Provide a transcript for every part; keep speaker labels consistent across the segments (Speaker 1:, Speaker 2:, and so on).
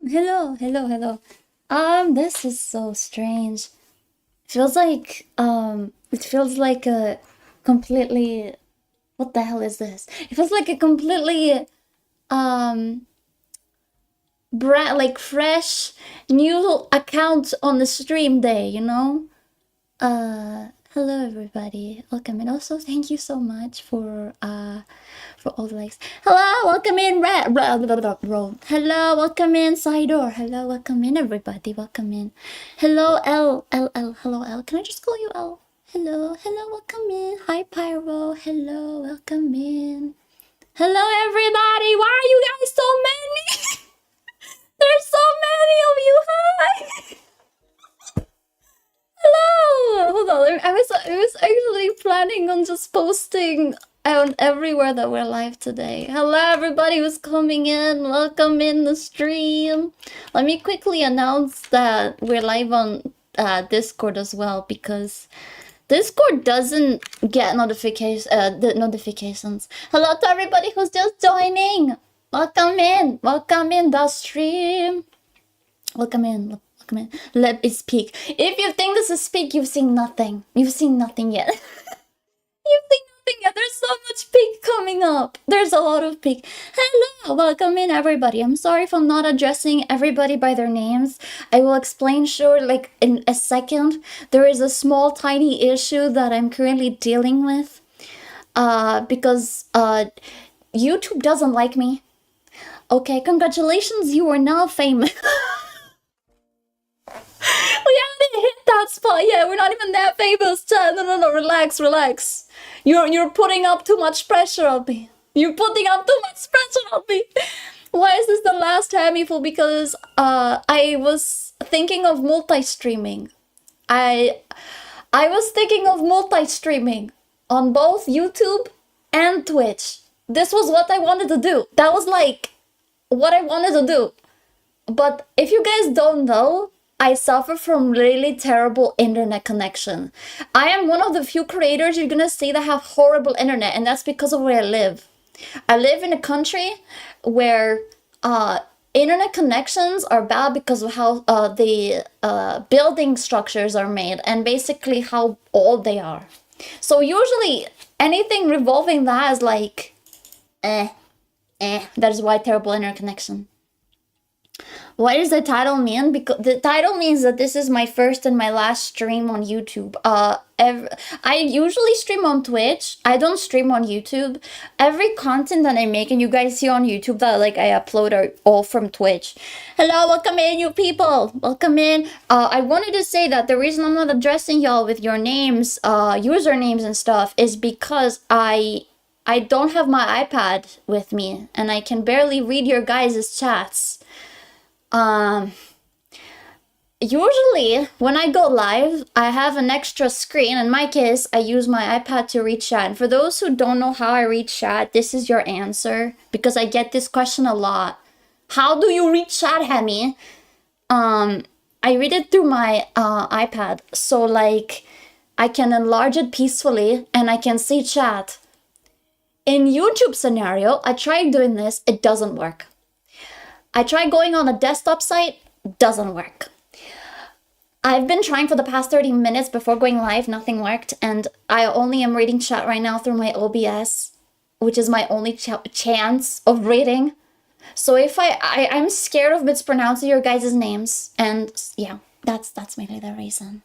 Speaker 1: Hello. This is so strange. It feels like a completely, what the hell is this? It feels like a completely, um, like fresh, new account on the stream day, you know? Hello everybody. Welcome, and also thank you so much for all the likes. Hello, welcome in Roll. Hello, welcome in Sidor. Hello, welcome in everybody. Welcome in. Hello L. Hello L. Can I just call you L? Hello, welcome in. Hi Pyro. Hello, welcome in. Hello everybody. Why are you guys so many? There's so many of you. Hi. Hello! Hold on, I was actually planning on just posting on everywhere that we're live today. Hello everybody who's coming in, welcome in the stream. Let me quickly announce that we're live on Discord as well, because Discord doesn't get the notifications. Hello to everybody who's just joining! Welcome in the stream. Welcome in. Let me speak. If you think this is speak, you've seen nothing. You've seen nothing yet. You've seen nothing yet. There's so much peak coming up. There's a lot of peak. Hello, welcome in everybody. I'm sorry if I'm not addressing everybody by their names. I will explain like in a second. There is a small tiny issue that I'm currently dealing with. Because YouTube doesn't like me. Okay, congratulations, you are now famous. We haven't hit that spot yet. We're not even that famous. No. Relax. You're putting up too much pressure on me. You're putting up too much pressure on me. Why is this the last Hemifuu? Because I was thinking of multi-streaming. I was thinking of multi-streaming on both YouTube and Twitch. This was what I wanted to do. That was like what I wanted to do. But if you guys don't know, I suffer from really terrible internet connection. I am one of the few creators you're gonna see that have horrible internet, and that's because of where I live. I live in a country where internet connections are bad because of how the building structures are made and basically how old they are. So usually anything revolving that is like, that is why terrible internet connection. What does the title mean? Because the title means that this is my first and my last stream on YouTube. I usually stream on Twitch. I don't stream on YouTube. Every content that I make and you guys see on YouTube that like I upload are all from Twitch. Hello, welcome in, you people. Welcome in. I wanted to say that the reason I'm not addressing y'all with your names, usernames and stuff, is because I don't have my iPad with me and I can barely read your guys' chats. Usually when I go live, I have an extra screen. In my case, I use my iPad to read chat. And for those who don't know how I read chat, this is your answer, because I get this question a lot. How do you read chat, Hemi? I read it through my iPad, so like I can enlarge it peacefully and I can see chat. In YouTube scenario, I tried doing this, it doesn't work. I tried going on a desktop site, doesn't work. I've been trying for the past 30 minutes before going live, nothing worked, and I only am reading chat right now through my OBS, which is my only chance of reading. So if I'm scared of mispronouncing your guys' names, and yeah, that's mainly the reason.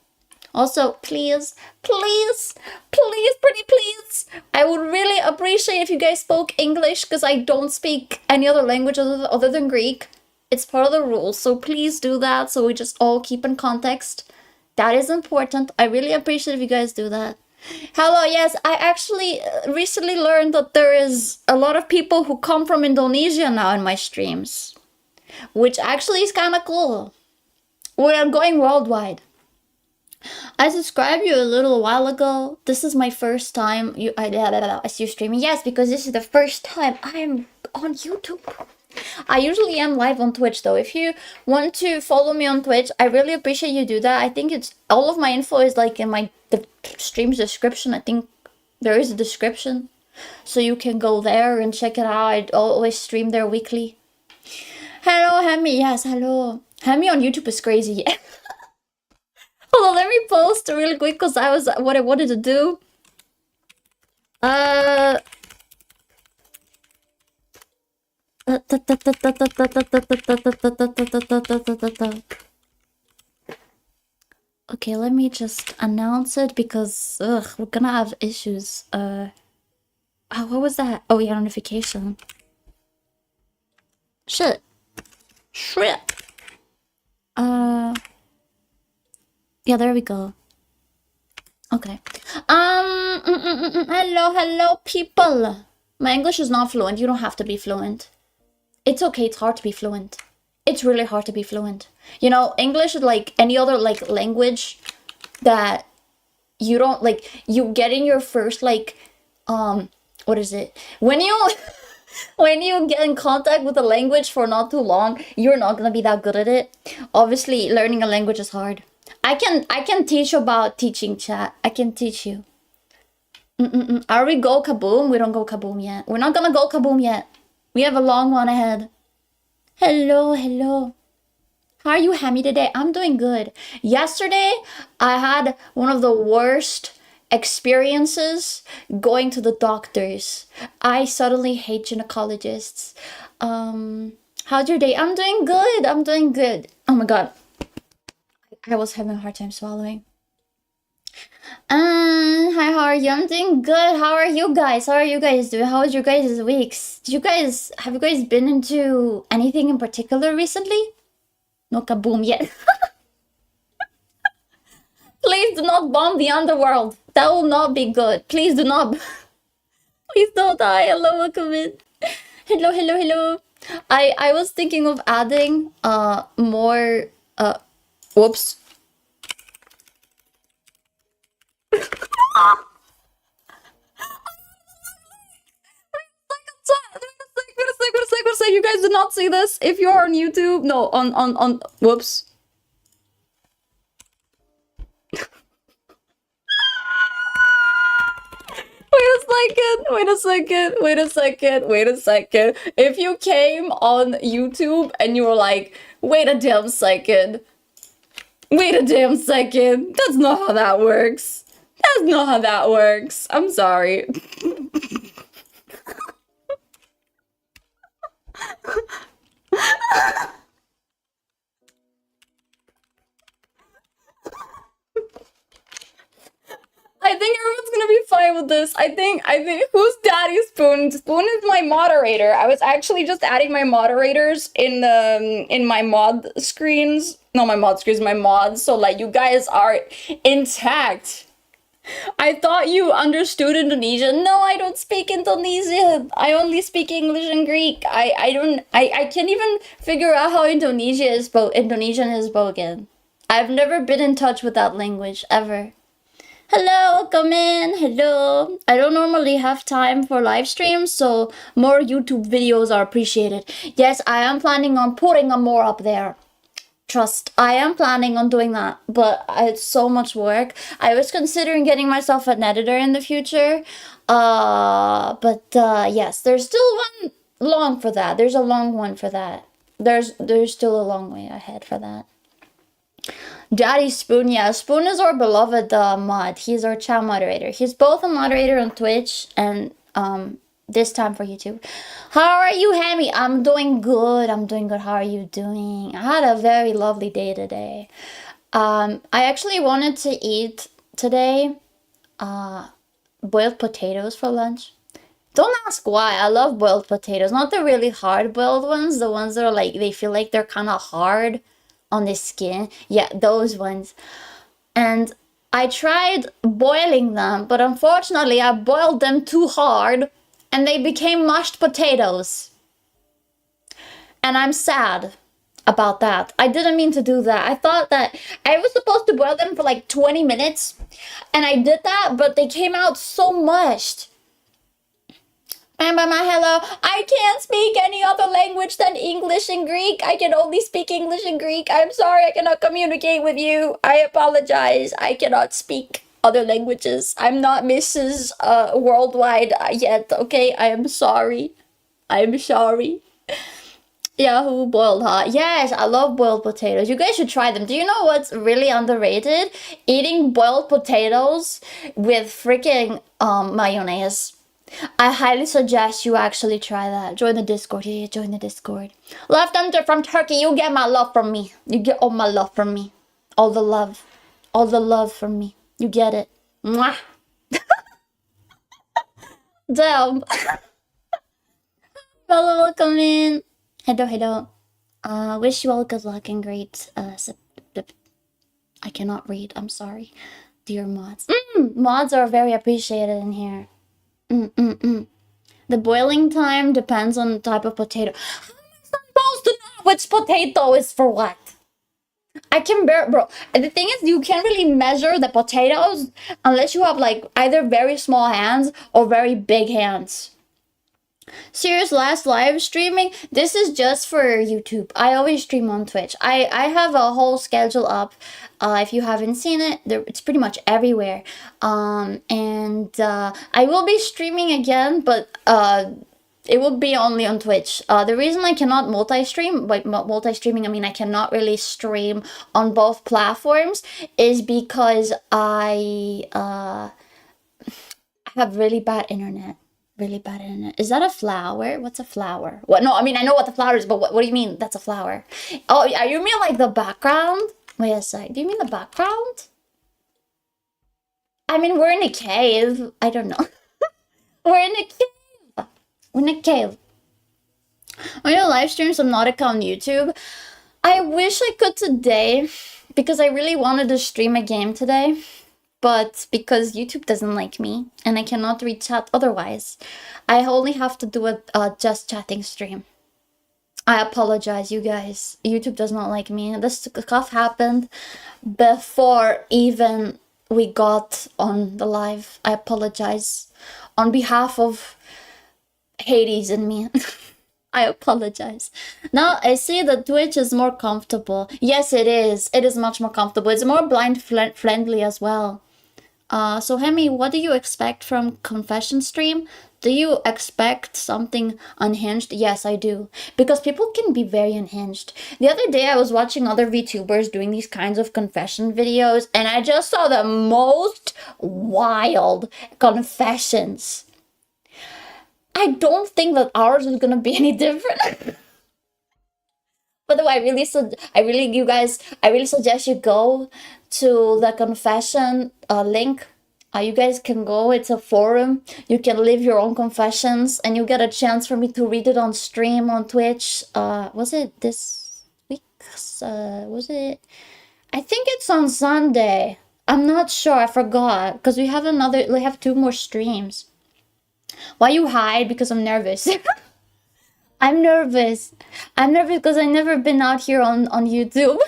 Speaker 1: Also, please, pretty please, I would really appreciate if you guys spoke English, because I don't speak any other language other than Greek. It's part of the rules, so please do that so we just all keep in context. That is important. I really appreciate if you guys do that. Hello, yes, I actually recently learned that there is a lot of people who come from Indonesia now in my streams, which actually is kind of cool. We're going worldwide. I subscribed you a little while ago. This is my first time I see you streaming. Yes, because this is the first time I'm on YouTube. I usually am live on Twitch though. If you want to follow me on Twitch, I really appreciate you do that. I think it's all of my info is like in the stream's description. I think there is a description, so you can go there and check it out. I always stream there weekly. Hello, Hemi. Yes, hello. Hemi on YouTube is crazy. Hold on, let me post real quick because I was what I wanted to do. Uh. Okay, let me just announce it because we're gonna have issues. Oh, what was that? Oh, yeah, notification. Shit. Shit. Yeah, there we go. Okay. Hello, hello, people. My English is not fluent. You don't have to be fluent. It's okay. It's hard to be fluent. It's really hard to be fluent. You know, English is like any other like language that you don't like. You get in your first like, what is it? When you when you get in contact with a language for not too long, you're not gonna be that good at it. Obviously, learning a language is hard. I can teach you about teaching chat. I can teach you. Are we go kaboom? We don't go kaboom yet. We're not gonna go kaboom yet. We have a long one ahead. Hello, hello. How are you, Hemi, today? I'm doing good. Yesterday, I had one of the worst experiences going to the doctors. I suddenly hate gynecologists. How's your day? I'm doing good. I'm doing good. Oh my god. I was having a hard time swallowing. Hi, how are you? I'm doing good. How are you guys? How are you guys doing? How was your guys' weeks? Have you guys been into anything in particular recently? No kaboom yet. Please do not bomb the underworld. That will not be good. Please do not. Please don't die. Hello, welcome in. Hello, hello, hello. I was thinking of adding more whoops. Wait a sec. You guys did not see this. If you're on YouTube, no, on whoops. Wait a second. If you came on YouTube and you were like, wait a damn second. That's not how that works. I'm sorry. I think everyone's gonna be fine with this. I think who's Daddy Spoon? Spoon is my moderator. I was actually just adding my moderators in my mod screens. Not my mod screens, my mods. So like you guys are intact. I thought you understood Indonesian. No, I don't speak Indonesian. I only speak English and Greek. I can't even figure out how Indonesian is spoken. I've never been in touch with that language ever. Hello, come in. Hello. I don't normally have time for live streams, so more YouTube videos are appreciated. Yes, I am planning on putting more up there. Trust, I am planning on doing that, but it's so much work. I was considering getting myself an editor in the future. But yes, there's still one long for that. There's a long one for that. There's still a long way ahead for that. Daddy Spoon, yeah, Spoon is our beloved mod. He's our chat moderator. He's both a moderator on Twitch and this time for YouTube. How are you, Hemi? I'm doing good. How are you doing? I had a very lovely day today. I actually wanted to eat today boiled potatoes for lunch. Don't ask why. I love boiled potatoes. Not the really hard boiled ones, the ones that are like they feel like they're kind of hard on the skin. Yeah, those ones. And I tried boiling them, but unfortunately I boiled them too hard and they became mashed potatoes. And I'm sad about that. I didn't mean to do that. I thought that I was supposed to boil them for like 20 minutes and I did that, but they came out so mushed. Hello. I can't speak any other language than English and Greek. I can only speak English and Greek. I'm sorry I cannot communicate with you. I apologize. I cannot speak other languages. I'm not Mrs. Worldwide yet, okay? I am sorry. I'm sorry. Yahoo boiled hot. Yes, I love boiled potatoes. You guys should try them. Do you know what's really underrated? Eating boiled potatoes with freaking mayonnaise. I highly suggest you actually try that. Join the Discord. Yeah, join the Discord. Left under from Turkey, you get my love from me. You get all my love from me. All the love. All the love from me. You get it. Mwah. Damn. Hello, welcome in. Hello, hello. Wish you all good luck and great. I cannot read. I'm sorry, dear mods. Mods are very appreciated in here. The boiling time depends on the type of potato. How am I supposed to know which potato is for what? I can bear, bro. The thing is, you can't really measure the potatoes unless you have like either very small hands or very big hands. Serious last live streaming. This is just for YouTube. I always stream on Twitch. I have a whole schedule up. If you haven't seen it, it's pretty much everywhere. And I will be streaming again, but it will be only on Twitch. The reason I cannot multi-stream, by multi-streaming I mean I cannot really stream on both platforms, is because I have really bad internet. Really bad internet. Is that a flower? What's a flower? What? No, I mean I know what the flower is, but what do you mean that's a flower? Oh, you mean like the background? Wait a sec. Do you mean the background? I mean we're in a cave. I don't know. We're in a cave. We're in a cave. I'm gonna live stream some Nautica on YouTube. I wish I could today because I really wanted to stream a game today. But because YouTube doesn't like me and I cannot read chat otherwise, I only have to do a just chatting stream. I apologize, you guys. YouTube does not like me. This stuff happened before even we got on the live. I apologize on behalf of Hades and me. I apologize. Now I see that Twitch is more comfortable. Yes, it is. It is much more comfortable. It's more blind friendly as well. So Hemi, what do you expect from confession stream? Do you expect something unhinged? Yes, I do. Because people can be very unhinged. The other day I was watching other VTubers doing these kinds of confession videos and I just saw the most wild confessions. I don't think that ours is gonna be any different. By the way, I really suggest you go to the confession link. You guys can go. It's a forum. You can leave your own confessions, and you get a chance for me to read it on stream on Twitch. Was it this week? Was it? I think it's on Sunday. I'm not sure. I forgot because we have 2 more streams. Why you hide? Because I'm nervous. I'm nervous. I'm nervous because I've never been out here on YouTube.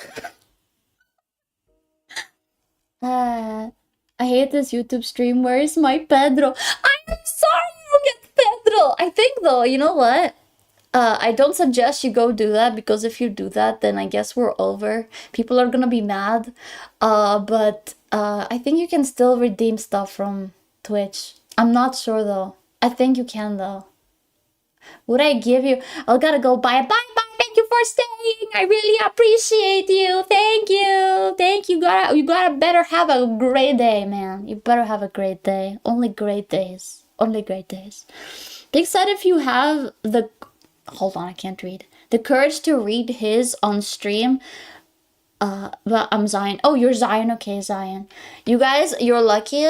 Speaker 1: I hate this YouTube stream. Where is my Pedro? I'm sorry you get Pedro. I think though, you know what? I don't suggest you go do that because if you do that, then I guess we're over. People are gonna be mad. But I think you can still redeem stuff from Twitch. I'm not sure though. I think you can though. Would I give you? I gotta go. Bye. Thank you for staying. I really appreciate you. Thank you. You gotta better have a great day, man. You better have a great day. Only great days. Big said if you have the... Hold on, I can't read. The courage to read his on stream. But I'm Zion. Oh, you're Zion. Okay, Zion. You guys, you're lucky.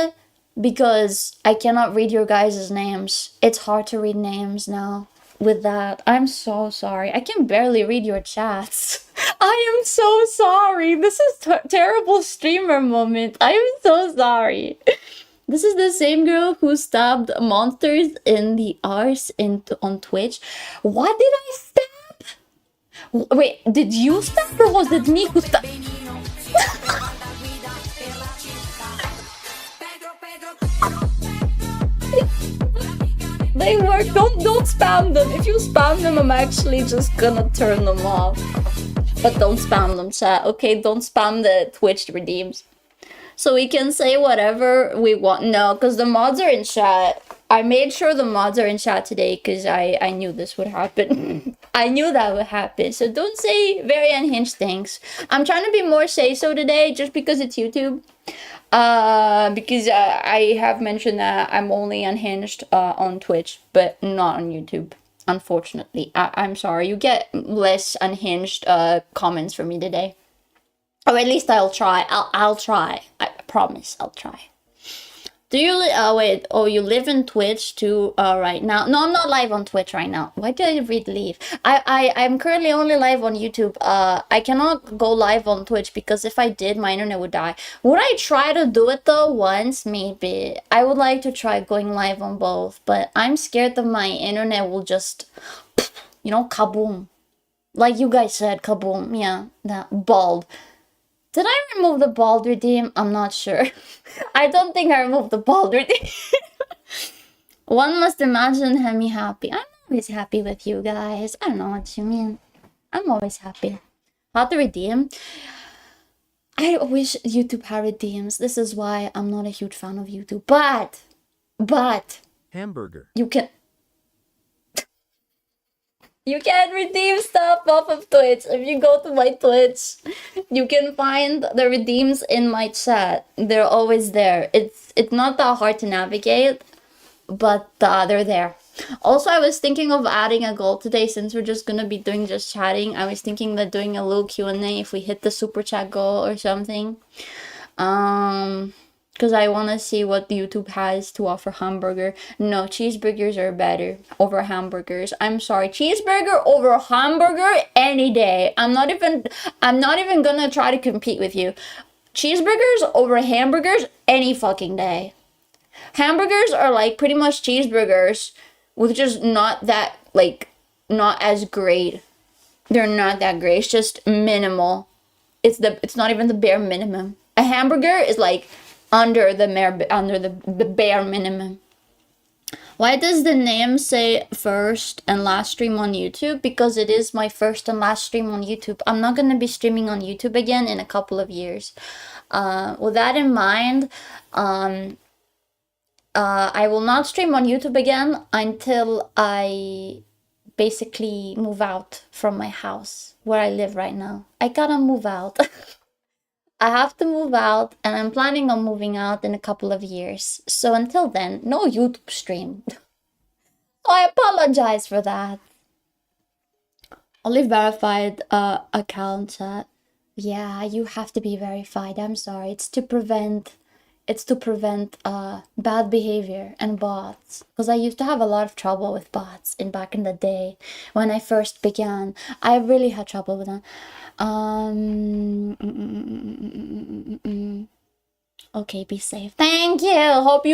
Speaker 1: Because I cannot read your guys' names. It's hard to read names now with that. I'm so sorry. I can barely read your chats. I am so sorry. This is terrible streamer moment. I am so sorry. This is the same girl who stabbed monsters in the arse on Twitch. What did I stab? Wait, did you stab or was it me who stabbed? They work. Don't spam them. If you spam them, I'm actually just gonna turn them off. But don't spam them, chat. Okay, don't spam the Twitch redeems. So we can say whatever we want. No, because the mods are in chat. I made sure the mods are in chat today because I knew this would happen. I knew that would happen. So don't say very unhinged things. I'm trying to be more say-so today just because it's YouTube. Because I have mentioned that I'm only unhinged on Twitch, but not on YouTube. Unfortunately, I'm sorry. You get less unhinged comments from me today. Or at least I'll try. I'll try. I promise I'll try. Do you wait? Oh, you live in Twitch too? Right now? No, I'm not live on Twitch right now. Why did I read leave? I'm currently only live on YouTube. I cannot go live on Twitch because if I did, my internet would die. Would I try to do it though? Once, maybe. I would like to try going live on both, but I'm scared that my internet will just, you know, kaboom. Like you guys said, kaboom. Yeah, that bald. Did I remove the bald redeem? I'm not sure. I don't think I removed the bald redeem. One must imagine Hemi happy. I'm always happy with you guys. I don't know what you mean. I'm always happy. How to redeem? I wish YouTube had redeems. This is why I'm not a huge fan of YouTube. But
Speaker 2: hamburger.
Speaker 1: You can redeem stuff off of Twitch. If you go to my Twitch, you can find the redeems in my chat. They're always there. It's not that hard to navigate, but they're there. Also, I was thinking of adding a goal today since we're just gonna be doing just chatting. I was thinking that doing a little Q&A if we hit the super chat goal or something. Because I want to see what YouTube has to offer hamburger. No, cheeseburgers are better over hamburgers. I'm sorry, cheeseburger over hamburger any day. I'm not even gonna try to compete with you. Cheeseburgers over hamburgers any fucking day. Hamburgers are like pretty much cheeseburgers with just not that, like, not as great. They're not that great. It's just minimal. It's not even the bare minimum. A hamburger is like under the bare minimum. Why does the name say first and last stream on YouTube? Because it is my first and last stream on YouTube. I'm not gonna be streaming on YouTube again in a couple of years. With that in mind, I will not stream on YouTube again until I basically move out from my house where I live right now. I gotta move out. I have to move out, and I'm planning on moving out in a couple of years. So until then, no YouTube stream. So I apologize for that. Only verified account chat. Yeah, you have to be verified. I'm sorry. It's to prevent bad behavior and bots. Because I used to have a lot of trouble with bots back in the day when I first began. I really had trouble with them. Okay, be safe. Thank you. Hope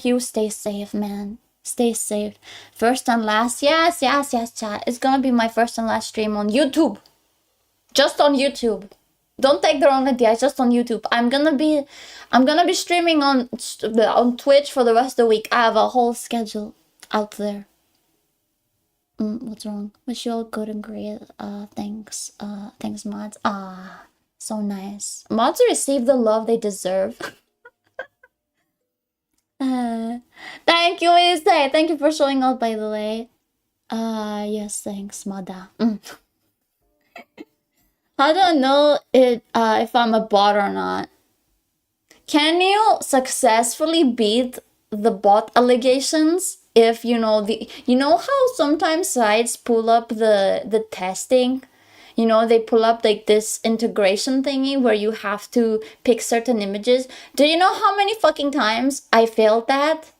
Speaker 1: you stay safe, man. Stay safe. First and last. Yes, chat. It's gonna be my first and last stream on YouTube. Just on YouTube. Don't take the wrong idea. It's just on YouTube. I'm gonna be streaming on Twitch for the rest of the week. I have a whole schedule out there. What's wrong? Wish you all good and great. Thanks. Thanks, mods. So nice. Mods receive the love they deserve. Thank you, Wednesday. Thank you for showing up, by the way. Yes, thanks, Mada. I don't know if I'm a bot or not. Can you successfully beat the bot allegations if you know how sometimes sites pull up the testing? You know, they pull up like this integration thingy where you have to pick certain images. Do you know how many fucking times I failed that?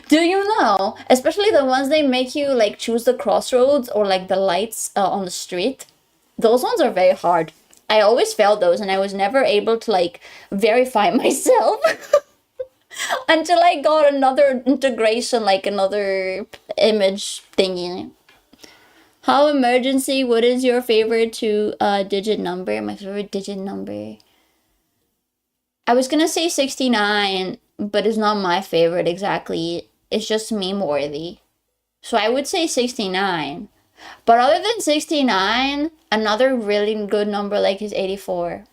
Speaker 1: Do you know? Especially the ones they make you like choose the crossroads or like the lights on the street. Those ones are very hard. I always failed those and I was never able to like verify myself until I got another integration, like another image thingy. How emergency? What is your favorite digit number? My favorite digit number. I was gonna say 69, but it's not my favorite exactly. It's just meme worthy. So I would say 69. But other than 69, another really good number like is 84.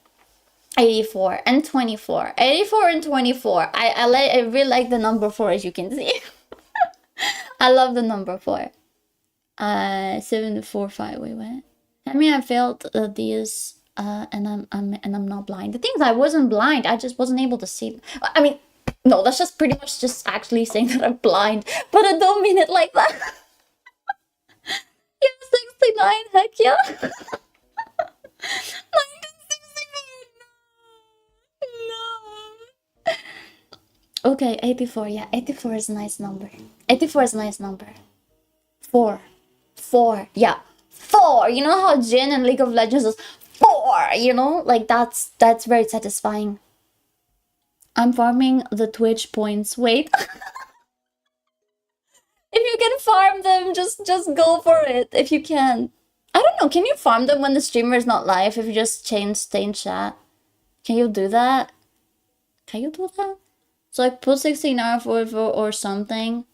Speaker 1: 84 and 24. 84 and 24. I really like the number 4, as you can see. I love the number 4. 7, 4, 5. Wait, what? I mean, I failed these, and I'm not blind. The thing is, I wasn't blind. I just wasn't able to see. I mean, no, that's just pretty much just actually saying that I'm blind, but I don't mean it like that. Yeah, 69. Heck yeah. 1969. No. Okay, 84. Yeah, 84 is a nice number. 84 is a nice number. 4. 4. Yeah. 4. You know how Jin in League of Legends is 4, you know? Like that's very satisfying. I'm farming the Twitch points. Wait. If you can farm them, just go for it. If you can. I don't know, can you farm them when the streamer is not live if you just stay in chat? Can you do that? Can you do that? So like put 69 or something.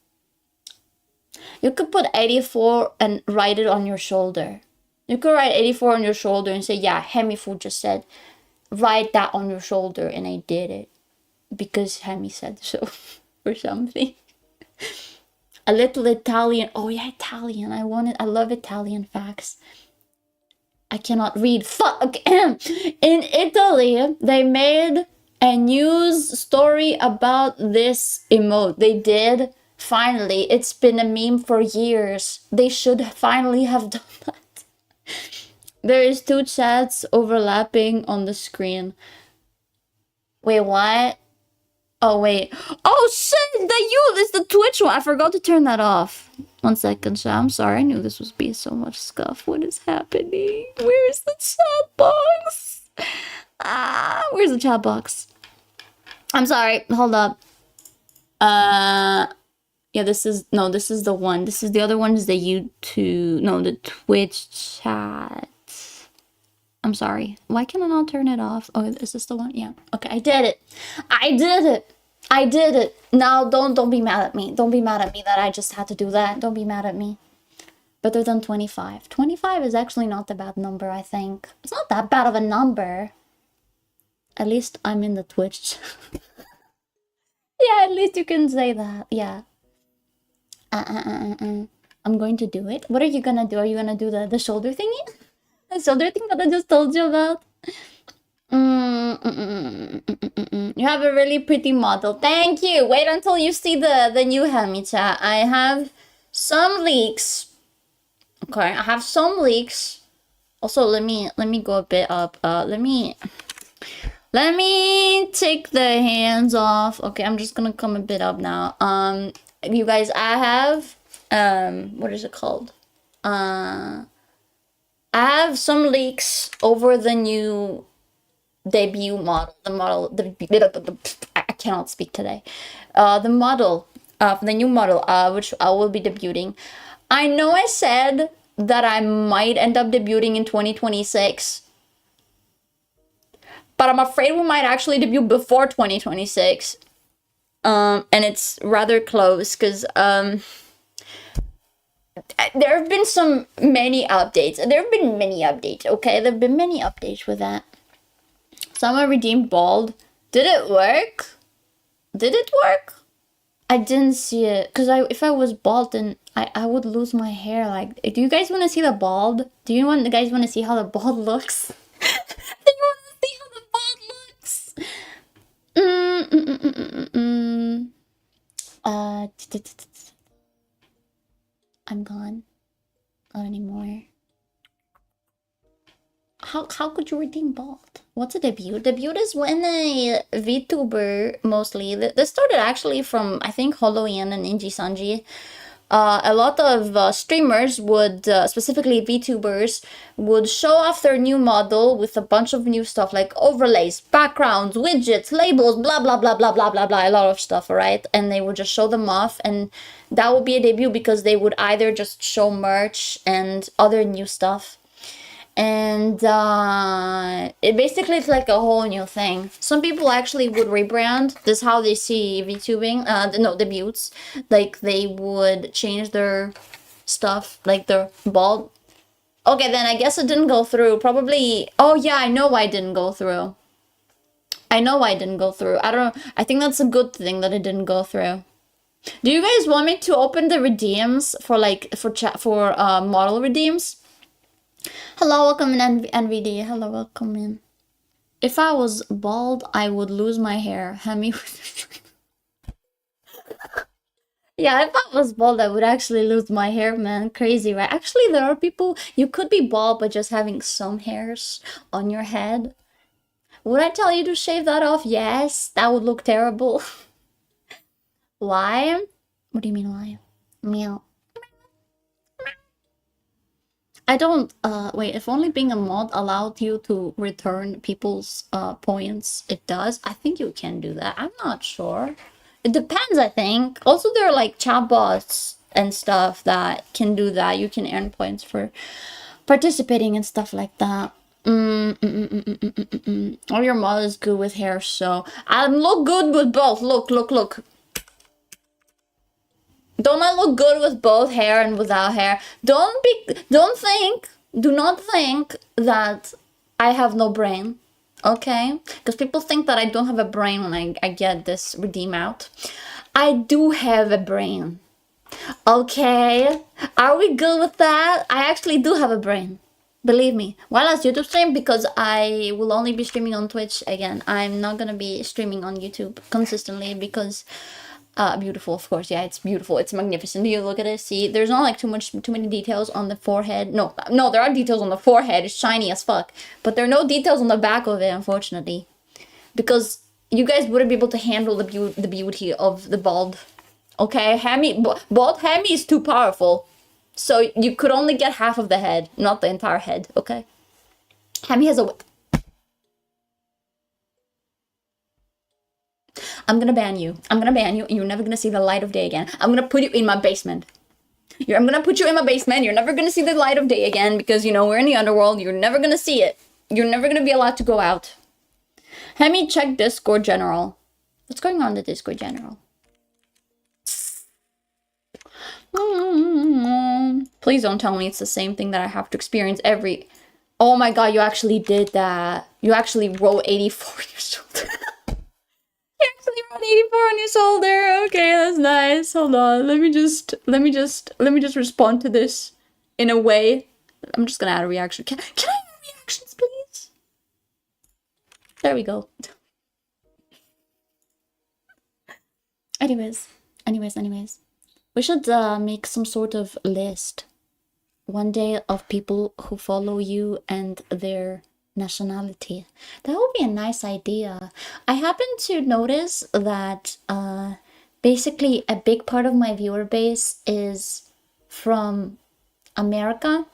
Speaker 1: You could put 84 and write it on your shoulder. You could write 84 on your shoulder and say, yeah, Hemifuu just said, write that on your shoulder, and I did it. Because Hemi said so. Or something. A little Italian. Oh yeah, Italian. I love Italian facts. I cannot read. Fuck. In Italy, they made a news story about this emote. They did. Finally, it's been a meme for years. They should finally have done that. There is 2 chats overlapping on the screen. Wait, what? Oh, wait. Oh, shit! It's the Twitch one. I forgot to turn that off. 1 second, chat. I'm sorry. I knew this was being so much scuff. What is happening? Where's the chat box? Where's the chat box? I'm sorry. Hold up. Yeah, this is the one. The other one is the YouTube, no, the Twitch chat. I'm sorry. Why can I not turn it off? Oh, is this the one? Yeah. Okay, I did it. I did it. Now, don't be mad at me. Don't be mad at me that I just had to do that. Don't be mad at me. Better than 25. 25 is actually not a bad number, I think. It's not that bad of a number. At least I'm in the Twitch. Yeah, at least you can say that. Yeah. I'm going to do it. What are you gonna do? Are you gonna do the shoulder thingy? The shoulder thing that I just told you about? You have a really pretty model. Thank you. Wait until you see the new Hemi chat. I have some leaks. Okay, I have some leaks. Also, let me go a bit up. Let me take the hands off. Okay, I'm just gonna come a bit up now. You guys, I have what is it called? I have some leaks over the new debut model. I cannot speak today. The model, the new model, which I will be debuting. I know I said that I might end up debuting in 2026, but I'm afraid we might actually debut before 2026. And it's rather close because there have been many updates. There have been many updates, okay? There have been many updates with that. Someone redeemed bald. Did it work? Did it work? I didn't see it. Because if I was bald, then I would lose my hair. Like, do you guys want to see the bald? Do you guys want to see how the bald looks? Do you want to see how the bald looks? I'm gone. Not anymore. How could you redeem bald? What's a debut? Debut is when a VTuber, mostly. This started actually from, I think, Holoian and Inji Sanji. A lot of streamers would, specifically VTubers, would show off their new model with a bunch of new stuff like overlays, backgrounds, widgets, labels, blah, blah, blah, blah, blah, blah, blah, a lot of stuff, right? And they would just show them off, and that would be a debut because they would either just show merch and other new stuff. And it basically is like a whole new thing. Some people actually would rebrand. This is how they see VTubing. No, debuts. Like they would change their stuff, like their bald. Okay, then I guess it didn't go through. Probably. Oh yeah, I know why it didn't go through. I know I didn't go through. I don't know. I think that's a good thing that it didn't go through. Do you guys want me to open the redeems for like for chat for model redeems? Hello, welcome in NVD. Hello, welcome in. If I was bald, I would lose my hair. Hemi. Yeah, if I was bald, I would actually lose my hair, man. Crazy, right? Actually, there are people, you could be bald by just having some hairs on your head. Would I tell you to shave that off? Yes, that would look terrible. Why? What do you mean why? Meow. I don't, wait, if only being a mod allowed you to return people's, points, it does. I think you can do that. I'm not sure. It depends, I think. Also, there are like chatbots and stuff that can do that. You can earn points for participating and stuff like that. Oh, your mod is good with hair, so I look good with both. Look, look, look. Don't I look good with both hair and without hair? Do not think that I have no brain, okay? Because people think that I don't have a brain when I get this redeem out. I do have a brain, okay? Are we good with that? I actually do have a brain. Believe me. While as YouTube stream, because I will only be streaming on Twitch again. I'm not gonna be streaming on YouTube consistently because beautiful, of course. Yeah, it's beautiful. It's magnificent. You look at it, see, there's not like too many details on the forehead. No, there are details on the forehead. It's shiny as fuck. But there are no details on the back of it, unfortunately. Because you guys wouldn't be able to handle the beauty of the bald. Okay, bald Hemi is too powerful. So you could only get half of the head, not the entire head, okay? Hemi has a whip. I'm gonna ban you. I'm gonna ban you, and you're never gonna see the light of day again. I'm gonna put you in my basement. I'm gonna put you in my basement. You're never gonna see the light of day again because, you know, we're in the underworld. You're never gonna see it. You're never gonna be allowed to go out. Hemi, check Discord General. What's going on in the Discord General? Please don't tell me it's the same thing that I have to experience every... Oh my god, you actually did that. You actually wrote 84 on your shoulder. You actually wrote 84 on your shoulder. Okay, that's nice. Hold on. Let me just respond to this in a way. I'm just gonna add a reaction. Can I have reactions, please? There we go. Anyways. We should make some sort of list one day of people who follow you and their nationality. That would be a nice idea. I happen to notice that basically a big part of my viewer base is from America.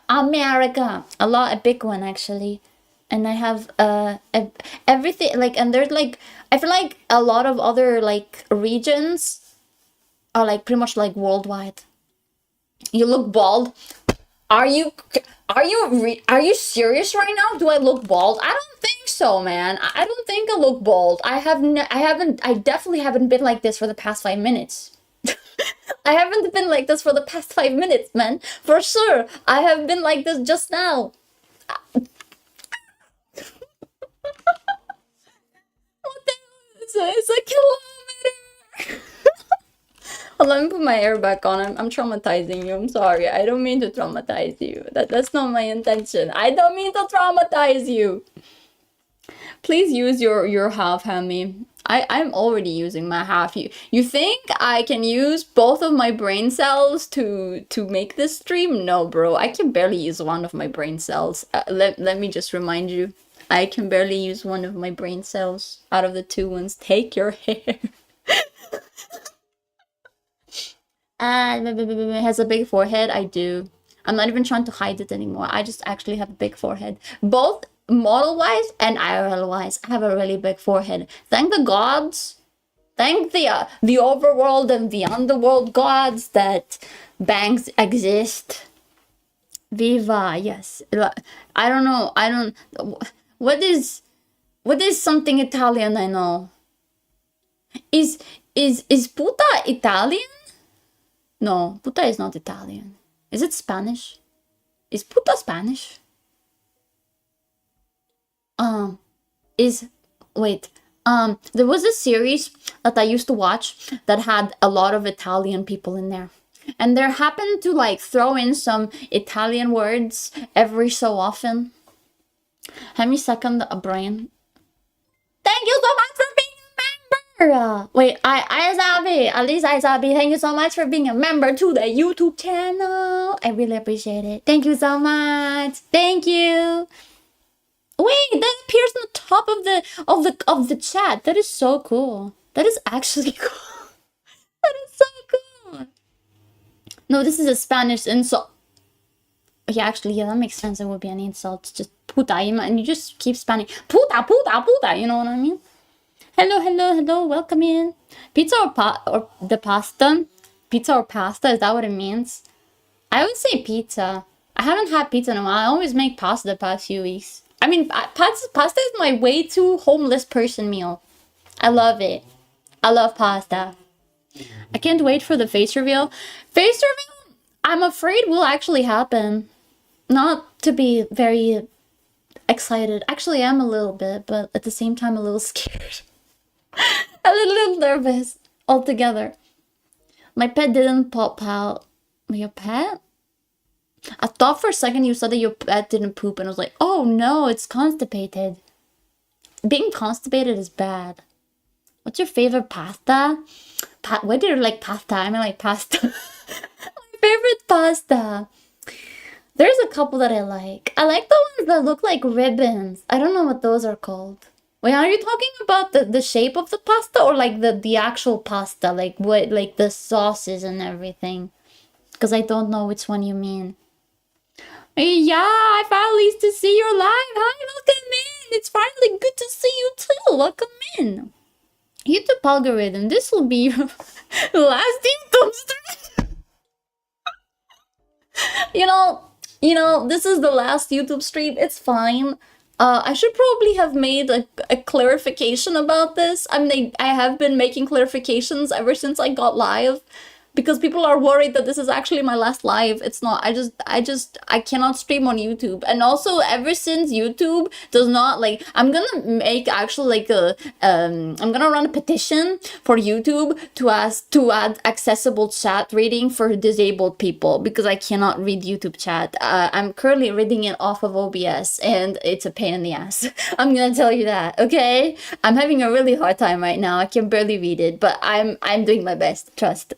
Speaker 1: A big one actually. And I have everything like, and there's like, I feel like a lot of other like regions are like pretty much like worldwide. You look bald. Are you serious right now? Do I look bald? I don't think so, man. I don't think I look bald. I definitely haven't been like this for the past 5 minutes. I haven't been like this for the past 5 minutes, man. For sure. I have been like this just now. What the hell? It's a kilometer. Well, let me put my hair back on. I'm traumatizing you. I'm sorry. I don't mean to traumatize you. That's not my intention. I don't mean to traumatize you. Please use your half, Hemi. I'm already using my half. You think I can use both of my brain cells to make this stream? No, bro. I can barely use one of my brain cells. Let me just remind you. I can barely use one of my brain cells out of the 2 ones. Take your hair. Has a big forehead. I do. I'm not even trying to hide it anymore. I just actually have a big forehead. Both model-wise and IRL-wise, I have a really big forehead. Thank the gods. Thank the overworld and the underworld gods that bangs exist. Viva, yes. I don't know. What is something Italian I know? Is puta Italian? No, puta is not Italian. Is it Spanish? Is puta Spanish? Is wait. There was a series that I used to watch that had a lot of Italian people in there. And there happened to like throw in some Italian words every so often. Hemi second a brain. Thank you so much for being a member! Wait, Isabi, at least Isabi, thank you so much for being a member to the YouTube channel. I really appreciate it. Thank you so much. Thank you. Wait, that appears on the top of the chat. That is so cool. That is actually cool. That is so cool. No, this is a Spanish insult. Yeah, actually, yeah, that makes sense. It would be an insult. Just puta, and you just keep spanning puta, puta, puta. You know what I mean? Hello, hello, hello. Welcome in. Pizza or the pasta? Pizza or pasta? Is that what it means? I would say pizza. I haven't had pizza in a while. I always make pasta the past few weeks. I mean, pasta is my way to homeless person meal. I love it. I love pasta. I can't wait for the face reveal. Face reveal, I'm afraid will actually happen. Not to be very excited. Actually, I am a little bit, but at the same time, a little scared. A little nervous altogether. My pet didn't pop out. Your pet? I thought for a second you said that your pet didn't poop, and I was like, oh no, it's constipated. Being constipated is bad. What's your favorite pasta? Why do you like pasta? I mean like pasta. My favorite pasta. There's a couple that I like. I like the ones that look like ribbons. I don't know what those are called. Wait, are you talking about the shape of the pasta or like the actual pasta? Like what, like the sauces and everything? Because I don't know which one you mean. Yeah, I finally used to see your live. Hi, welcome in. It's finally good to see you too. Welcome in. YouTube algorithm. This will be your last YouTube stream. You know, this is the last YouTube stream. It's fine. I should probably have made a clarification about this. I mean, I have been making clarifications ever since I got live. Because people are worried that this is actually my last live. It's not. I cannot stream on YouTube. And also, ever since YouTube does not, like, I'm gonna make actually like I'm gonna run a petition for YouTube to add accessible chat reading for disabled people, because I cannot read YouTube chat. I'm currently reading it off of OBS, and it's a pain in the ass. I'm gonna tell you that, okay? I'm having a really hard time right now. I can barely read it, but I'm doing my best, trust.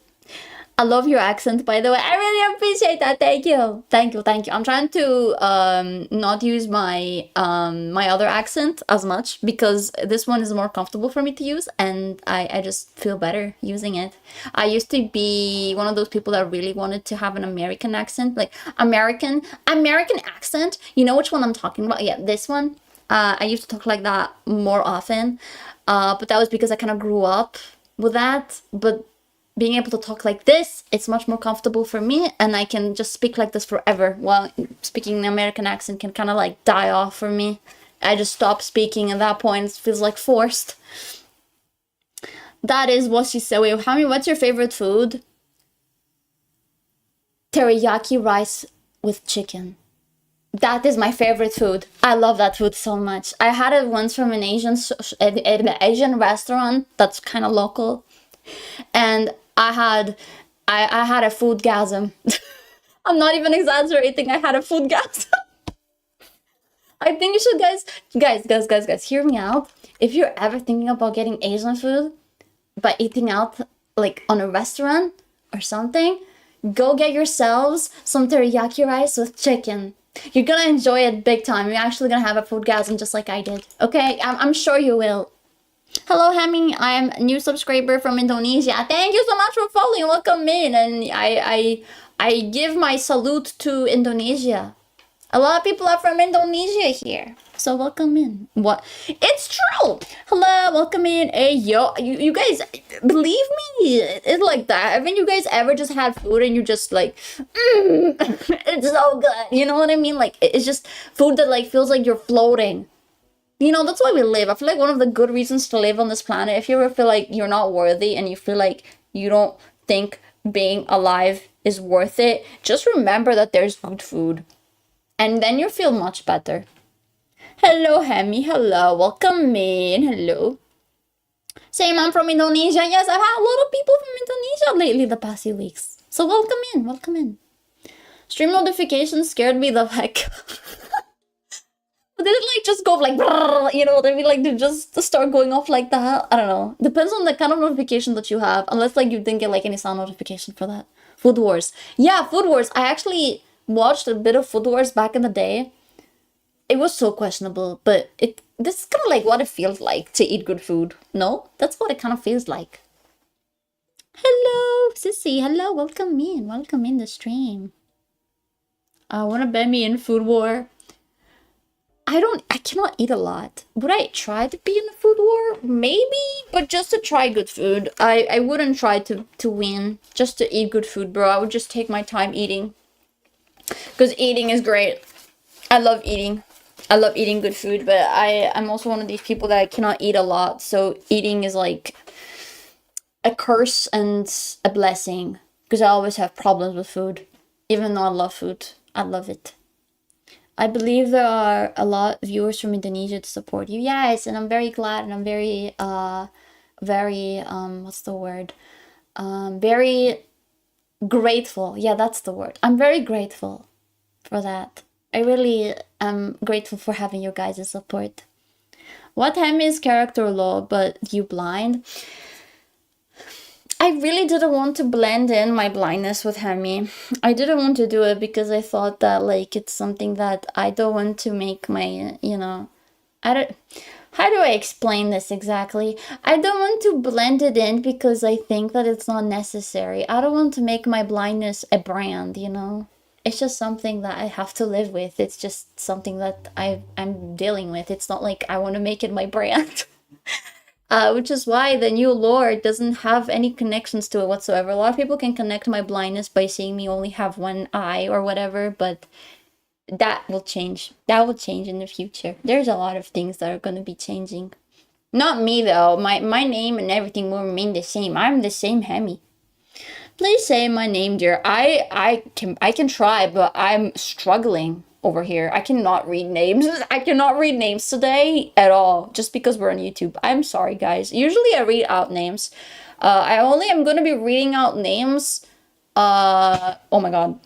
Speaker 1: I love your accent, by the way. I really appreciate that. Thank you. Thank you. Thank you. I'm trying to not use my my other accent as much, because this one is more comfortable for me to use, and I just feel better using it. I used to be one of those people that really wanted to have an American accent, like American accent. You know which one I'm talking about? Yeah, this one. I used to talk like that more often, but that was because I kind of grew up with that. But being able to talk like this, it's much more comfortable for me, and I can just speak like this forever. While speaking the American accent can kind of like die off for me. I just stop speaking at that point. It feels like forced. That is what she said. Wait, Hami, what's your favorite food? Teriyaki rice with chicken. That is my favorite food. I love that food so much. I had it once from an Asian restaurant that's kind of local, and I had a foodgasm. I'm not even exaggerating. I had a foodgasm. I think you should, guys, hear me out. If you're ever thinking about getting Asian food, but eating out like on a restaurant or something, go get yourselves some teriyaki rice with chicken. You're gonna enjoy it big time. You're actually gonna have a foodgasm just like I did. Okay, I'm sure you will. Hello, Hemi. I'm a new subscriber from Indonesia. Thank you so much for following. Welcome in, and I give my salute to Indonesia. A lot of people are from Indonesia here, so welcome in. What? It's true. Hello, welcome in. Hey, yo, you guys, believe me, it's like that. Haven't you guys ever just had food and you just like, it's so good. You know what I mean? Like, it's just food that like feels like you're floating. You know, that's why we live. I feel like one of the good reasons to live on this planet, if you ever feel like you're not worthy and you feel like you don't think being alive is worth it, just remember that there's good food. And then you feel much better. Hello, Hemi. Hello. Welcome in. Hello. Same, I'm from Indonesia. Yes, I've had a lot of people from Indonesia lately the past few weeks. So welcome in. Welcome in. Stream notifications scared me the heck. But did it like just go like, you know what I mean? Like, to just start going off like that? I don't know. Depends on the kind of notification that you have. Unless like you didn't get like any sound notification for that. Food Wars. Yeah, Food Wars. I actually watched a bit of Food Wars back in the day. It was so questionable, but this is kind of like what it feels like to eat good food. No? That's what it kind of feels like. Hello, Sissy. Hello, welcome in. Welcome in the stream. Wanna bet me in Food War? I cannot eat a lot. Would I try to be in a food war? Maybe, but just to try good food. I wouldn't try to win, just to eat good food, bro. I would just take my time eating. Because eating is great. I love eating. I love eating good food, but I'm also one of these people that cannot eat a lot, so eating is like a curse and a blessing. Because I always have problems with food. Even though I love food. I love it. I believe there are a lot of viewers from Indonesia to support you. Yes, and I'm very glad and I'm very, what's the word? Very grateful. Yeah, that's the word. I'm very grateful for that. I really am grateful for having your guys' support. What Hemi is character law, but you blind? I really didn't want to blend in my blindness with Hemi. I didn't want to do it because I thought that like it's something that I don't want to make my, I don't, how do I explain this exactly? I don't want to blend it in because I think that it's not necessary. I don't want to make my blindness a brand, It's just something that I have to live with. It's just something that I'm dealing with. It's not like I want to make it my brand. Which is why the new lore doesn't have any connections to it whatsoever. A lot of people can connect my blindness by seeing me only have one eye or whatever, but that will change. That will change in the future. There's a lot of things that are going to be changing. Not me though. My name and everything will remain the same. I'm the same Hemi. Please say my name, dear. I can try, but I'm struggling over here. I cannot read names. I cannot read names today at all, just because we're on YouTube. I'm sorry, guys. Usually I read out names. I only am gonna be reading out names. Oh my god.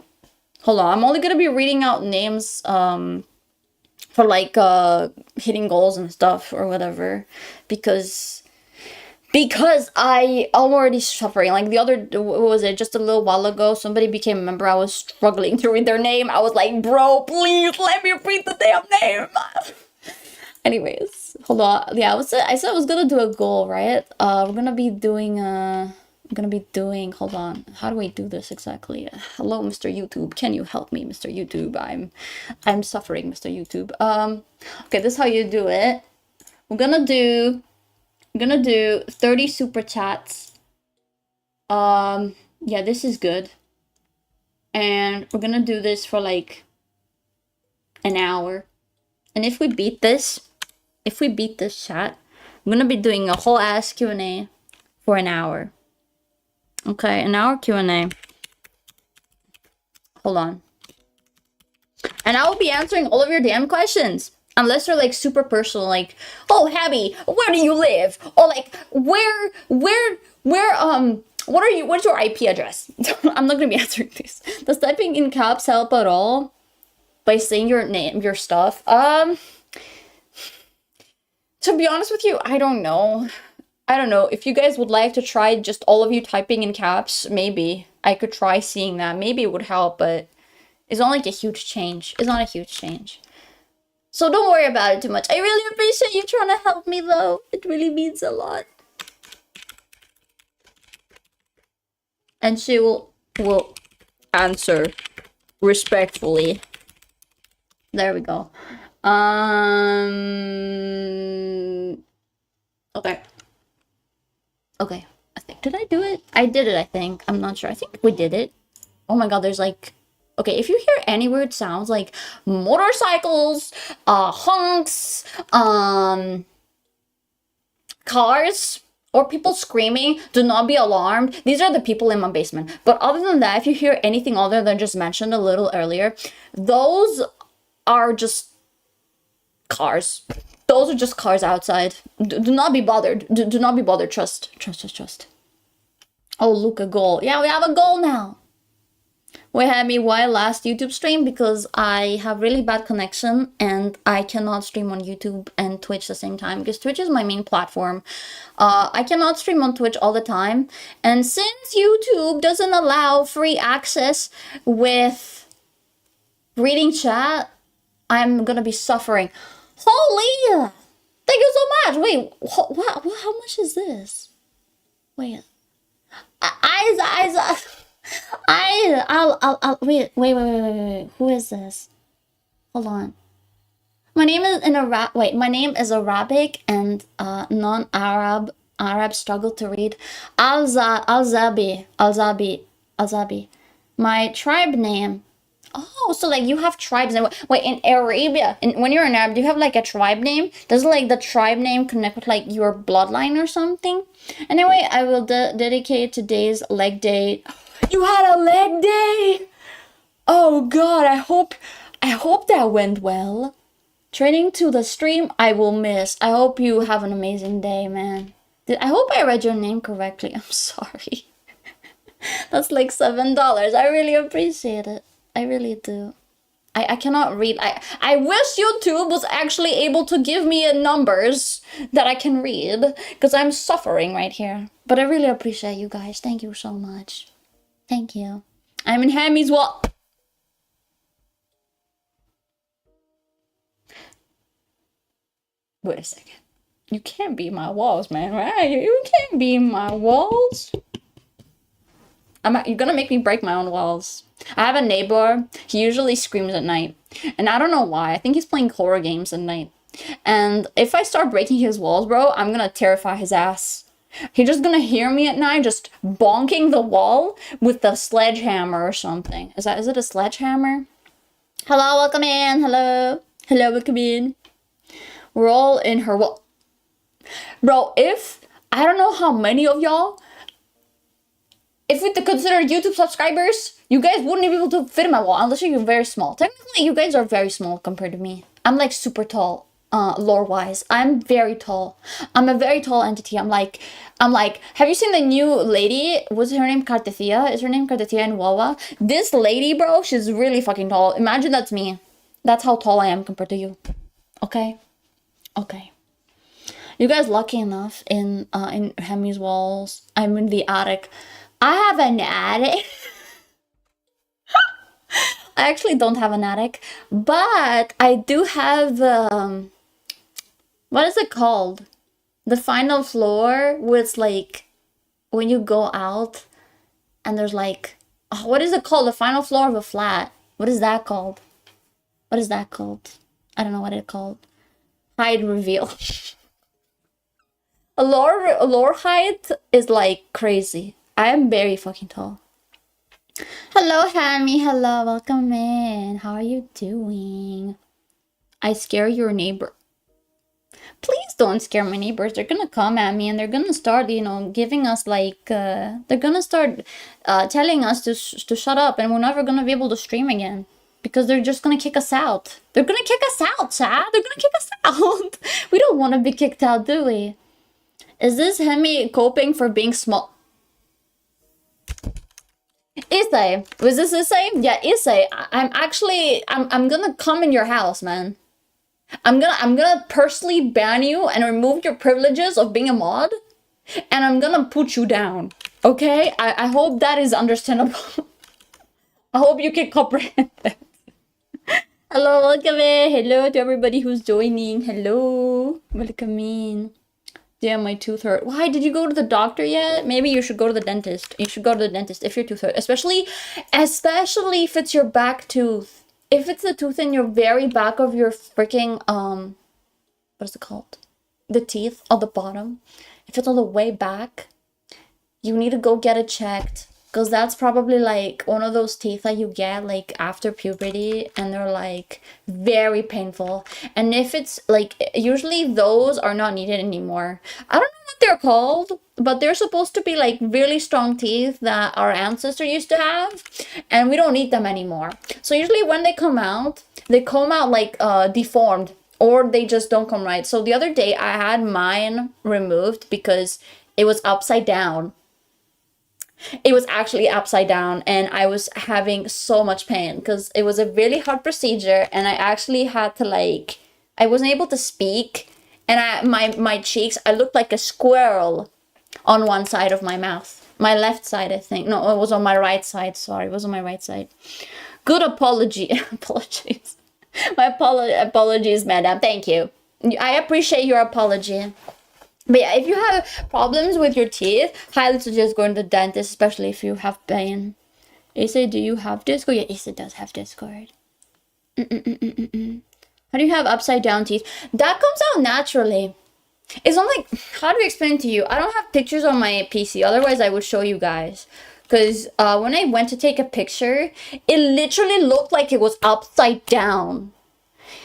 Speaker 1: Hold on. I'm only gonna be reading out names for like hitting goals and stuff or whatever, because I'm already suffering. Like the other, what was it, just a little while ago, somebody became a member. I was struggling to read their name. I was like, bro, please let me read the damn name. Anyways, hold on. Yeah, I said I was gonna do a goal, right? We're gonna be doing, hold on. How do we do this exactly? Hello, Mr. YouTube. Can you help me, Mr. YouTube? I'm suffering, Mr. YouTube. Okay, this is how you do it. I'm gonna do 30 super chats. Yeah, this is good. And we're gonna do this for like an hour. And if we beat this chat, I'm gonna be doing a whole ass Q&A for an hour. Okay, an hour Q&A. Hold on. And I will be answering all of your damn questions. Unless they're like super personal, like, oh, Hemi, where do you live? Or like, what's your IP address? I'm not gonna be answering these. Does typing in caps help at all? By saying your name, your stuff? To be honest with you, I don't know. If you guys would like to try just all of you typing in caps, maybe. I could try seeing that. Maybe it would help, but it's not like a huge change. It's not a huge change. So don't worry about it too much. I really appreciate you trying to help me though. It really means a lot. And she will answer respectfully. There we go. Okay. Okay. Did I do it? I did it, I think. I'm not sure. I think we did it. Oh my god, there's like... Okay, if you hear any weird sounds like motorcycles, honks, cars, or people screaming, do not be alarmed. These are the people in my basement. But other than that, if you hear anything other than just mentioned a little earlier, those are just cars. Those are just cars outside. Do not be bothered. Do not be bothered. Trust. Oh, look, a goal. Yeah, we have a goal now. Wait, Hemi, why last YouTube stream? Because I have really bad connection and I cannot stream on YouTube and Twitch at the same time because Twitch is my main platform. I cannot stream on Twitch all the time. And since YouTube doesn't allow free access with reading chat, I'm gonna be suffering. Holy! Thank you so much! Wait, how much is this? Wait. I'll wait. Who is this? Hold on. My name is my name is Arabic and non-Arab struggle to read. Al-Zabi. My tribe name. Oh, so like you have tribes. Wait, in Arabia, when you're in Arab, do you have like a tribe name? Does like the tribe name connect with like your bloodline or something? Anyway, I will dedicate today's leg day. You had a leg day? Oh God, I hope that went well. Training to the stream, I will miss. I hope you have an amazing day, man. I hope I read your name correctly. I'm sorry. That's like $7. I really appreciate it. I really do. I cannot read. I wish YouTube was actually able to give me numbers that I can read because I'm suffering right here. But I really appreciate you guys. Thank you so much. Thank you. I'm in Hemi's wall. Wait a second. You can't be my walls, man, right? You can't be my walls. You're gonna make me break my own walls. I have a neighbor. He usually screams at night. And I don't know why. I think he's playing horror games at night. And if I start breaking his walls, bro, I'm gonna terrify his ass. He's just gonna hear me at night just bonking the wall with a sledgehammer or something. Is it a sledgehammer? Hello, welcome in. Hello, welcome in. We're all in her wall. Bro, I don't know how many of y'all, if we consider YouTube subscribers, you guys wouldn't be able to fit in my wall unless you're very small. Technically, you guys are very small compared to me. I'm like super tall, lore-wise. I'm very tall. I'm a very tall entity. I'm like, have you seen the new lady? What's her name? Kartithia? Is her name Kartithia in Wawa? This lady, bro, she's really fucking tall. Imagine that's me. That's how tall I am compared to you. Okay? Okay. You guys lucky enough in Hemi's walls. I'm in the attic. I have an attic. I actually don't have an attic, but I do have, what is it called? The final floor where it's like, when you go out and there's like, oh, what is it called? The final floor of a flat. What is that called? What is that called? I don't know what it's called. Hide reveal. A lore height is like crazy. I am very fucking tall. Hello, Hemi. Hello, welcome in. How are you doing? I scare your neighbor. Please don't scare my neighbors. They're gonna come at me and they're gonna start, giving us like, they're gonna start telling us to shut up and we're never gonna be able to stream again. Because they're just gonna kick us out. They're gonna kick us out, chat. They're gonna kick us out. We don't want to be kicked out, do we? Is this Hemi coping for being small? Isay, was this Isay? Yeah, Isay. I'm gonna come in your house, man. I'm gonna personally ban you and remove your privileges of being a mod, and I'm gonna put you down. Okay? I hope that is understandable. I hope you can comprehend that. Hello, welcome in. Hello to everybody who's joining. Hello, welcome in. Damn, my tooth hurt. Why, did you go to the doctor yet? Maybe you should go to the dentist. You should go to the dentist if your tooth hurt. Especially if it's your back tooth. If it's the tooth in your very back of your freaking, what is it called? The teeth on the bottom. If it's on the way back, you need to go get it checked. Because that's probably like one of those teeth that you get like after puberty and they're like very painful. And if it's like, usually those are not needed anymore. I don't know what they're called, but they're supposed to be like really strong teeth that our ancestors used to have. And we don't need them anymore. So usually when they come out like deformed or they just don't come right. So the other day I had mine removed because it was upside down. It was actually upside down, and I was having so much pain because it was a really hard procedure, and I actually had to like, I wasn't able to speak, and my cheeks, I looked like a squirrel on one side of my mouth. My left side, I think. No, it was on my right side. Sorry, it was on my right side. Good apology. Apologies. My apologies, madam. Thank you. I appreciate your apology. But yeah, if you have problems with your teeth, highly suggest going to the dentist, especially if you have pain. Issa, do you have Discord? Yeah, Issa does have Discord. How do you have upside down teeth? That comes out naturally. It's not like, how do I explain to you? I don't have pictures on my PC, otherwise I would show you guys. Because when I went to take a picture, it literally looked like it was upside down.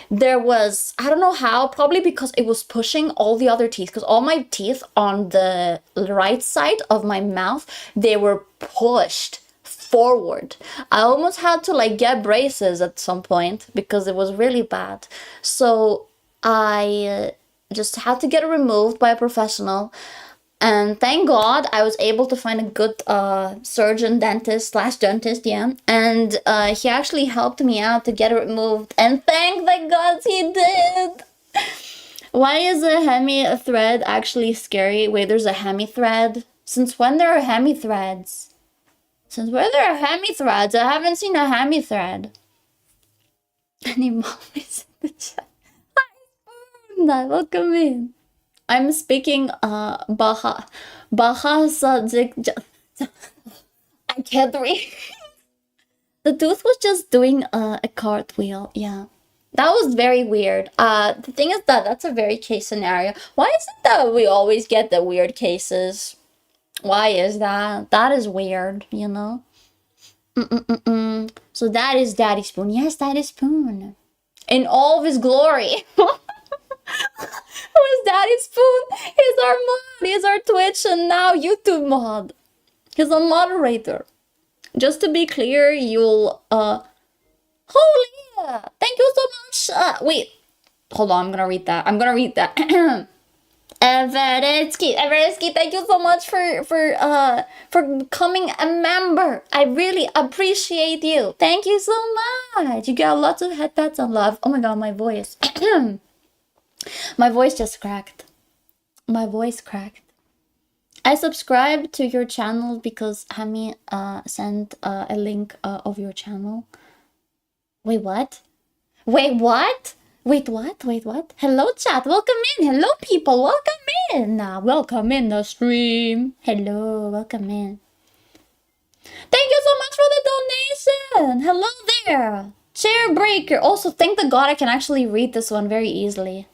Speaker 1: There was, I don't know how, probably because it was pushing all the other teeth, because all my teeth on the right side of my mouth, they were pushed forward. I almost had to like get braces at some point because it was really bad. So I just had to get it removed by a professional. And thank God I was able to find a good surgeon, dentist / dentist, yeah. And he actually helped me out to get it removed. And thank the gods he did! Why is a Hemi thread actually scary? Wait, there's a Hemi thread? Since when there are Hemi threads? Since when there are Hemi threads? I haven't seen a Hemi thread. Any mommies in the chat? Hi, Spoon! Welcome in. I'm speaking Baha Sadik. I can't read. The tooth was just doing a cartwheel. Yeah, that was very weird. The thing is that that's a very case scenario. Why is it that we always get the weird cases? Why is that? That is weird, you know. So that is Daddy Spoon. Yes, Daddy Spoon, in all of his glory. Who is Daddy Spoon? He's our mod. He's our Twitch and now YouTube mod. He's a moderator. Just to be clear, you'll holy yeah. Thank you so much. Wait. Hold on, I'm gonna read that. Everetsky, thank you so much for becoming a member. I really appreciate you. Thank you so much. You got lots of headpats and love. Oh my god, my voice. My voice just cracked. My voice cracked. I subscribed to your channel because Hemi sent a link of your channel. Wait, what? Wait, what? Wait, what? Wait, what? Hello, chat. Welcome in. Hello, people. Welcome in. Welcome in the stream. Hello, welcome in. Thank you so much for the donation. Hello there. Chair breaker. Also, thank the God I can actually read this one very easily.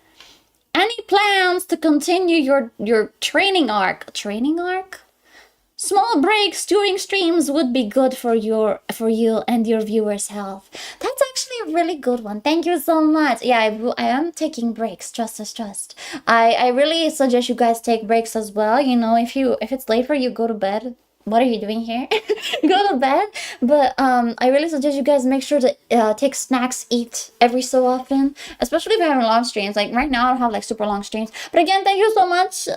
Speaker 1: Any plans to continue your training arc? Training arc? Small breaks during streams would be good for you and your viewers' health. That's actually a really good one. Thank you so much. Yeah, I am taking breaks. Trust. I really suggest you guys take breaks as well. You know, if it's late for you, go to bed. What are you doing here? Go to bed. But I really suggest you guys make sure to take snacks, eat every so often, especially if you're having long streams. Like right now I don't have like super long streams, but again, thank you so much.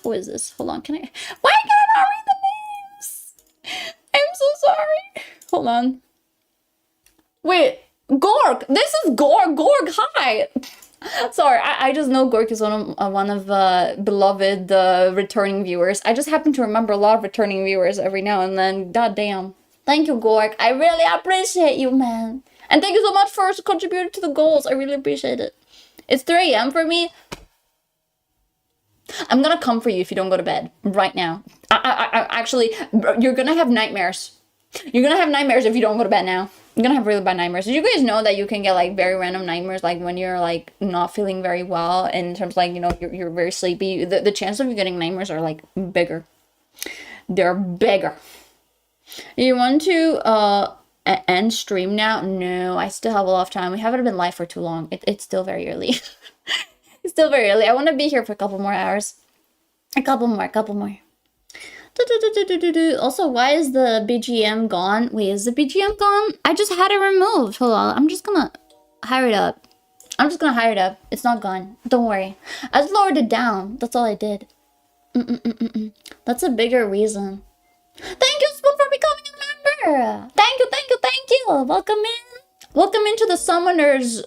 Speaker 1: Who is this? Hold on, why can I not read the names? I'm so sorry. Hold on. Wait, Gorg. This is Gorg. Hi. Sorry, I just know Gork is one of beloved returning viewers. I just happen to remember a lot of returning viewers every now and then. God damn. Thank you, Gork. I really appreciate you, man. And thank you so much for contributing to the goals. I really appreciate it. It's 3 AM for me. I'm gonna come for you if you don't go to bed right now. I actually, you're gonna have nightmares. You're gonna have nightmares if you don't go to bed now. You're gonna have really bad nightmares. Did you guys know that you can get like very random nightmares, like when you're like not feeling very well, in terms of, like, you know, you're very sleepy? The chance of you getting nightmares are like bigger. They're bigger. You want to end stream now? No, I still have a lot of time. We haven't been live for too long. It's still very early. It's still very early. I want to be here for a couple more hours. A couple more. Also, why is the BGM gone? Wait, is the BGM gone? I just had it removed. Hold on, I'm just gonna hire it up. I'm just gonna hide it up. It's not gone. Don't worry. I just lowered it down. That's all I did. That's a bigger reason. Thank you, Spoon, for becoming a member. Thank you, thank you, thank you. Welcome in. Welcome into the Summoners.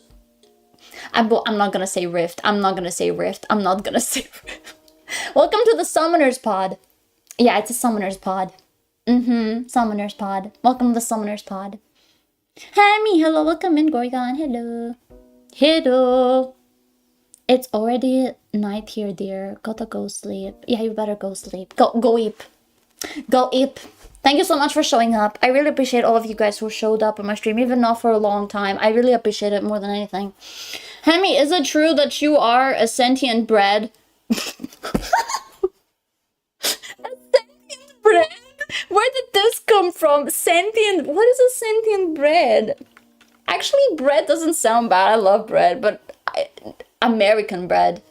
Speaker 1: I'm not gonna say Rift. I'm not gonna say Rift. I'm not gonna say Rift. Welcome to the Summoners pod. Yeah, it's a Summoners pod. Summoners pod. Welcome to the Summoners pod. Hemi, hello. Welcome in, Gorgon. Hello. Hello. It's already night here, dear. Gotta go sleep. Yeah, you better go sleep. Go eep. Go eep. Thank you so much for showing up. I really appreciate all of you guys who showed up on my stream, even not for a long time. I really appreciate it more than anything. Hemi, is it true that you are a sentient bread? A sentient bread? Where did this come from? Sentient? What is a sentient bread? Actually, bread doesn't sound bad. I love bread, but American bread.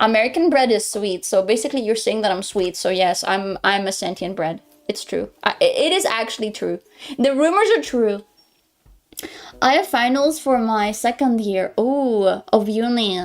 Speaker 1: American bread is sweet, so basically you're saying that I'm sweet. So yes, I'm a sentient bread. It's true. It is actually true. The rumors are true. I have finals for my second year. Oh, of uni.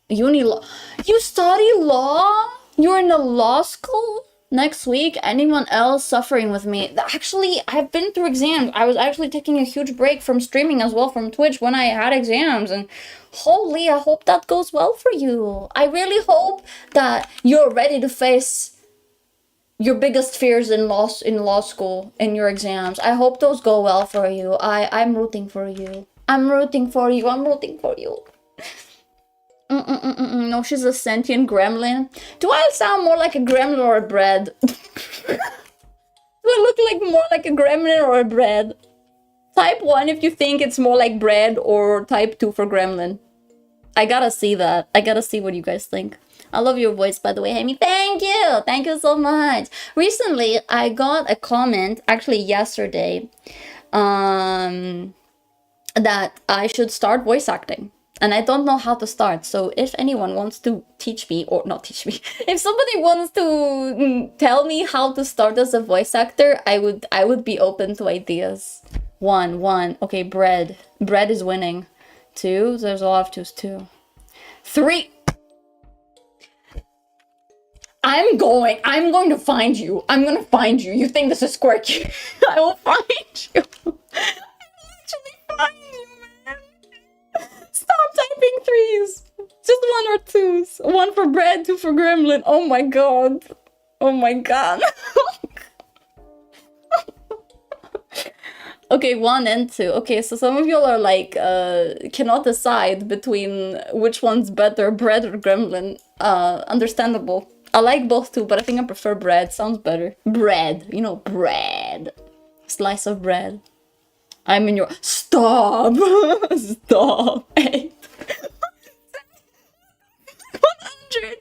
Speaker 1: Uni law. You study law? You're in a law school? Next week, anyone else suffering with me? Actually, I've been through exams. I was actually taking a huge break from streaming as well from Twitch when I had exams, and holy, I hope that goes well for you. I really hope that you're ready to face your biggest fears in law school, in your exams. I hope those go well for you. I'm rooting for you. I'm rooting for you. I'm rooting for you. No, she's a sentient gremlin. Do I sound more like a gremlin or a bread? Do I look like more like a gremlin or a bread? Type 1 if you think it's more like bread, or type 2 for gremlin. I gotta see that. I gotta see what you guys think. I love your voice, by the way, Hemi. Thank you! Thank you so much! Recently, I got a comment, actually yesterday, that I should start voice acting. And I don't know how to start, so if anyone wants to teach me, or not teach me, if somebody wants to tell me how to start as a voice actor, I would be open to ideas. One. Okay, bread. Bread is winning. 2, there's a lot of 2s too. 3. I'm going to find you. I'm gonna find you. You think this is quirky? I will find you. I will actually find you, man. Stop typing 3s. Just 1 or 2s. 1 for bread, 2 for gremlin. Oh my god. Oh my god. Okay, 1 and 2. Okay, so some of y'all are like, cannot decide between which one's better, bread or gremlin. Understandable. I like both too, but I think I prefer bread. Sounds better. Bread. You know, bread. Slice of bread. I'm in your... Stop! Stop! 8. 100!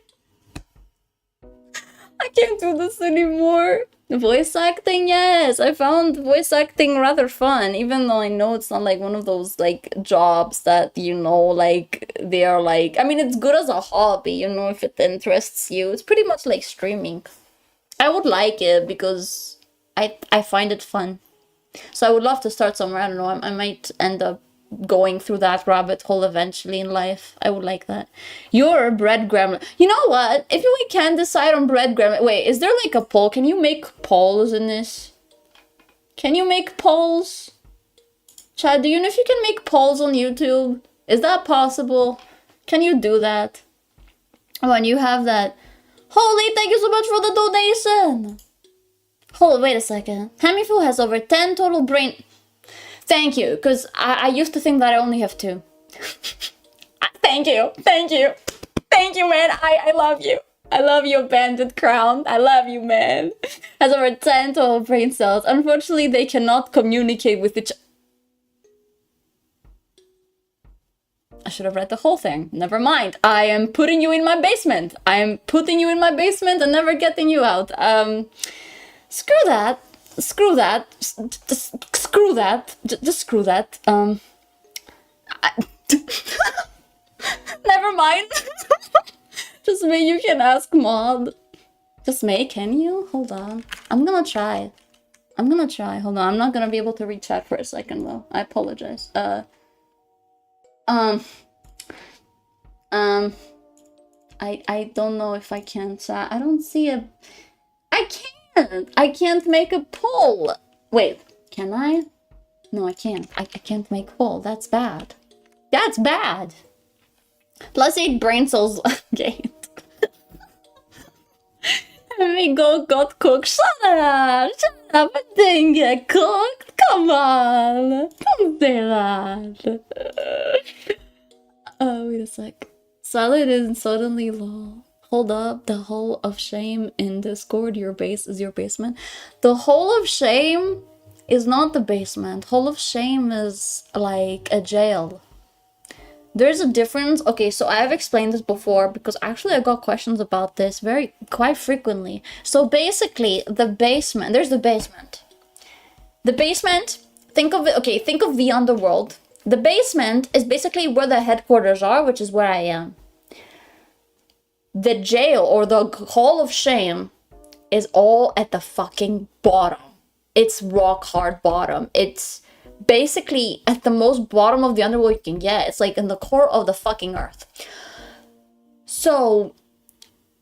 Speaker 1: I can't do this anymore. Voice acting, yes! I found voice acting rather fun, even though I know it's not like one of those, like, jobs that, you know, like, they are like... I mean, it's good as a hobby, you know, if it interests you. It's pretty much like streaming. I would like it because I find it fun. So I would love to start somewhere. I don't know, I might end up going through that rabbit hole eventually in life. I would like that. You're a bread gremlin. You know what? If we can decide on bread gremlin... Wait, is there like a poll? Can you make polls in this? Can you make polls? Chad, do you know if you can make polls on YouTube? Is that possible? Can you do that? When you have that... Holy, thank you so much for the donation! Hold, wait a second. Hemifuu has over 10 total brain... Thank you, because I used to think that I only have 2. Thank you, thank you. Thank you, man. I love you. I love you, Bandit Crown. I love you, man. Has over 10 total brain cells. Unfortunately, they cannot communicate with each... I should have read the whole thing. Never mind. I am putting you in my basement. I am putting you in my basement and never getting you out. Screw that. Screw that. Screw that. Just screw that. Never mind. Just me, you can ask Mod. Just me, can you? Hold on. I'm gonna try. Hold on. I'm not gonna be able to reach out for a second though. I apologize. Um, um, I don't know if I can chat. I don't see a... I can't make a poll. Wait, can I? No, I can't. I can't make poll. That's bad. That's bad. Plus 8 brain cells gained. Hemi got cooked. Shut up! Shut up! It didn't get cooked. Come on! Don't say that. Oh, wait a sec. Silent is suddenly low. Hold up. The hole of shame in Discord. Your base is your basement. The hole of shame is not the basement. Hole of shame is like a jail. There's a difference. Okay, so I've explained this before because actually I got questions about this quite frequently. So basically, the basement, there's the basement. The basement, think of it, okay, think of the underworld. The basement is basically where the headquarters are, which is where I am. The jail or the hall of shame is all at the fucking bottom. It's rock hard bottom. It's basically at the most bottom of the underworld you can get. It's like in the core of the fucking earth. So,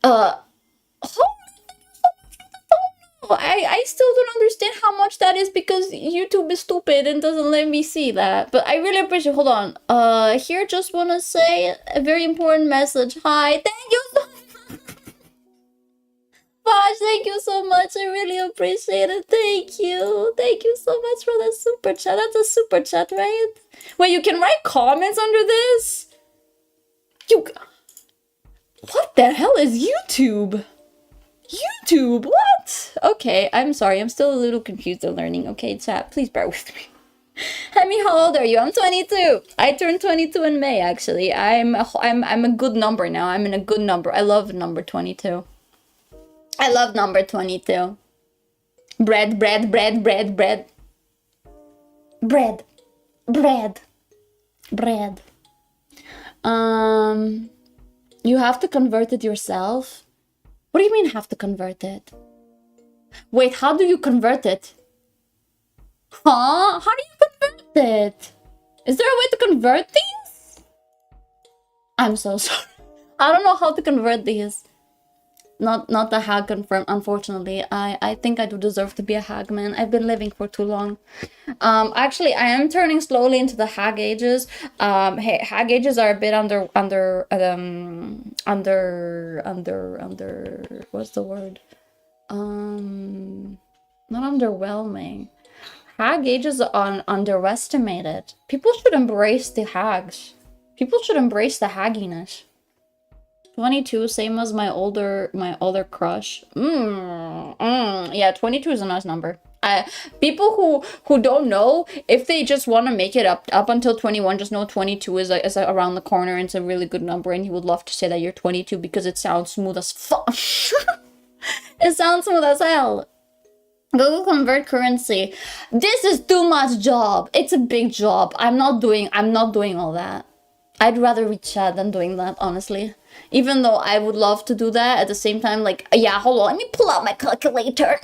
Speaker 1: I still don't understand how much that is because YouTube is stupid and doesn't let me see that. But I really appreciate. Hold on. Here just want to say a very important message. Hi, thank you so much. Thank you so much. I really appreciate it. Thank you. Thank you so much for the super chat. That's a super chat, right? Wait, you can write comments under this? What the hell is YouTube? YouTube, what? Okay, I'm sorry. I'm still a little confused and learning. Okay, chat, please bear with me. Hemi, how old are you? I'm 22. I turned 22 in May, actually. I'm a good number now. I'm in a good number. I love number 22. I love number 22. Bread. You have to convert it yourself? What do you mean have to convert it? Wait, how do you convert it? Huh? How do you convert it? Is there a way to convert these? I'm so sorry. I don't know how to convert these. Not the hag confirmed, unfortunately. I think I do deserve to be a hag, man. I've been living for too long. Actually, I am turning slowly into the hag ages. Hey, hag ages are a bit under what's the word? Not underwhelming. Hag ages are underestimated. People should embrace the hags. People should embrace the hagginess. 22, same as my older crush. Yeah, 22 is a nice number. People who don't know, if they just want to make it up until 21, just know 22 is around the corner and it's a really good number, and he would love to say that you're 22 because it sounds smooth as fuck. It sounds smooth as hell. Google convert currency. This is too much job. It's a big job. I'm not doing all that. I'd rather read chat than doing that, honestly. Even though I would love to do that, at the same time, like, yeah, hold on, let me pull out my calculator.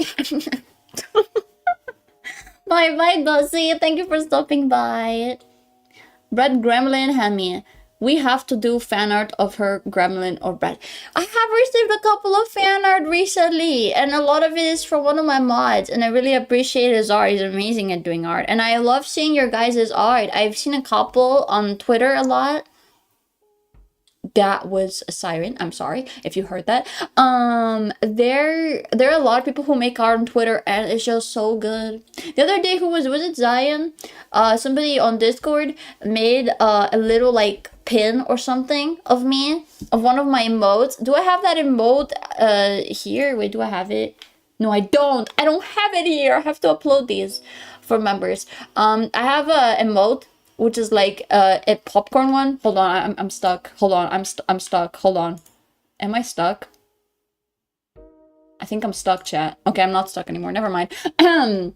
Speaker 1: Bye, Dossie. Thank you for stopping by. Bread Gremlin Hemi. We have to do fan art of her gremlin or bread. I have received a couple of fan art recently, and a lot of it is from one of my mods, and I really appreciate his art. He's amazing at doing art, and I love seeing your guys' art. I've seen a couple on Twitter a lot. That was a siren. I'm sorry if you heard that. There are a lot of people who make art on Twitter, and it's just so good. The other day, was it Zion? Somebody on Discord made a little like pin or something of me, of one of my emotes. Do I have that emote here? Wait, do I have it? No, I don't. I don't have it here. I have to upload these for members. I have a emote, which is like a popcorn one. Hold on, I'm stuck. Hold on, I'm stuck. Hold on. Am I stuck? I think I'm stuck, chat. Okay, I'm not stuck anymore. Never mind. Yeah,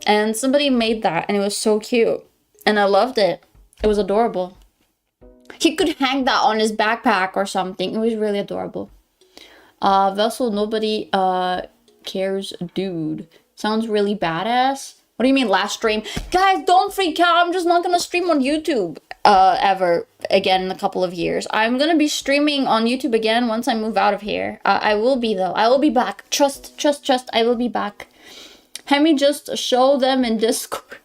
Speaker 1: and somebody made that, and it was so cute, and I loved it. It was adorable. He could hang that on his backpack or something. It was really adorable. Vessel, nobody cares, dude. Sounds really badass. What do you mean last stream? Guys, don't freak out. I'm just not gonna stream on YouTube ever again in a couple of years. I'm gonna be streaming on YouTube again once I move out of here. I will be though. I will be back. Trust. I will be back. Hemi, just show them in Discord.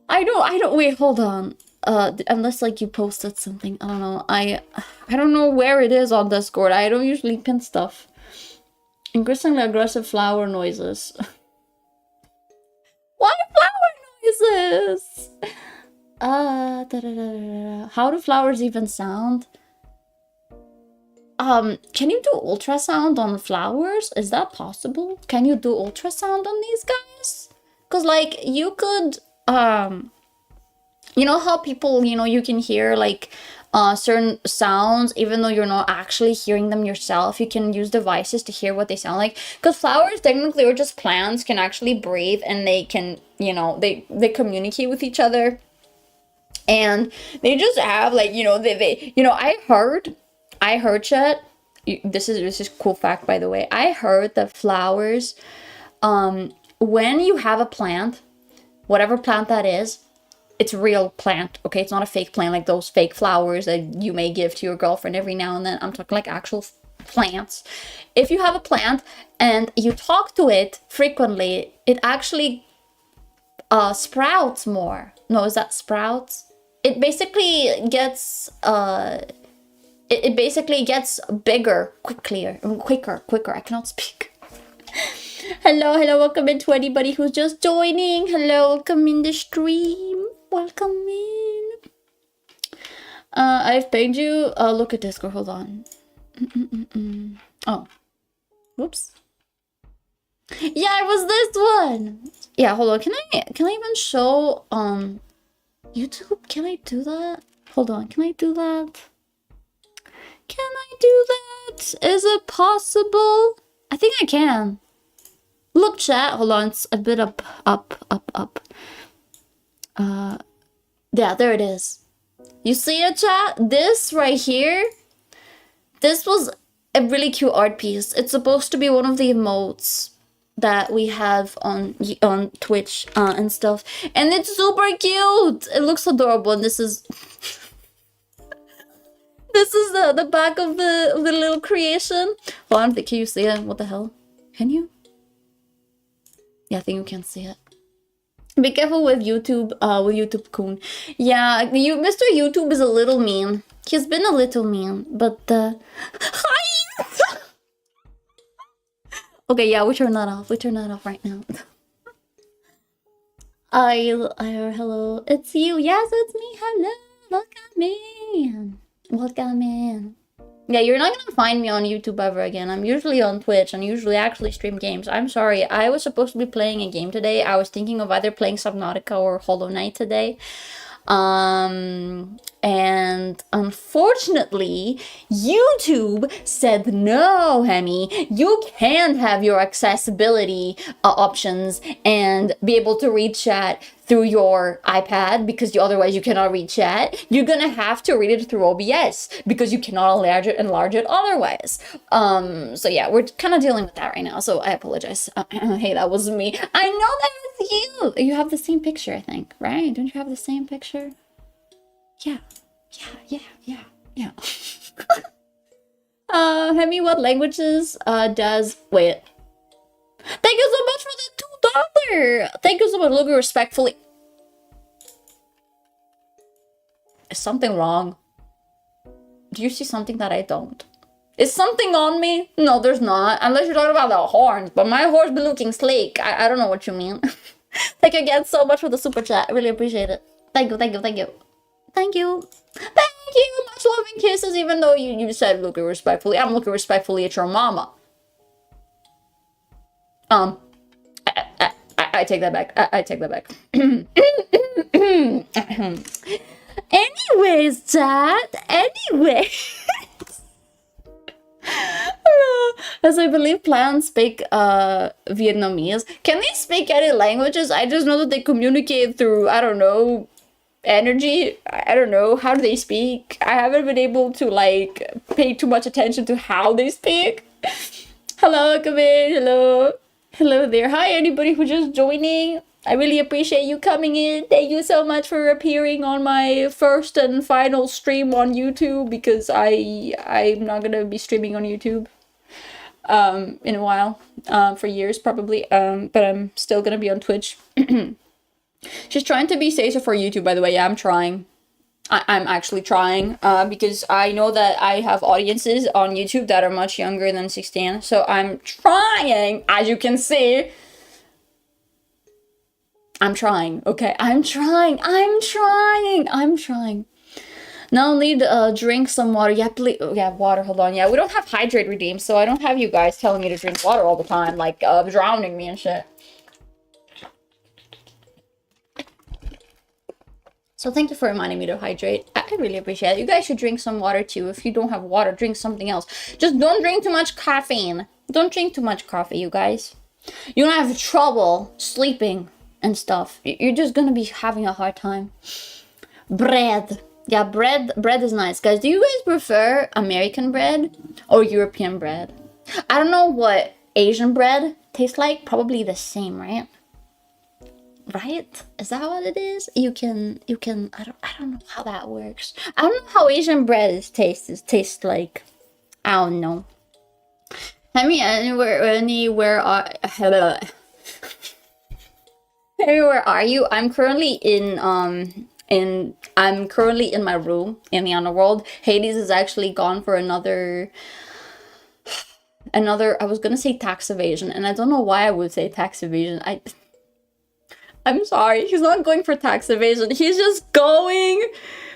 Speaker 1: I don't. Wait, hold on. Unless like you posted something. I don't know. I don't know where it is on Discord. I don't usually pin stuff. Increasingly aggressive flower noises. Why flower noises? How do flowers even sound? Can you do ultrasound on flowers? Is that possible? Can you do ultrasound on these guys? Cause like you could, you know how people, you know, you can hear like certain sounds even though you're not actually hearing them yourself. You can use devices to hear what they sound like, because flowers technically, or just plants, can actually breathe, and they can, you know, they communicate with each other, and they just have like, you know, they you know, I heard chat, this is cool fact, by the way. I heard that flowers, when you have a plant, whatever plant that is, it's a real plant, okay? It's not a fake plant like those fake flowers that you may give to your girlfriend every now and then. I'm talking like actual plants. If you have a plant and you talk to it frequently, it actually sprouts more. No, is that sprouts? It basically gets it basically gets bigger quicker. I cannot speak. Hello, welcome in to anybody who's just joining. Hello, welcome in the stream. Welcome in. I've pinged you. Look at Discord. Hold on. Oh, whoops. Yeah, it was this one. Yeah, hold on. Can I even show YouTube? Can I do that? Hold on. Can I do that? Can I do that? Is it possible? I think I can. Look, chat. Hold on. It's a bit up. Yeah, there it is. You see it, chat? This right here, this was a really cute art piece. It's supposed to be one of the emotes that we have on Twitch and stuff, and it's super cute. It looks adorable, and this is this is the back of the little creation. Hold on, can you see it? What the hell? Can you? Yeah, I think you can see it. Be careful with YouTube Kun. Yeah, Mr. YouTube is a little mean. He's been a little mean, but hi. Okay, yeah, we turn that off. We turn that off right now. Hello, it's you. Yes, it's me. Hello, welcome in. Yeah, you're not gonna find me on YouTube ever again. I'm usually on Twitch and usually actually stream games. I'm sorry, I was supposed to be playing a game today. I was thinking of either playing Subnautica or Hollow Knight today. And unfortunately, YouTube said no, Hemi. You can't have your accessibility options and be able to read chat through your iPad, because otherwise you cannot read chat. You're gonna have to read it through OBS because you cannot enlarge it otherwise. So yeah, we're kind of dealing with that right now, so I apologize. Hey, that wasn't me. I know that was you. You have the same picture, I think, right? Don't you have the same picture? Yeah. Hemi, what languages does... Wait. Thank you so much for the $2! Thank you so much. Look respectfully. Is something wrong? Do you see something that I don't? Is something on me? No, there's not. Unless you're talking about the horns. But my horns be looking sleek. I don't know what you mean. Thank you again so much for the super chat. I really appreciate it. Thank you. Thank you. Much love and kisses, even though you said looking respectfully. I'm looking respectfully at your mama. I take that back. I take that back. Anyways, chat. As I believe plants speak Vietnamese. Can they speak any languages? I just know that they communicate through, I don't know, energy. I don't know. How do they speak? I haven't been able to like pay too much attention to how they speak. Hello, come in. Hello. Hello there. Hi, anybody who's just joining. I really appreciate you coming in. Thank you so much for appearing on my first and final stream on YouTube, because I'm not gonna be streaming on YouTube in a while, for years probably, but I'm still gonna be on Twitch. She's trying to be safer for YouTube, by the way. Yeah, I'm trying. I'm actually trying, because I know that I have audiences on YouTube that are much younger than 16, so I'm trying, as you can see. I'm trying, okay? I'm trying. Now I'll need to drink some water. Yeah, please. Yeah, water, hold on. Yeah, we don't have hydrate redeem, so I don't have you guys telling me to drink water all the time, like, drowning me and shit. So thank you for reminding me to hydrate. I really appreciate it. You guys should drink some water too. If you don't have water, drink something else. Just don't drink too much caffeine. Don't drink too much coffee, you guys. You're gonna have trouble sleeping and stuff. You're just gonna be having a hard time. Bread. Yeah, bread is nice. Guys, do you guys prefer American bread or European bread? I don't know what Asian bread tastes like. Probably the same, right? Right? Is that what it is? You can I don't know how that works. I don't know how Asian bread tastes like. I don't know. Hemi, anywhere are you? I'm currently I'm currently in my room in the underworld. Hades is actually gone for another, I was gonna say tax evasion, and I don't know why I would say tax evasion. I'm sorry, he's not going for tax evasion. He's just going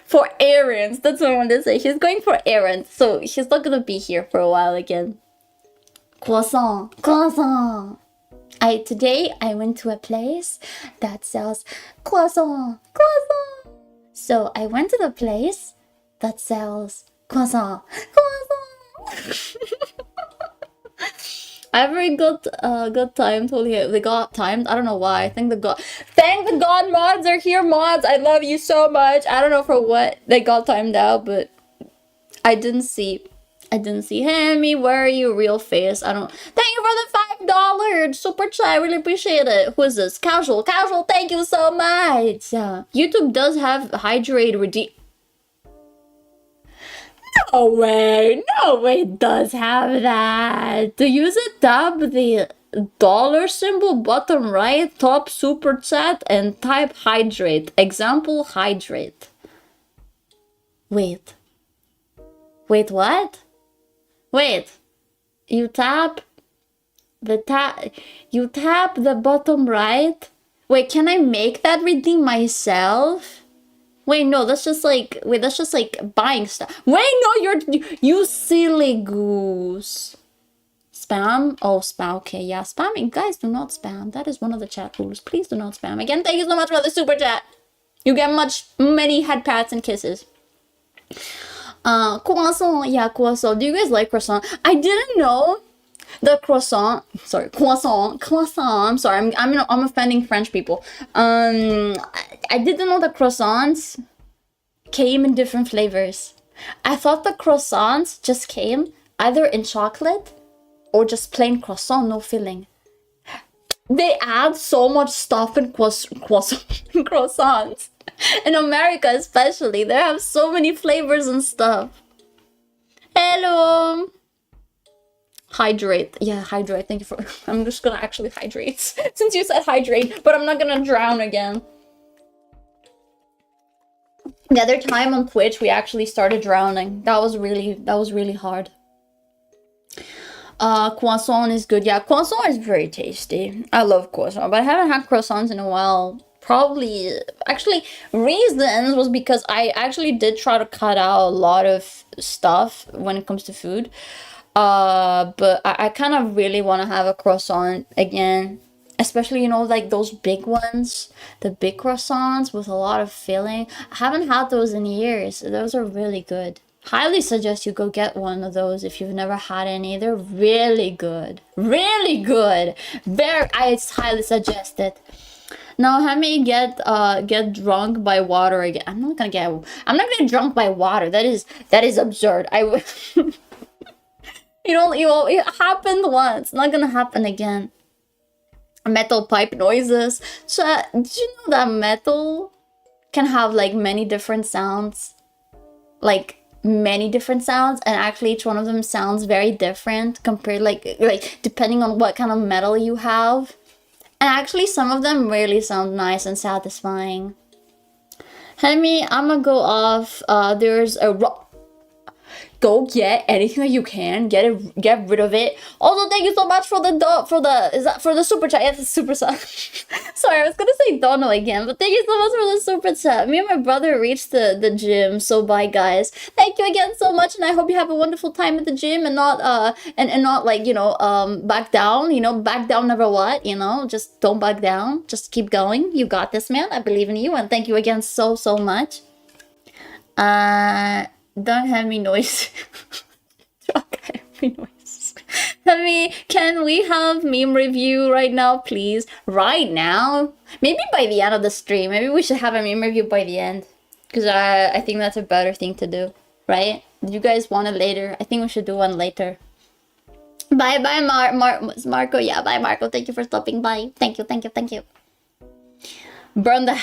Speaker 1: for errands. That's what I wanted to say. He's going for errands, so he's not gonna be here for a while again. Croissant. Today I went to a place that sells croissant. So I went to the place that sells croissant. Every good time totally they got timed. I don't know why. Thank the god mods are here. Mods, I love you so much. I don't know for what they got timed out, but I didn't see Hemi. Where are you? Real face. I don't. Thank you for the $5 super chat. I really appreciate it. Who is this? Casual. Thank you so much. YouTube does have hydrate redeem. No way, it does have that. To use it, tap the dollar symbol bottom right, top super chat, and type hydrate. Example, hydrate. Wait, what? Wait, you tap the bottom right? Wait, can I make that redeem myself? Wait, no, that's just like buying stuff. Wait, no, you silly goose. Spam? Oh, spam. Okay, yeah, spamming. Guys, do not spam. That is one of the chat rules. Please do not spam. Again, thank you so much for the super chat. You get many head pats and kisses. Croissant. Yeah, croissant. Do you guys like croissant? I didn't know the croissant. Sorry, croissant. I'm sorry. I'm offending French people. I didn't know the croissants came in different flavors. I thought the croissants just came either in chocolate or just plain croissant, no filling. They add so much stuff in croissants. In America especially, they have so many flavors and stuff. Hello. Hydrate. Yeah, hydrate. Thank you for... I'm just gonna actually hydrate. Since you said hydrate, but I'm not gonna drown again. The other time on Twitch, we actually started drowning. That was really hard. Croissant is good. Yeah, croissant is very tasty. I love croissant, but I haven't had croissants in a while. Probably, actually, reasons was because I actually did try to cut out a lot of stuff when it comes to food. But I kind of really want to have a croissant again. Especially, you know, like those big ones. The big croissants with a lot of filling. I haven't had those in years. Those are really good. Highly suggest you go get one of those if you've never had any. They're really good. Really good. I highly suggest it. Now, Hemi, get drunk by water again. I'm not gonna get drunk by water. That is absurd. It happened once. Not gonna happen again. metal pipe noises. So, did you know that metal can have like many different sounds? Like many different sounds, and actually each one of them sounds very different compared like depending on what kind of metal you have. And actually some of them really sound nice and satisfying. Hemi, I'm gonna go off. There's a go get anything that you can. Get rid of it. Also, thank you so much for the super chat. Yes, the super chat. Sorry, I was gonna say Dono again, but thank you so much for the super chat. Me and my brother reached the gym, so bye guys. Thank you again so much, and I hope you have a wonderful time at the gym and not and not like back down. Back down never what. Just don't back down. Just keep going. You got this, man. I believe in you, and thank you again so much. Don't have me noise. Okay, me noise. Hemi, can we have meme review right now, please? Right now? Maybe by the end of the stream. Maybe we should have a meme review by the end. Because I think that's a better thing to do. Right? Did you guys want it later? I think we should do one later. Bye, Marco. Yeah, bye, Marco. Thank you for stopping by. Thank you. Burn the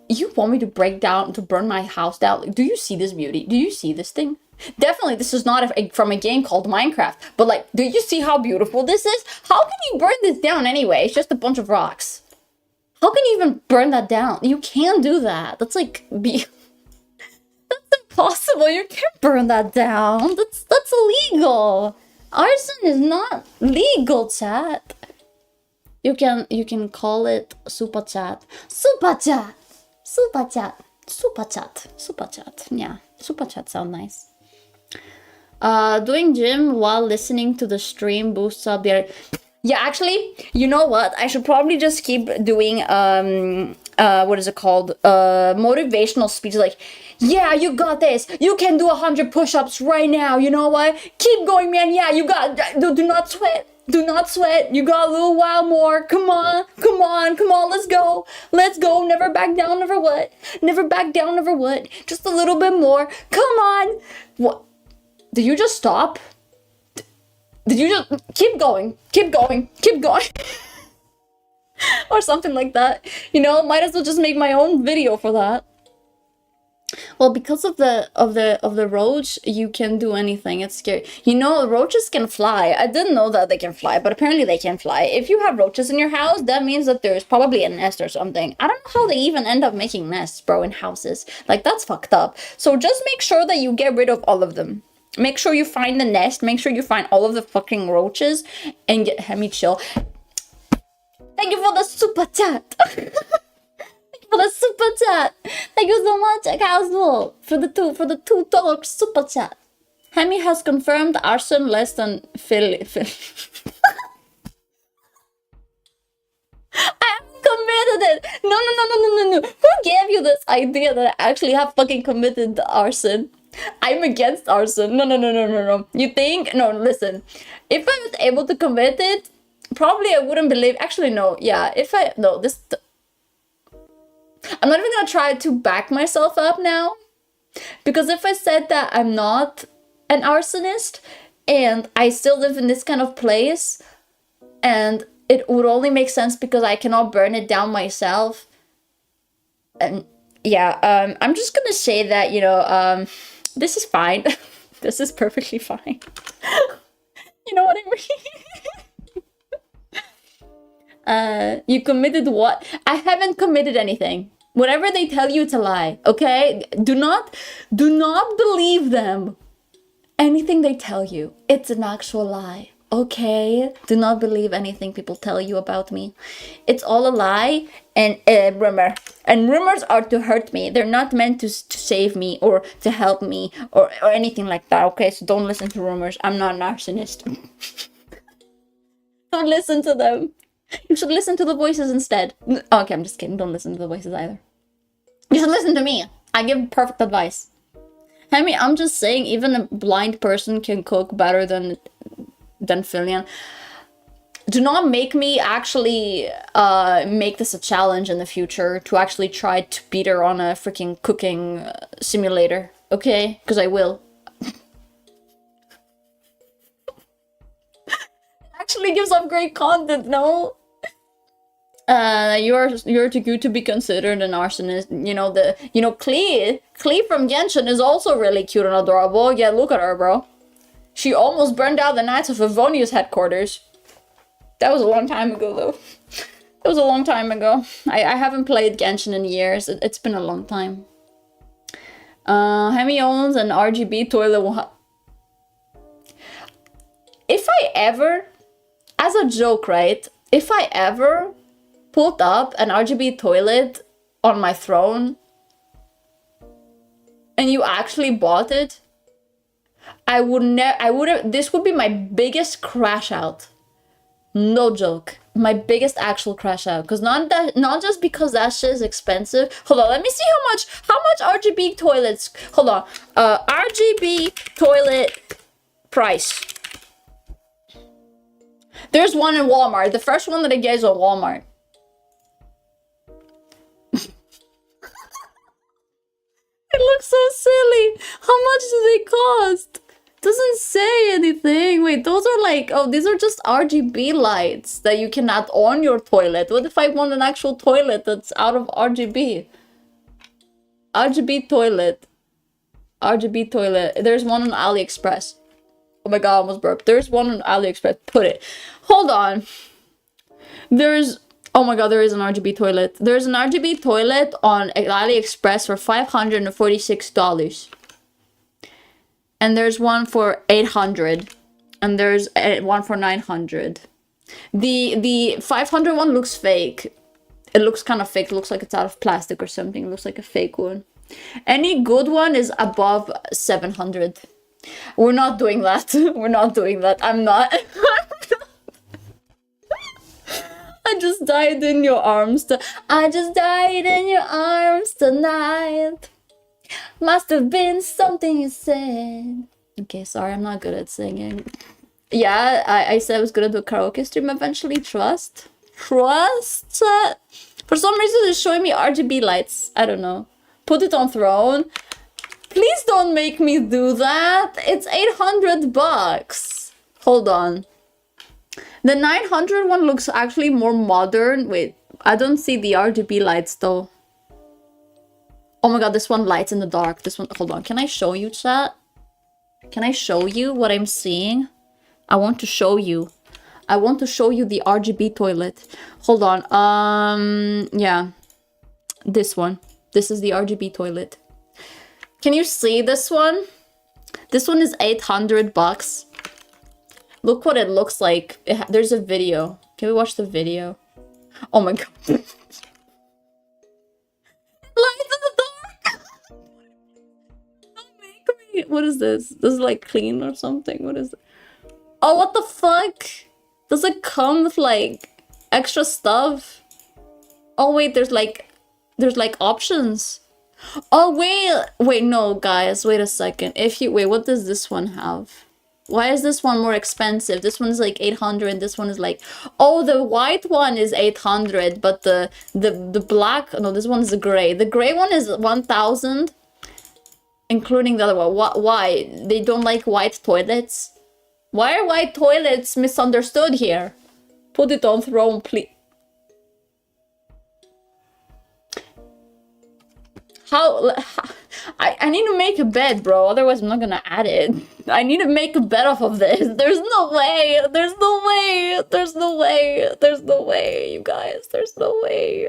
Speaker 1: You want me to burn my house down? Do you see this beauty? Do you see this thing? Definitely, this is not from a game called Minecraft. But like, do you see how beautiful this is? How can you burn this down anyway? It's just a bunch of rocks. How can you even burn that down? You can't do that. That's like, that's impossible. You can't burn that down. That's illegal. Arson is not legal, chat. You can call it super chat. Super chat. Super chat. Yeah, super chat sound nice. Doing gym while listening to the stream boosts up your... Yeah, actually, you know what? I should probably just keep doing, what is it called? Motivational speech. Like, yeah, you got this. You can do 100 push-ups right now. You know what? Keep going, man. Yeah, you got... Do not sweat. Do not sweat. You got a little while more. Come on. Let's go. Never back down. Never what? Never back down. Never what? Just a little bit more. Come on. What? Did you just stop? Did you just keep going? Or something like that. Might as well just make my own video for that. Well, because of the roach, you can do anything. It's scary. Roaches can fly. I didn't know that they can fly, but apparently they can fly. If you have roaches in your house, that means that there's probably a nest or something. I don't know how they even end up making nests, bro, in houses. Like, that's fucked up. So just make sure that you get rid of all of them. Make sure you find the nest. Make sure you find all of the fucking roaches and get Hemi chill. Thank you for the super chat. For the super chat. Thank you so much, Casual, for the $2 super chat. Hemi has confirmed arson less than Phil. I haven't committed it. No. Who gave you this idea that I actually have fucking committed arson? I'm against arson. No. You think? No, listen. If I was able to commit it, probably I wouldn't believe. Actually, no. Yeah, I'm not even gonna try to back myself up now, because if I said that I'm not an arsonist and I still live in this kind of place, and it would only make sense because I cannot burn it down myself. And yeah, I'm just gonna say that, this is fine. This is perfectly fine. You know what I mean? You committed what? I haven't committed anything. Whatever they tell you, it's a lie, okay? Do not believe them. Anything they tell you, it's an actual lie, okay? Do not believe anything people tell you about me. It's all a lie and a rumor. And rumors are to hurt me. They're not meant to save me or to help me or anything like that, okay? So don't listen to rumors. I'm not an arsonist. Don't listen to them. You should listen to the voices instead. Okay, I'm just kidding. Don't listen to the voices either. You should listen to me. I give perfect advice. Hemi, I'm just saying, even a blind person can cook better than Filian. Do not make me actually make this a challenge in the future to actually try to beat her on a freaking cooking simulator, okay? Because I will. actually gives off great content, no? You're too good to be considered an arsonist. Klee from Genshin is also really cute and adorable. Yeah, look at her, bro. She almost burned down the Knights of Favonius headquarters. That was a long time ago, though. It was a long time ago. I haven't played Genshin in years. It's been a long time. Hemi owns an RGB toilet. If I ever, as a joke, right? If I ever put up an RGB toilet on my throne and you actually bought it, this would be my biggest crash out. No joke. My biggest actual crash out. Because not just because that shit is expensive. Hold on, let me see how much RGB toilets. Hold on. RGB toilet price. There's one in Walmart. The first one that I get is on Walmart. It looks so silly. How much do they cost? Doesn't say anything. Wait, those are like, oh, these are just RGB lights that you can add on your toilet. What if I want an actual toilet that's out of RGB? RGB toilet. RGB toilet. There's one on AliExpress. Oh my god, I almost burped. There's one on AliExpress. Put it. Hold on. Oh my god, there is an RGB toilet. There's an RGB toilet on AliExpress for $546. And there's one for $800. And there's one for $900. The 500 one looks fake. It looks kind of fake. It looks like it's out of plastic or something. It looks like a fake one. Any good one is above 700. We're not doing that. We're not doing that. I'm not. I just died in your arms. I just died in your arms tonight. Must have been something you said. Okay, sorry, I'm not good at singing. Yeah, I said I was gonna do a karaoke stream eventually. Trust? Trust? For some reason, it's showing me RGB lights. I don't know. Put it on throne. Please don't make me do that. It's 800 bucks. Hold on. The 900 one looks actually more modern. Wait, I don't see the RGB lights though. Oh my god, this one lights in the dark. This one, hold on. Can I show you, chat? Can I show you what I'm seeing? I want to show you. I want to show you the RGB toilet. Hold on. Yeah. This one. This is the RGB toilet. Can you see this one? This one is 800 bucks. Look what it looks like. There's a video. Can we watch the video? Oh my god. Lights in the dark! Don't make me. What is this? This is like clean or something. What is it? Oh, what the fuck? Does it come with like extra stuff? Oh wait, there's like options. Oh wait, no guys, wait a second. Wait, what does this one have? Why is this one more expensive? This one's like 800. This one is like, oh, the white one is 800, but the black, no, this one is the gray. The gray one is 1,000, including the other one. Why? They don't like white toilets? Why are white toilets misunderstood here? Put it on throne, please. I need to make a bed, bro. Otherwise, I'm not gonna add it. I need to make a bed off of this. There's no way. There's no way. There's no way. There's no way, you guys. There's no way.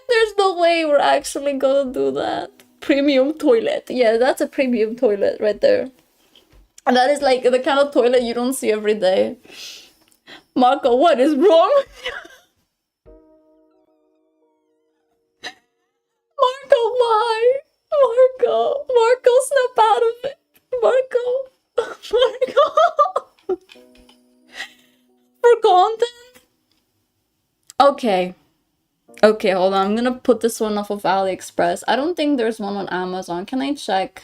Speaker 1: There's no way we're actually gonna do that. Premium toilet. Yeah, that's a premium toilet right there. And that is like the kind of toilet you don't see every day. Marco, what is wrong with you? Marco, why? Marco, snap out of it. Marco. For content? Okay, hold on. I'm gonna put this one off of AliExpress. I don't think there's one on Amazon. Can I check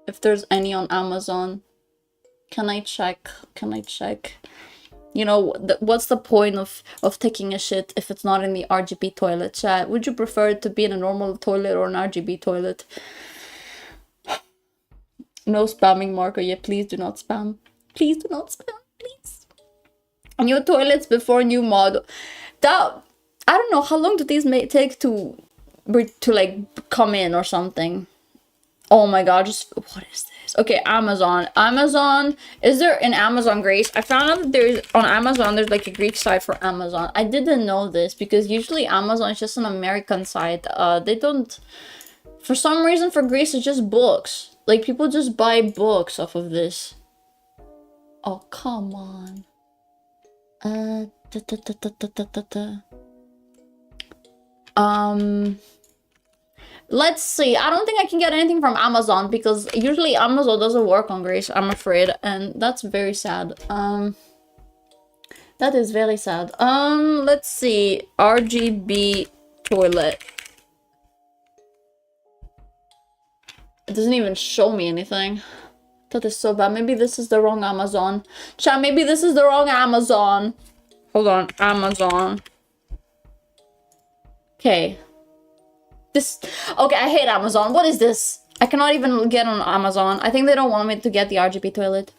Speaker 1: if there's any on Amazon? Can I check? You know, what's the point of taking a shit if it's not in the RGB toilet, chat? Would you prefer it to be in a normal toilet or an RGB toilet? No spamming, Marco. Yeah, please do not spam. Please do not spam, please. New toilets before new model. That, I don't know how long do these may take to like come in or something. Oh my god, just what is this? Okay, Amazon. Amazon, is there an Amazon Grace? I found out that there's on Amazon there's like a Greek site for Amazon. I didn't know this because usually Amazon is just an American site. They don't, for some reason for Greece it's just books. Like people just buy books off of this. Oh come on. Let's see. I don't think I can get anything from Amazon because usually Amazon doesn't work on Greece, I'm afraid, and that's very sad. That is very sad. Let's see. RGB toilet. It doesn't even show me anything. That is so bad. Maybe this is the wrong Amazon. Chat, maybe this is the wrong Amazon. Hold on. Amazon. Okay. This. Okay, I hate Amazon. What is this? I cannot even get on Amazon. I think they don't want me to get the RGB toilet.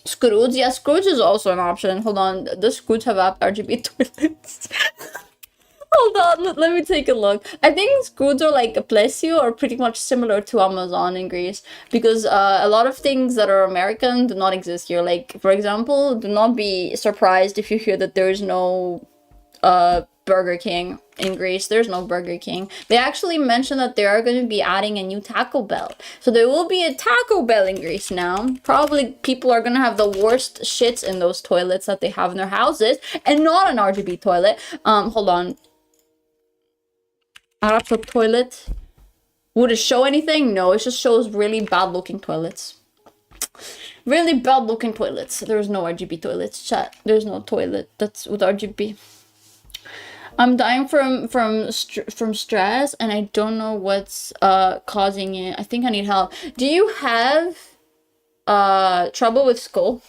Speaker 1: Scrooge? Yeah, Scrooge is also an option. Hold on. Does Scrooge have RGB toilets? Hold on, let me take a look. I think Scrooge or like a Plesio are pretty much similar to Amazon in Greece because a lot of things that are American do not exist here. Like, for example, do not be surprised if you hear that there is no Burger King in Greece. There's no Burger King. They actually mentioned that they are going to be adding a new Taco Bell. So there will be a Taco Bell in Greece now. Probably people are going to have the worst shits in those toilets that they have in their houses and not an RGB toilet. Hold on. Arab toilet. Would it show anything? No, it just shows really bad looking toilets. Really bad looking toilets. There's no RGB toilets, chat. There's no toilet that's with RGB. I'm dying from stress and I don't know what's causing it. I think I need help. Do you have trouble with school?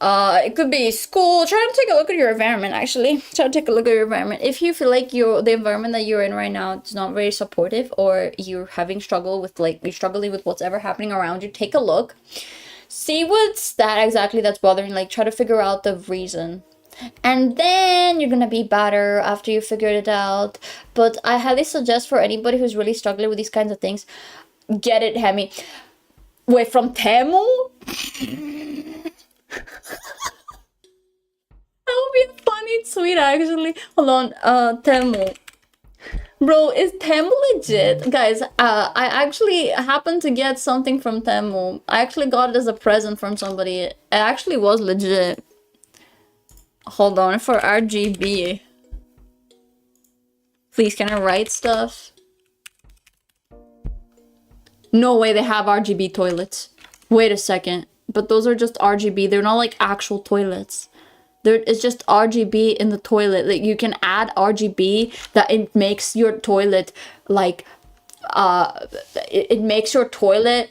Speaker 1: It could be school. Try to take a look at your environment, actually. Try to take a look at your environment. If you feel like the environment that you're in right now is not very supportive or you're having struggle with you're struggling with whatever happening around you, take a look. See what's exactly that's bothering, like try to figure out the reason. And then you're gonna be better after you figured it out. But I highly suggest for anybody who's really struggling with these kinds of things, get it, Hemi. Wait, from Temu? That would be a funny tweet, actually. Hold on, Temu. Bro, is Temu legit? Guys, I actually happened to get something from Temu. I actually got it as a present from somebody. It actually was legit. Hold on, for RGB. Please, can I write stuff? No way they have RGB toilets. Wait a second. But those are just RGB. They're not like actual toilets. It's just RGB in the toilet. Like you can add RGB that it makes your toilet like it makes your toilet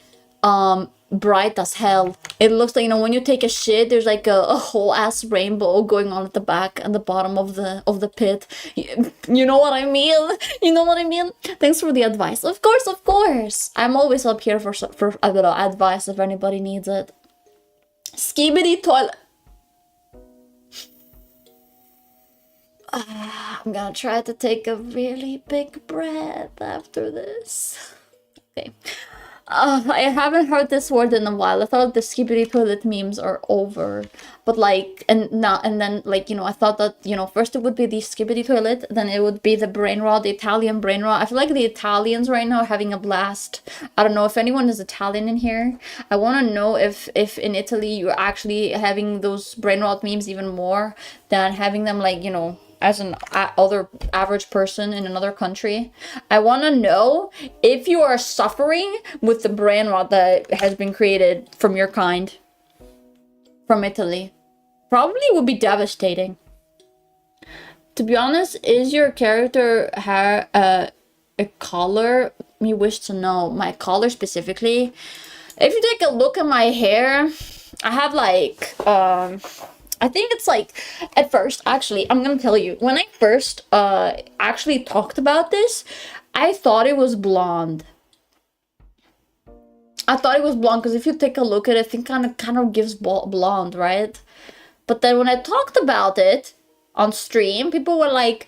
Speaker 1: bright as hell. It looks like, you know, when you take a shit, there's like a whole ass rainbow going on at the back and the bottom of the pit. You know what I mean? You know what I mean? Thanks for the advice. Of course, of course. I'm always up here for a little advice if anybody needs it. Skibidi toilet. I'm gonna try to take a really big breath after this. Okay. I haven't heard this word in a while. I thought the skibidi toilet memes are over. But like, and then like, you know, I thought that, you know, first it would be the skibidi toilet, then it would be the brain rot, the Italian brain rot. I feel like the Italians right now are having a blast. I don't know if anyone is Italian in here. I want to know if in Italy you're actually having those brain rot memes even more than having them like, you know, as an other average person in another country. I want to know if you are suffering with the brain rot that has been created from your kind from Italy. Probably would be devastating. To be honest, is your character a color? You wish to know my color specifically. If you take a look at my hair, I have like I think it's like, at first, actually, I'm gonna tell you, when I first actually talked about this, I thought it was blonde. I thought it was blonde because if you take a look at it, I think kind of gives blonde, right? But then when I talked about it on stream, people were like,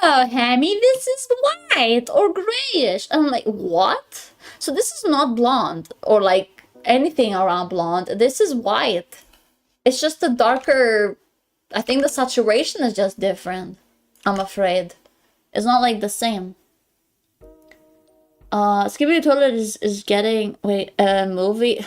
Speaker 1: no, Hemi, this is white or grayish. And I'm like, what? So this is not blonde or like anything around blonde. This is white. It's just a darker, I think the saturation is just different, I'm afraid. It's not like the same. Skibidi Toilet is getting, wait, a movie?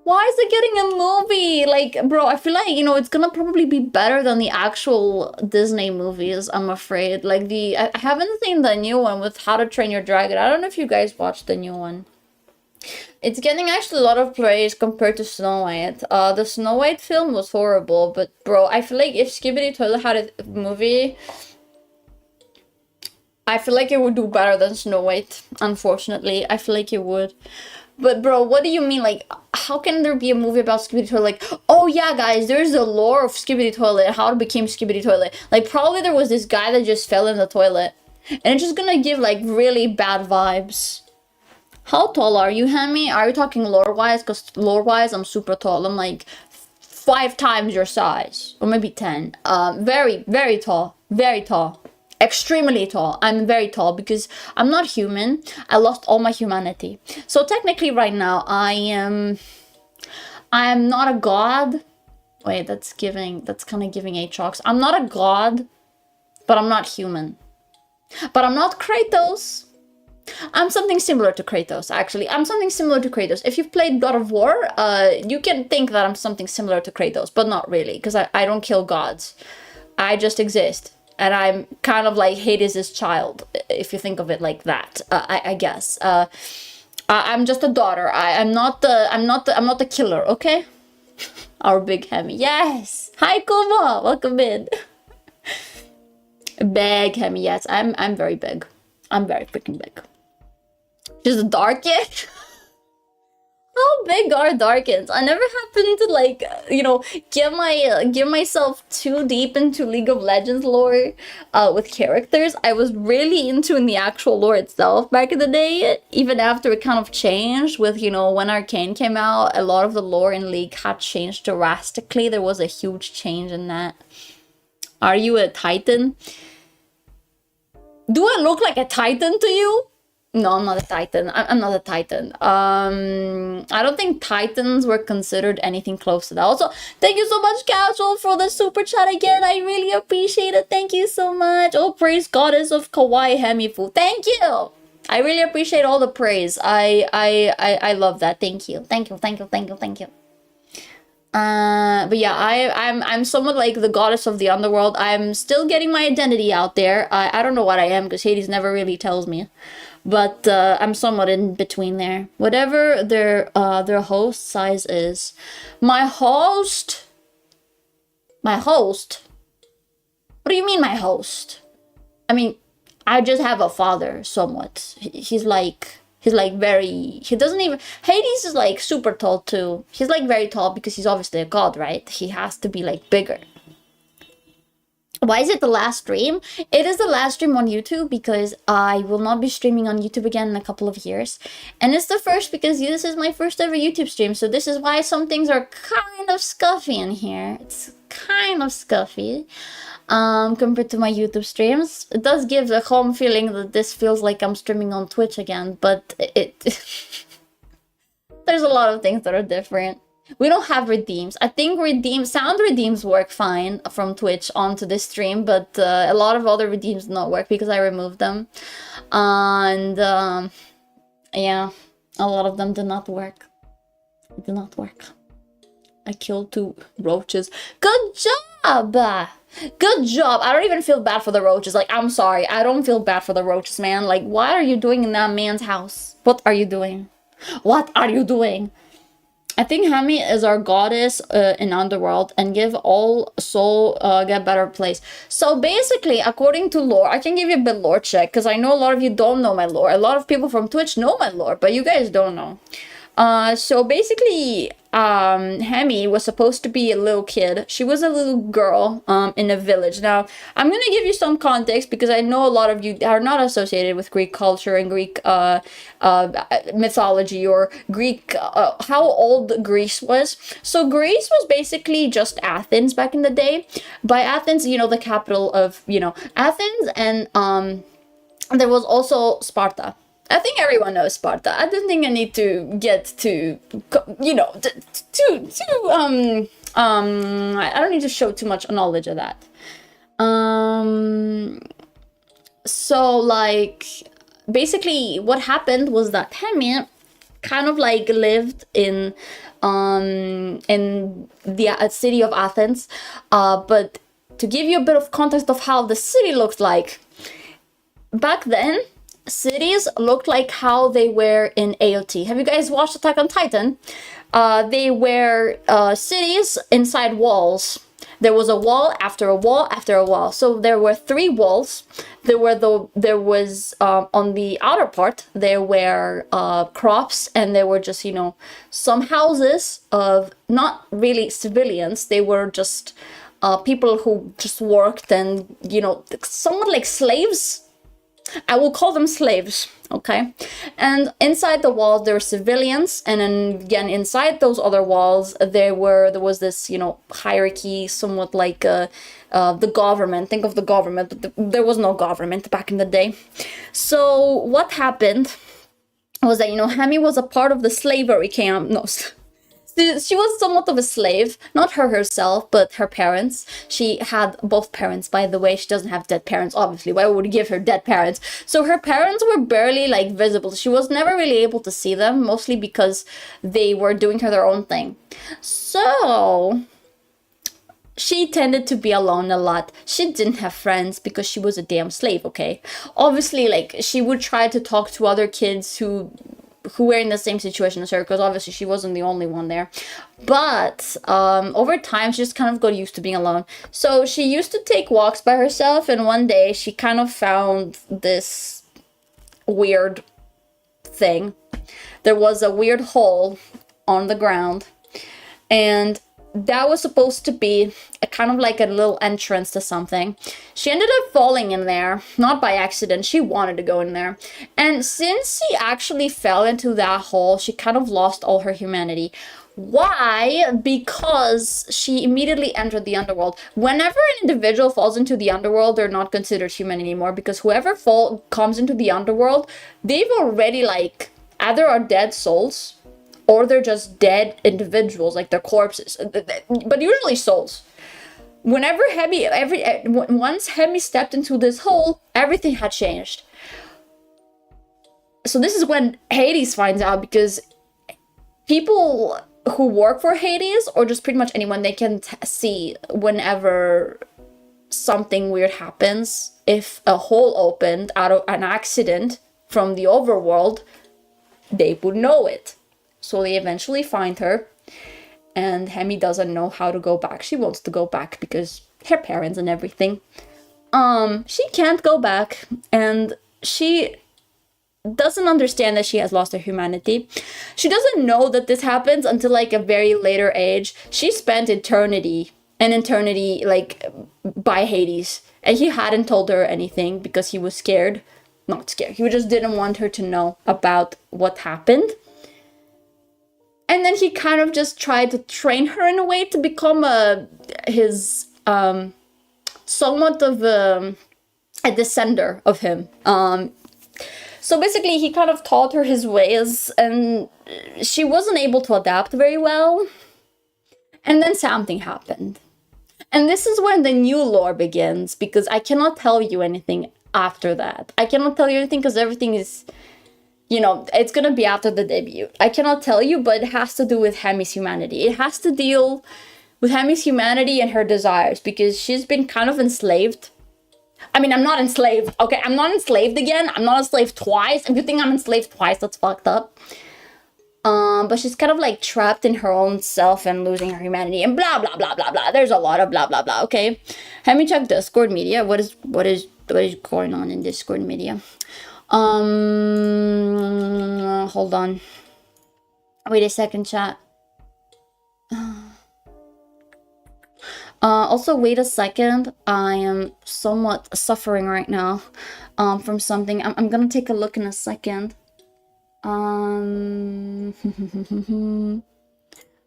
Speaker 1: Why is it getting a movie? Like, bro, I feel like, you know, it's gonna probably be better than the actual Disney movies, I'm afraid. Like, I haven't seen the new one with How to Train Your Dragon. I don't know if you guys watched the new one. It's getting actually a lot of praise compared to Snow White. The Snow White film was horrible, but bro, I feel like if Skibidi Toilet had a movie, I feel like it would do better than Snow White, unfortunately. I feel like it would. But bro, what do you mean? Like, how can there be a movie about Skibidi Toilet? Like, oh yeah, guys, there's the lore of Skibidi Toilet and how it became Skibidi Toilet. Like, probably there was this guy that just fell in the toilet. And it's just gonna give, like, really bad vibes. How tall are you, Hemi? Are you talking lore-wise? Because lore-wise, I'm super tall. I'm, like, 5 times your size. Or maybe 10. Very, very tall. Very tall. Extremely tall. I'm very tall because I'm not human. I lost all my humanity. So technically right now I am not a god. Wait, that's kind of giving Aatrox. I'm not a god, but I'm not human. But I'm not Kratos. I'm something similar to Kratos, actually. I'm something similar to Kratos. If you've played God of War, you can think that I'm something similar to Kratos, but not really, because I don't kill gods. I just exist. And I'm kind of like Hades' child, if you think of it like that. I guess. I'm just a daughter. I'm not the killer. Okay. Our big Hemi. Yes. Hi, Kuma. Welcome in. Big Hemi. Yes, I'm very big. I'm very freaking big. She's a darkish. How big are Darkins? I never happened to, like, you know, give myself too deep into League of Legends lore with characters. I was really into in the actual lore itself back in the day, even after it kind of changed with, you know, when Arcane came out, a lot of the lore in League had changed drastically. There was a huge change in that. Are you a Titan? Do I look like a Titan to you? No, I'm not a Titan. I'm not a Titan. I don't think Titans were considered anything close to that. Also, thank you so much, Casual, for the super chat again. I really appreciate it. Thank you so much. Oh, praise Goddess of Kawaii Hemifuu. Thank you. I really appreciate all the praise. I love that. Thank you. Thank you. Thank you. Thank you. Thank you. But yeah, I'm somewhat like the goddess of the underworld. I'm still getting my identity out there. I don't know what I am because Hades never really tells me. But I'm somewhat in between there. Whatever their host size is. My host? What do you mean my host? I mean, I just have a father somewhat. He's like very, he doesn't even, Hades is like super tall too. He's like very tall because he's obviously a god, right? He has to be like bigger. Why is it the last stream? It is the last stream on YouTube because I will not be streaming on YouTube again in a couple of years. And it's the first because this is my first ever YouTube stream. So this is why some things are kind of scuffy in here. It's kind of scuffy compared to my YouTube streams. It does give the home feeling that this feels like I'm streaming on Twitch again. But there's a lot of things that are different. We don't have redeems. I think sound redeems work fine from Twitch onto this stream, but a lot of other redeems do not work because I removed them. And yeah, a lot of them did not work. It did not work. I killed 2 roaches. Good job! Good job! I don't even feel bad for the roaches. Like, I'm sorry. I don't feel bad for the roaches, man. Like, what are you doing in that man's house? What are you doing? What are you doing? I think Hemi is our goddess in Underworld and give all soul get better place. So basically, according to lore, I can give you a bit lore check because I know a lot of you don't know my lore. A lot of people from Twitch know my lore, but you guys don't know. So basically, Hemi was supposed to be a little kid. She was a little girl in a village. Now, I'm going to give you some context because I know a lot of you are not associated with Greek culture and Greek mythology or Greek, how old Greece was. So Greece was basically just Athens back in the day. By Athens, you know, the capital of, you know, Athens, and there was also Sparta. I think everyone knows Sparta. I don't think I need to get to, you know, I don't need to show too much knowledge of that. So like, basically what happened was that Hemi kind of like lived in the city of Athens, but to give you a bit of context of how the city looked like, back then, cities looked like how they were in AOT. Have you guys watched Attack on Titan? They were cities inside walls. There was a wall after a wall after a wall. So there were 3 walls. There was on the outer part there were crops, and there were just, you know, some houses of not really civilians. They were just people who just worked, and, you know, somewhat like slaves. I will call them slaves, okay? And inside the walls there were civilians, and then again inside those other walls there was this, you know, hierarchy, somewhat like the government. Think of the government, but there was no government back in the day. So what happened was that, you know, Hemi was a part of the slavery camp. No, she was somewhat of a slave, not her herself, but her parents. She had both parents, by the way. She doesn't have dead parents, obviously. Why would you give her dead parents? So her parents were barely like visible. She was never really able to see them, mostly because they were doing their own thing. So she tended to be alone a lot. She didn't have friends because she was a damn slave, okay? Obviously, like, she would try to talk to other kids who were in the same situation as her, because obviously she wasn't the only one there. But over time, she just kind of got used to being alone. So she used to take walks by herself, and one day she kind of found this weird thing. There was a weird hole on the ground, and that was supposed to be a kind of like a little entrance to something. She ended up falling in there, not by accident. She wanted to go in there. And since she actually fell into that hole, she kind of lost all her humanity. Why? Because she immediately entered the underworld. Whenever an individual falls into the underworld, they're not considered human anymore, because whoever comes into the underworld, they've already, like, either are dead souls, or they're just dead individuals, like they're corpses, but usually souls. Whenever once Hemi stepped into this hole, everything had changed. So this is when Hades finds out, because people who work for Hades, or just pretty much anyone, they can see whenever something weird happens. If a hole opened out of an accident from the overworld, they would know it. So they eventually find her, and Hemi doesn't know how to go back. She wants to go back because her parents and everything. She can't go back, and she doesn't understand that she has lost her humanity. She doesn't know that this happens until like a very later age. She spent an eternity like by Hades, and he hadn't told her anything because he was scared. Not scared. He just didn't want her to know about what happened. And then he kind of just tried to train her in a way to become his somewhat of a descender of him. So basically, he kind of taught her his ways, and she wasn't able to adapt very well. And then something happened. And this is when the new lore begins, because I cannot tell you anything after that. I cannot tell you anything because everything is, you know, it's gonna be after the debut. I cannot tell you, but it has to do with Hemi's humanity. It has to deal with Hemi's humanity and her desires, because she's been kind of enslaved. I mean, I'm not enslaved, okay? I'm not enslaved again. I'm not enslaved twice. If you think I'm enslaved twice, that's fucked up. But she's kind of like trapped in her own self and losing her humanity and blah, blah, blah, blah, blah. There's a lot of blah, blah, blah, okay? Let me check Discord media. What is going on in Discord media? Hold on. Wait a second, chat. Also, wait a second. I am somewhat suffering right now from something. I'm gonna take a look in a second.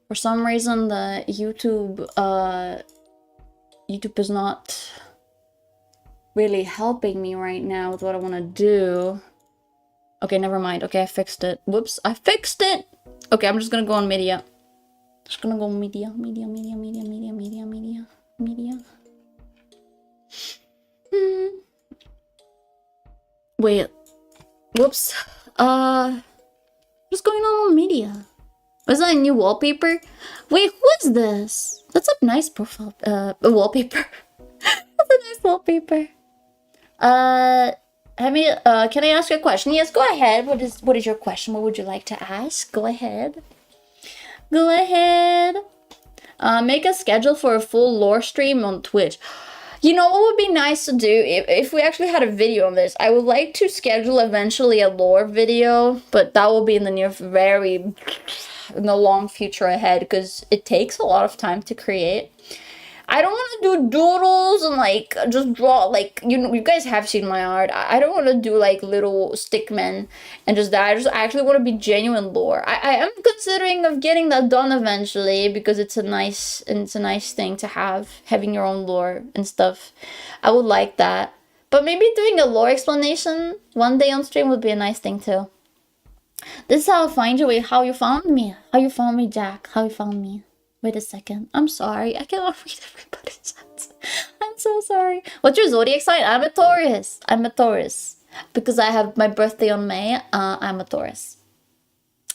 Speaker 1: For some reason, the YouTube is not really helping me right now with what I want to do. Okay, never mind. Okay, I fixed it. Whoops, I fixed it! Okay, I'm just gonna go on media. Just gonna go media. Wait. Whoops. What's going on media? Was that a new wallpaper? Wait, who is this? That's a nice profile, wallpaper. That's a nice wallpaper. Hemi, can I ask you a question? Yes, go ahead. What is your question? What would you like to ask? Go ahead. Go ahead. Make a schedule for a full lore stream on Twitch. You know what would be nice to do if we actually had a video on this? I would like to schedule eventually a lore video, but that will be in the long future ahead because it takes a lot of time to create. I don't want to do doodles and like just draw like you guys have seen my art. I don't want to do like little stickmen and just that. I actually want to be genuine lore. I am considering of getting that done eventually because it's a nice thing to have, having your own lore and stuff. I would like that. But maybe doing a lore explanation one day on stream would be a nice thing too. This is how I find you. Wait, how you found me? How you found me, Jack? How you found me? Wait a second. I'm sorry. I cannot read everybody's chats. I'm so sorry. What's your zodiac sign? I'm a Taurus. I'm a Taurus. Because I have my birthday on May, I'm a Taurus.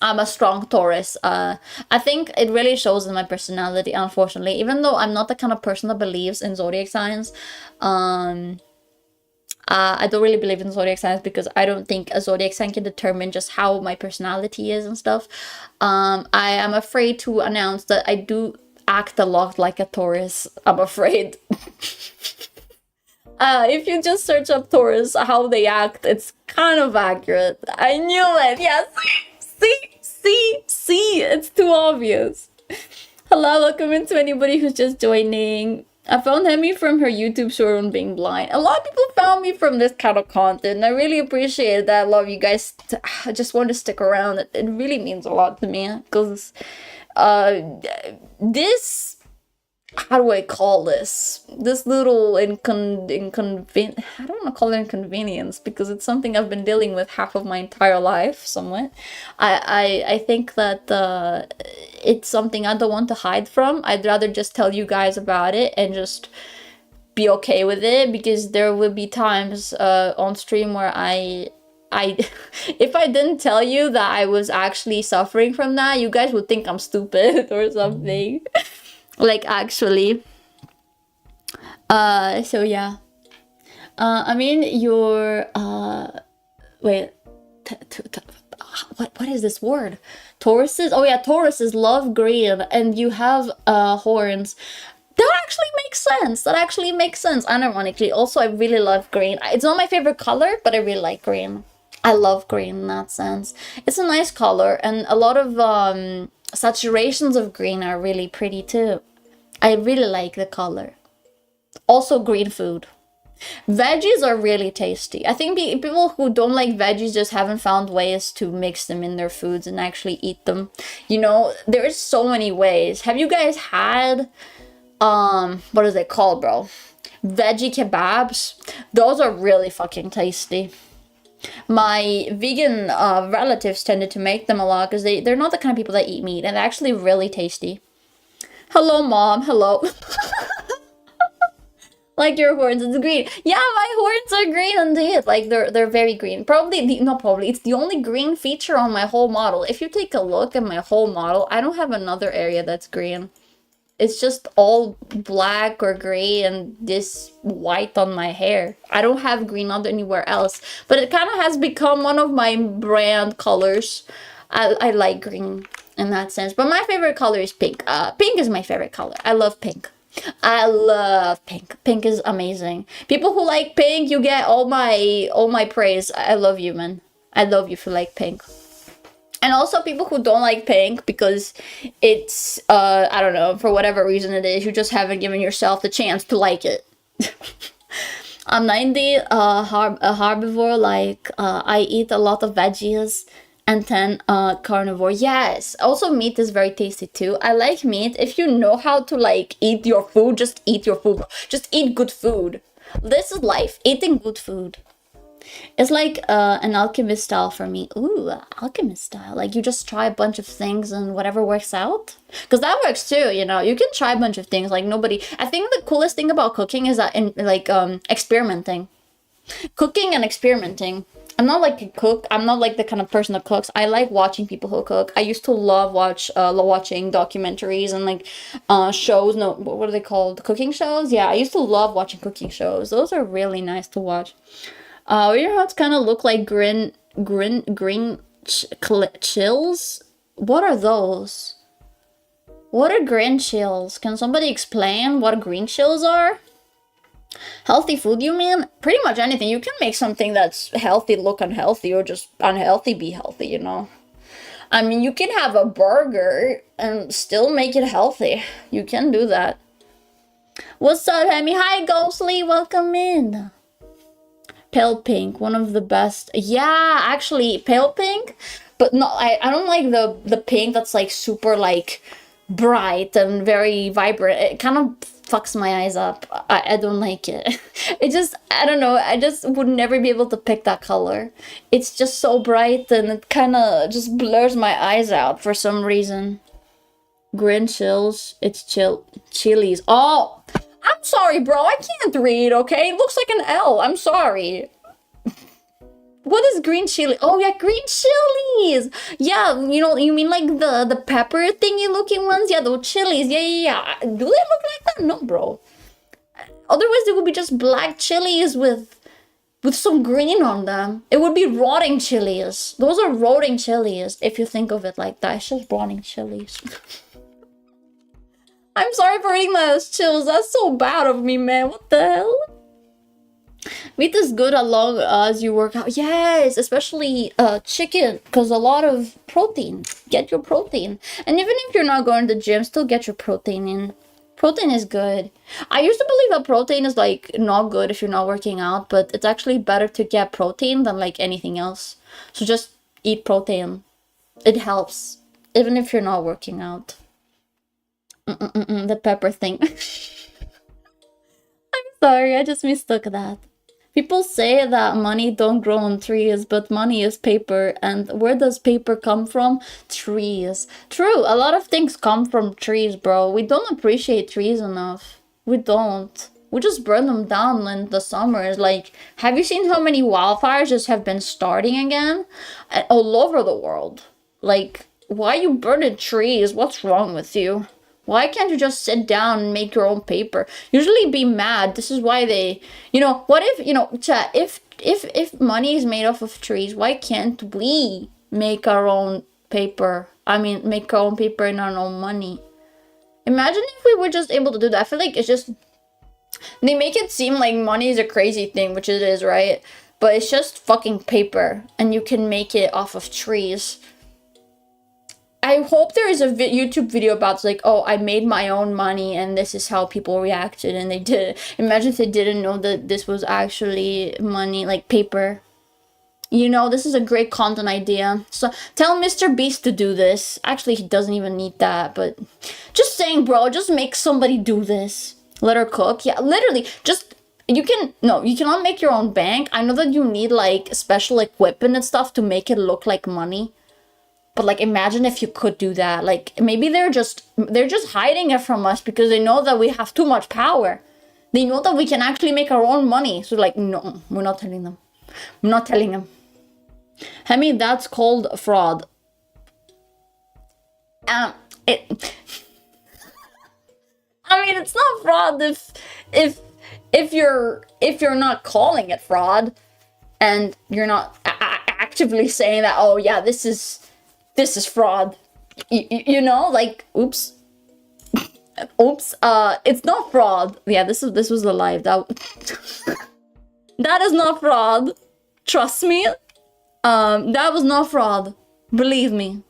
Speaker 1: I'm a strong Taurus. I think it really shows in my personality, unfortunately. Even though I'm not the kind of person that believes in zodiac signs, I don't really believe in zodiac signs because I don't think a zodiac sign can determine just how my personality is and stuff. I am afraid to announce that I do act a lot like a Taurus. I'm afraid. If you just search up Taurus, how they act, it's kind of accurate. I knew it. Yeah, see, it's too obvious. Hello, welcome into anybody who's just joining. I found Hemi from her YouTube short on being blind. A lot of people found me from this kind of content. I really appreciate that. I love you guys. I just want to stick around. It really means a lot to me because this, how do I call this? This little I don't want to call it inconvenience because it's something I've been dealing with half of my entire life, somewhat. I think that it's something I don't want to hide from. I'd rather just tell you guys about it and just be okay with it because there will be times on stream where if I didn't tell you that I was actually suffering from that, you guys would think I'm stupid or something. Like, actually. So yeah. I mean, your, wait. What is this word? Tauruses? Oh yeah, Tauruses love green, and you have, horns. That actually makes sense. That actually makes sense, unironically. Also, I really love green. It's not my favorite color, but I really like green. I love green in that sense. It's a nice color, and a lot of, saturations of green are really pretty too. I really like the color. Also, green food. Veggies are really tasty. I think people who don't like veggies just haven't found ways to mix them in their foods and actually eat them. You know, there's so many ways. Have you guys had, what is it called, bro? Veggie kebabs? Those are really fucking tasty. My vegan relatives tended to make them a lot because they're not the kind of people that eat meat, and they're actually really tasty. Hello, mom. Hello. Like your horns, it's green. Yeah, my horns are green indeed. Like they're very green. It's the only green feature on my whole model. If you take a look at my whole model, I don't have another area that's green. It's just all black or gray and this white on my hair. I don't have green anywhere else. But it kind of has become one of my brand colors. I like green in that sense. But my favorite color is pink. Pink is my favorite color. I love pink. I love pink. Pink is amazing. People who like pink, you get all my praise. I love you, man. I love you for like pink. And also people who don't like pink because it's, I don't know, for whatever reason it is, you just haven't given yourself the chance to like it. I'm 90, a herbivore, like, I eat a lot of veggies, and then carnivore. Yes, also meat is very tasty too. I like meat. If you know how to like eat your food, just eat your food. Just eat good food. This is life, eating good food. It's like an alchemist style for me. Ooh, alchemist style. Like you just try a bunch of things and whatever works out. Because that works too, you know. You can try a bunch of things. Like nobody. I think the coolest thing about cooking is that in like experimenting, cooking and experimenting. I'm not like a cook. I'm not like the kind of person that cooks. I like watching people who cook. I used to love watching documentaries and like shows. No, what are they called? Cooking shows. Yeah, I used to love watching cooking shows. Those are really nice to watch. Your hearts kind of look like green chills. What are those? What are green chills? Can somebody explain what green chills are? Healthy food, you mean? Pretty much anything. You can make something that's healthy look unhealthy, or just unhealthy be healthy, you know? I mean, you can have a burger and still make it healthy. You can do that. What's up, Hemi? Hi, Ghostly. Welcome in. Pale pink, one of the best. Yeah, actually, pale pink, but no, I don't like the pink that's like super like bright and very vibrant. It kind of fucks my eyes up. I don't like it. It just, I don't know, I just would never be able to pick that color. It's just so bright and it kind of just blurs my eyes out for some reason. Green chills, it's chilies. Oh, I'm sorry, bro. I can't read, okay? It looks like an L. I'm sorry. What is green chili? Oh, yeah, green chilies. Yeah, you know, you mean like the pepper thingy looking ones? Yeah, those chilies. Yeah. Do they look like that? No, bro. Otherwise, it would be just black chilies with some green on them. It would be rotting chilies. Those are rotting chilies, if you think of it like that. It's just rotting chilies. I'm sorry for eating those chills. That's so bad of me, man. What the hell? Meat is good as long as you work out. Yes, especially chicken, because a lot of protein. Get your protein. And even if you're not going to the gym, still get your protein in. Protein is good. I used to believe that protein is like not good if you're not working out, but it's actually better to get protein than like anything else. So just eat protein. It helps, even if you're not working out. The pepper thing. I'm sorry, I just mistook that. People say that money don't grow on trees, but money is paper. And where does paper come from? Trees. True, a lot of things come from trees, bro. We don't appreciate trees enough. We don't. We just burn them down in the summers. Like, have you seen how many wildfires just have been starting again? All over the world. Like, why are you burning trees? What's wrong with you? Why can't you just sit down and make your own paper? Usually be mad. This is why they, you know, what if, you know, chat, if money is made off of trees, why can't we make our own paper? I mean, make our own paper and our own money. Imagine if we were just able to do that. I feel like it's just, they make it seem like money is a crazy thing, which it is, right? But it's just fucking paper and you can make it off of trees. I hope there is a YouTube video about like, oh, I made my own money and this is how people reacted and they did it. Imagine if they didn't know that this was actually money, like paper. You know, this is a great content idea. So tell Mr. Beast to do this. Actually, he doesn't even need that, but just saying, bro, just make somebody do this. Let her cook. Yeah, literally, just, you cannot make your own bank. I know that you need like special equipment and stuff to make it look like money. But like, imagine if you could do that. Like, maybe they're just hiding it from us because they know that we have too much power. They know that we can actually make our own money. So like, no, we're not telling them. I'm not telling them. Hemi, that's called fraud. I mean, it's not fraud if you're not calling it fraud, and you're not actively saying that. Oh yeah, this is fraud. You know, like, oops. Oops. It's not fraud. Yeah, this was the live. That is not fraud. Trust me. That was not fraud. Believe me.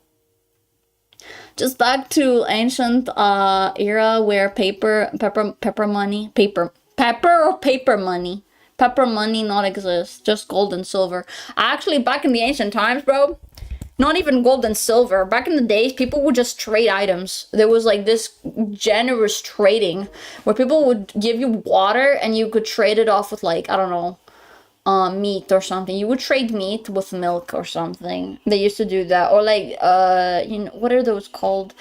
Speaker 1: Just back to ancient era where pepper money, paper money not exist, just gold and silver. Actually, back in the ancient times, bro, not even gold and silver. Back in the days, people would just trade items. There was like this generous trading where people would give you water and you could trade it off with, like, I don't know, meat or something. You would trade meat with milk or something. They used to do that. Or like, what are those called?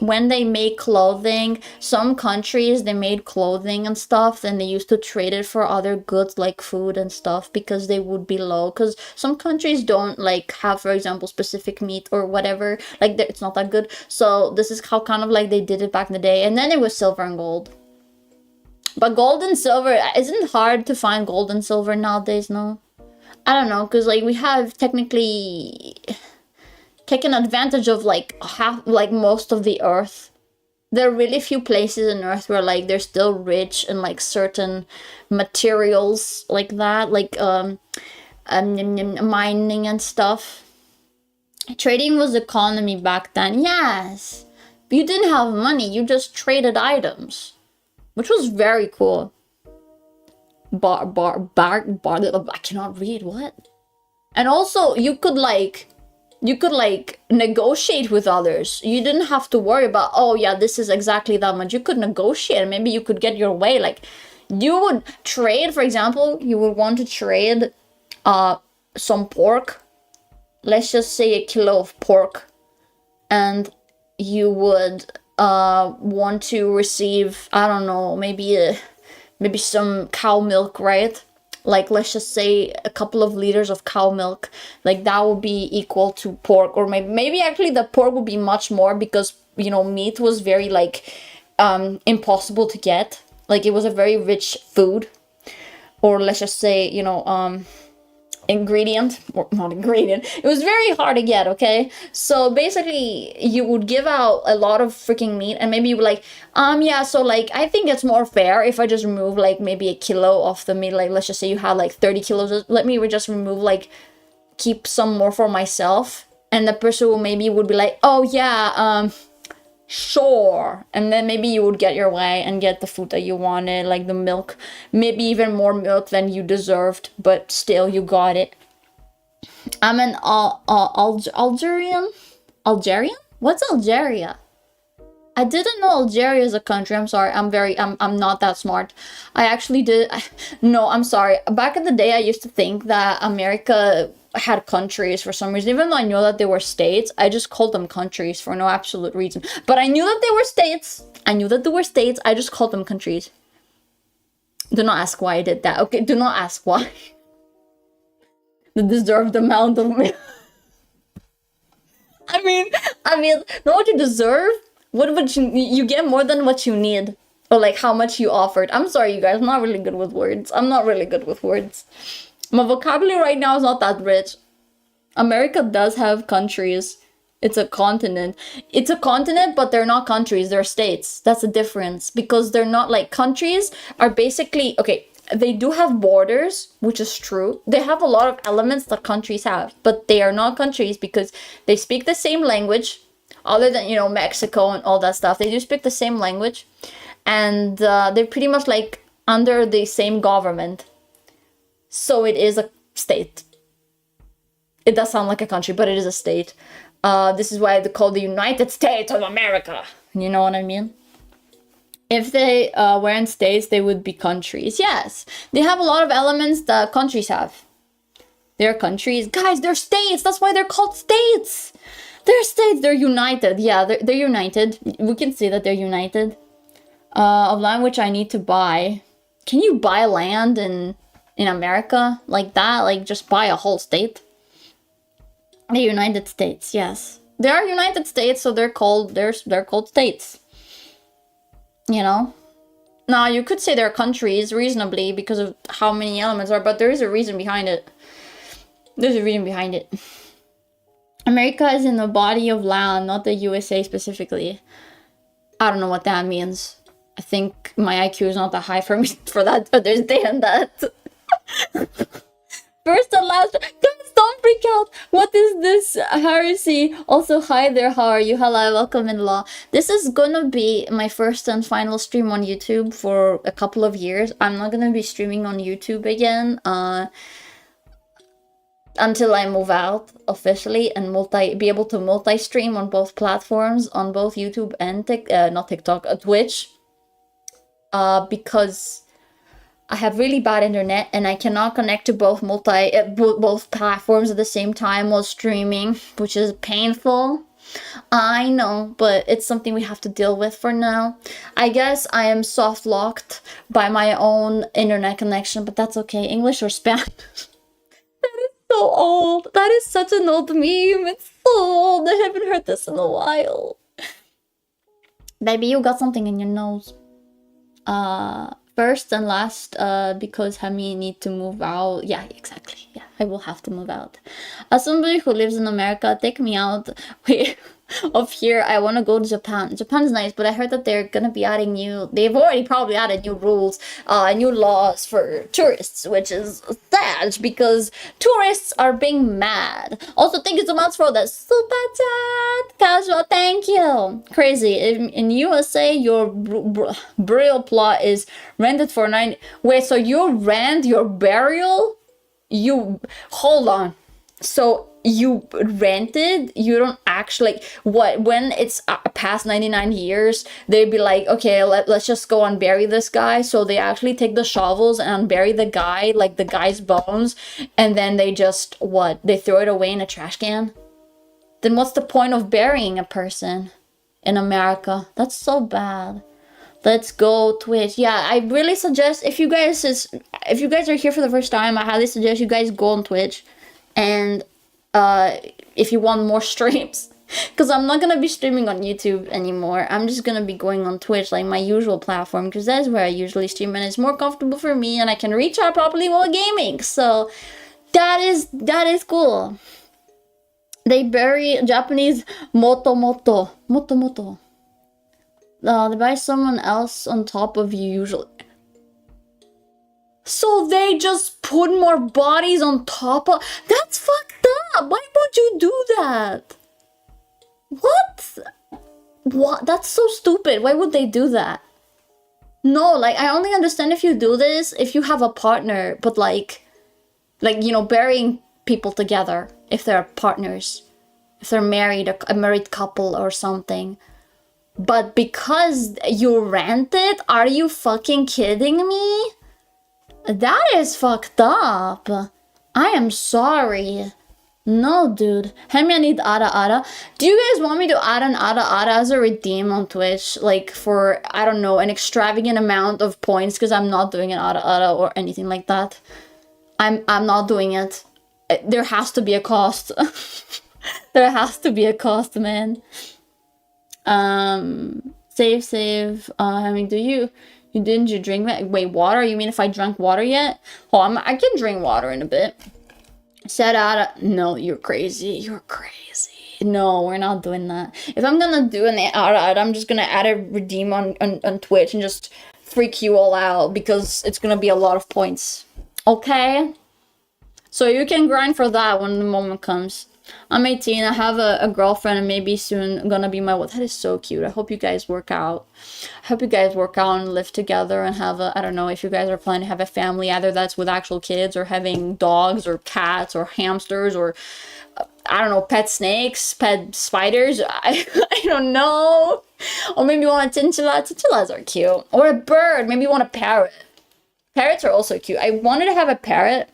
Speaker 1: When they make clothing, some countries, they made clothing and stuff, and they used to trade it for other goods like food and stuff because they would be low. Because some countries don't like have, for example, specific meat or whatever. Like, it's not that good. So this is how kind of like they did it back in the day. And then it was silver and gold. But gold and silver, isn't it hard to find gold and silver nowadays, no? I don't know, because like we have technically taken advantage of like most of the earth. There are really few places in earth where like they're still rich in like certain materials like that, like mining and stuff. Trading was economy back then, yes. You didn't have money, you just traded items, which was very cool. I cannot read, what? And also, you could like negotiate with others. You didn't have to worry about, oh yeah, this is exactly that much. You could negotiate, and maybe you could get your way. Like, you would trade, for example, you would want to trade some pork. Let's just say a kilo of pork. And you would want to receive, I don't know, maybe some cow milk, right? Like, let's just say a couple of liters of cow milk. Like, that would be equal to pork. Or maybe actually the pork would be much more because, you know, meat was very like impossible to get. Like, it was a very rich food. Or let's just say, you know, ingredient, or not ingredient, it was very hard to get, okay? So basically you would give out a lot of freaking meat, and maybe you would like, yeah, so like I think it's more fair if I just remove like maybe a kilo of the meat. Like, let's just say you had like 30 kilos, let me just remove, like, keep some more for myself. And the person will maybe would be like, oh yeah, sure. And then maybe you would get your way and get the food that you wanted, like the milk, maybe even more milk than you deserved, but still you got it. I'm an Algerian. What's Algeria? I didn't know Algeria is a country. I'm sorry. I'm not that smart. I actually did. No, I'm sorry. Back in the day, I used to think that America had countries for some reason. Even though I know that they were states, I just called them countries for no absolute reason. But I knew that they were states. I just called them countries. Do not ask why I did that. Okay, do not ask why. The deserved amount of me. I mean, know what you deserve? What would you get more than what you need? Or like how much you offered. I'm sorry, you guys, I'm not really good with words. My vocabulary right now is not that rich. America does have countries. It's a continent. But they're not countries, they're states. That's the difference. Because they're not like countries are basically, okay, they do have borders, which is true. They have a lot of elements that countries have, but they are not countries because they speak the same language, other than, you know, Mexico and all that stuff. They do speak the same language, and they're pretty much like under the same government. So it is a state. It does sound like a country, but it is a state. This is why they call the United States of America. You know what I mean? If they weren't states, they would be countries. Yes, they have a lot of elements that countries have. They're countries. Guys, they're states. That's why they're called states. They're states. They're united. Yeah, they're united. We can see that they're united. Of land which I need to buy. Can you buy land in America like that? Like, just buy a whole state? The United States, yes. They are United States, so they're called states. You know? Now, you could say they're countries reasonably because of how many elements are, but there is a reason behind it. America is in the body of land, not the USA specifically. I don't know what that means. I think my IQ is not that high for me for that to understand that. First and last. Guys, don't freak out. What is this heresy? Also, hi there. How are you? Hello, welcome in law. This is gonna be my first and final stream on YouTube for a couple of years. I'm not gonna be streaming on YouTube again. Until I move out officially and be able to multi-stream on both platforms, on both YouTube and not TikTok, Twitch. Because I have really bad internet and I cannot connect to both both platforms at the same time while streaming, which is painful. I know, but it's something we have to deal with for now. I guess I am soft locked by my own internet connection, but that's okay. English or Spanish? So old. That is such an old meme. It's so old. I haven't heard this in a while. Baby, you got something in your nose. First and last, because Hemi need to move out. Yeah, exactly. Yeah, I will have to move out. As somebody who lives in America, take me out. Wait, of here, I want to go to Japan. Japan's nice, but I heard that they're gonna be adding they've already probably added new rules, new laws for tourists, which is sad because tourists are being mad. Also, thank you so much for the super chat, casual. Thank you. Crazy. In USA, your burial plot is rented for 9. Wait, so you rent your burial? Hold on. So you rented, you don't actually, like, what, when it's past 99 years, they'd be like, okay, let's just go and bury this guy. So they actually take the shovels and bury the guy, like the guy's bones, and then they just, they throw it away in a trash can? Then what's the point of burying a person in America? That's so bad. Let's go Twitch. Yeah, I really suggest, if you guys are here for the first time, I highly suggest you guys go on Twitch. And if you want more streams, because I'm not gonna be streaming on YouTube anymore. I'm just gonna be going on Twitch, like my usual platform, because that's where I usually stream and it's more comfortable for me and I can reach out properly while gaming. So that is cool. They bury Japanese moto. They bury someone else on top of you usually. So they just put more bodies on top of... That's fucked up! Why would you do that? What? That's so stupid. Why would they do that? No, like, I only understand if you do this if you have a partner, but like, you know, burying people together if they're partners. If they're married, a married couple or something. But because you rent it, are you fucking kidding me? That is fucked up. I am sorry. No, dude. Hemi, I need Ara. Do you guys want me to add an Ara as a redeem on Twitch? Like for, I don't know, an extravagant amount of points? Because I'm not doing an Ara or anything like that. I'm not doing it. There has to be a cost. There has to be a cost, man. Save. I mean, didn't you drink that? Wait, water? You mean if I drank water yet? Oh, I can drink water in a bit. Said Ada. No, you're crazy. You're crazy. No, we're not doing that. If I'm gonna do an Ada, I'm just gonna add a redeem on Twitch and just freak you all out because it's gonna be a lot of points. Okay? So you can grind for that when the moment comes. I'm 18, I have a girlfriend and maybe soon gonna be my wife. That is so cute. I hope you guys work out. I hope you guys work out and live together and have I don't know if you guys are planning to have a family, either that's with actual kids or having dogs or cats or hamsters or, I don't know, pet snakes, pet spiders. I don't know. Or maybe you want a chinchilla. Chinchillas are cute. Or a bird. Maybe you want a parrot. Parrots are also cute. I wanted to have a parrot,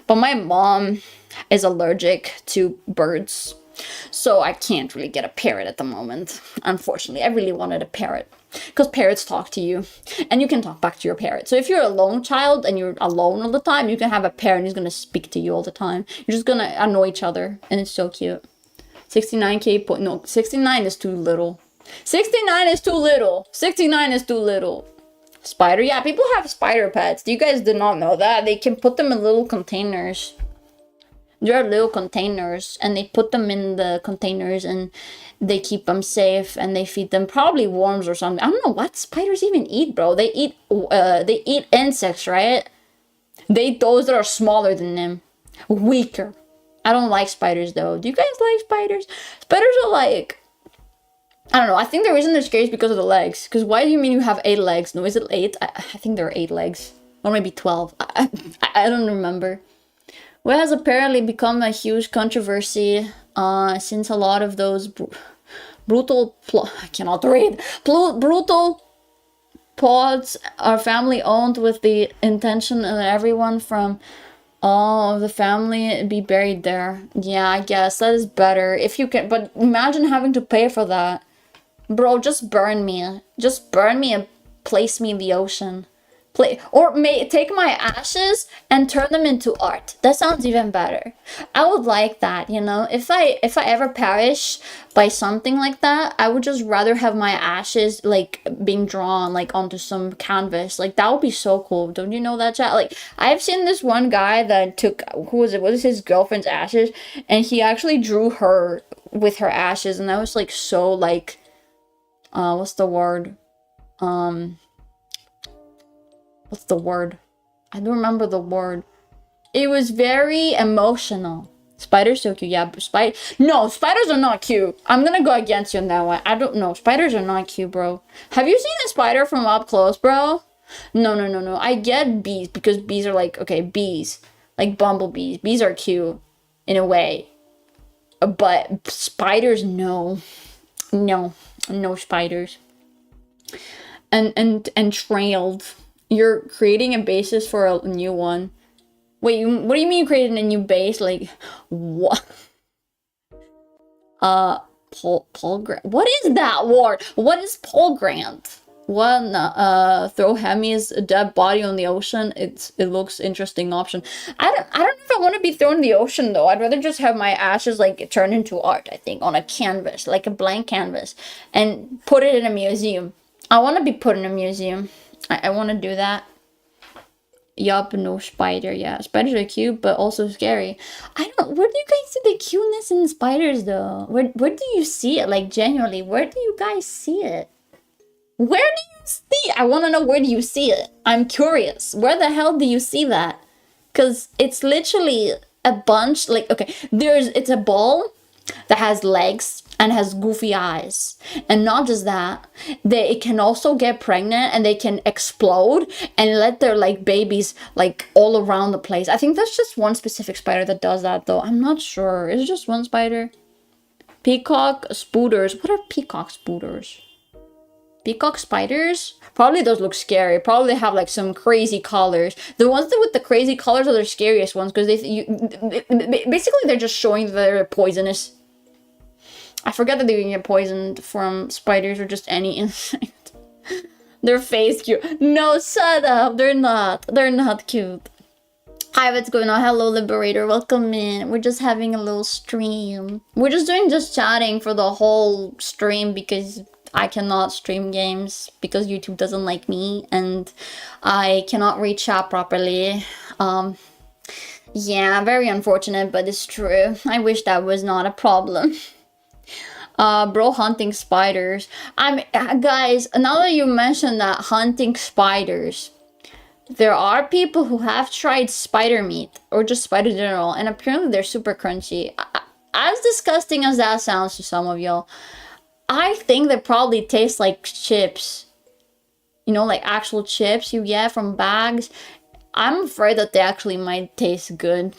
Speaker 1: but my mom is allergic to birds, so I can't really get a parrot at the moment, unfortunately. I really wanted a parrot because parrots talk to you and you can talk back to your parrot. So if you're a lone child and you're alone all the time, you can have a parrot and he's gonna speak to you all the time. You're just gonna annoy each other and it's so cute. 69k point. No, 69 is too little. 69 is too little. 69 is too little. Spider. Yeah, people have spider pets. You guys did not know that. They can put them in little containers. There are little containers and they put them in the containers and they keep them safe and they feed them probably worms or something. I don't know what spiders even eat, bro. They eat insects, right? Those that are smaller than them. Weaker. I don't like spiders though. Do you guys like spiders? Spiders are like, I don't know. I think the reason they're scary is because of the legs. Because why do you mean you have 8 legs? No, is it 8? I think there are 8 legs. Or maybe 12. I don't remember. What has apparently become a huge controversy since a lot of those brutal... I cannot read. Brutal pods are family owned with the intention that everyone from all of the family be buried there. Yeah, I guess that is better. If you can... But imagine having to pay for that. Bro, just burn me. Just burn me and place me in the ocean. Or take my ashes and turn them into art. That sounds even better. I would like that, you know. If I ever perish by something like that, I would just rather have my ashes like being drawn like onto some canvas. Like that would be so cool. Don't you know that, chat? Like I've seen this one guy that took what was his girlfriend's ashes, and he actually drew her with her ashes, and that was like so like what's the word? What's the word? I don't remember the word. It was very emotional. Spiders so cute. Yeah, no, spiders are not cute. I'm gonna go against you on that one. I don't know. Spiders are not cute, bro. Have you seen a spider from up close, bro? No. I get bees because bees are like, okay, bees. Like bumblebees. Bees are cute in a way. But spiders, no. No spiders. And trailed. You're creating a basis for a new one. Wait, what do you mean you created a new base? Like, what? Paul Grant. What is that word? What is Paul Grant? One, throw Hemi's dead body on the ocean. It looks interesting option. I don't know if I want to be thrown in the ocean though. I'd rather just have my ashes like turn into art, I think, on a canvas, like a blank canvas, and put it in a museum. I want to be put in a museum. I want to do that. Yup, no spider. Yeah, spiders are cute, but also scary. I don't. Where do you guys see the cuteness in spiders, though? Where do you see it? Like genuinely, where do you guys see it? Where do you see? I want to know, where do you see it? I'm curious. Where the hell do you see that? Cause it's literally a bunch. Like, okay, it's a ball that has legs and has goofy eyes. And not just that, it can also get pregnant and they can explode and let their like babies like all around the place. I think that's just one specific spider that does that though. I'm not sure. Is it just one spider? Peacock spooters. What are peacock spooters? Peacock spiders? Probably those look scary. Probably have like some crazy colors. The ones that with the crazy colors are the scariest ones because basically they're just showing that they're poisonous. I forget that they can get poisoned from spiders or just any insect. Their face cute. No, shut up. They're not. They're not cute. Hi, what's going on? Hello, Liberator. Welcome in. We're just having a little stream. We're just chatting for the whole stream because I cannot stream games because YouTube doesn't like me and I cannot read chat properly. Yeah, very unfortunate, but it's true. I wish that was not a problem. Bro, hunting spiders. Guys, now that you mentioned that, hunting spiders, there are people who have tried spider meat or just spider in general, and apparently they're super crunchy. As disgusting as that sounds to some of y'all, I think they probably taste like chips. You know, like actual chips you get from bags. I'm afraid that they actually might taste good.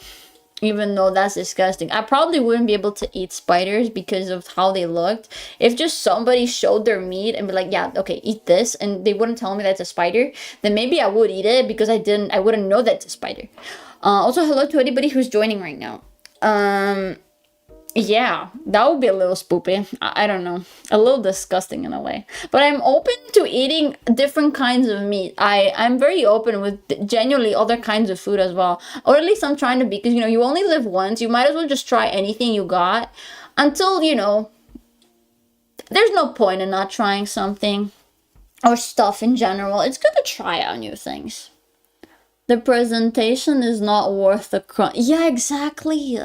Speaker 1: Even though that's disgusting. I probably wouldn't be able to eat spiders because of how they looked. If just somebody showed their meat and be like, yeah, okay, eat this, and they wouldn't tell me that's a spider, then maybe I would eat it because I wouldn't know that's a spider. Also, hello to anybody who's joining right now. Yeah, that would be a little spoopy. I don't know. A little disgusting in a way. But I'm open to eating different kinds of meat. I'm very open with genuinely other kinds of food as well. Or at least I'm trying to be, because, you know, you only live once. You might as well just try anything you got until, you know, there's no point in not trying something or stuff in general. It's good to try out new things. The presentation is not worth the crunch. Yeah, exactly.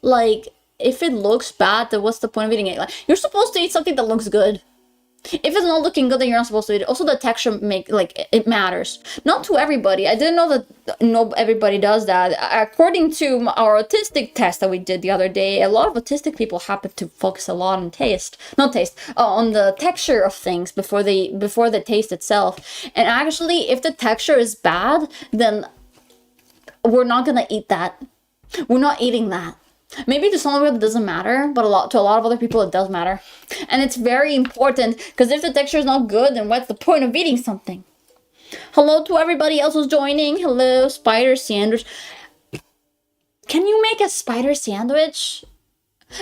Speaker 1: Like, if it looks bad, then what's the point of eating it? Like, you're supposed to eat something that looks good. If it's not looking good, then you're not supposed to eat it. Also, the texture it matters. Not to everybody. I didn't know that everybody does that. According to our autistic test that we did the other day, a lot of autistic people happen to focus a lot on on the texture of things before the taste itself. And actually, if the texture is bad, then we're not gonna eat that. We're not eating that. Maybe to some people it doesn't matter, but to a lot of other people it does matter. And it's very important, because if the texture is not good, then what's the point of eating something? Hello to everybody else who's joining. Hello, spider sandwich. Can you make a spider sandwich?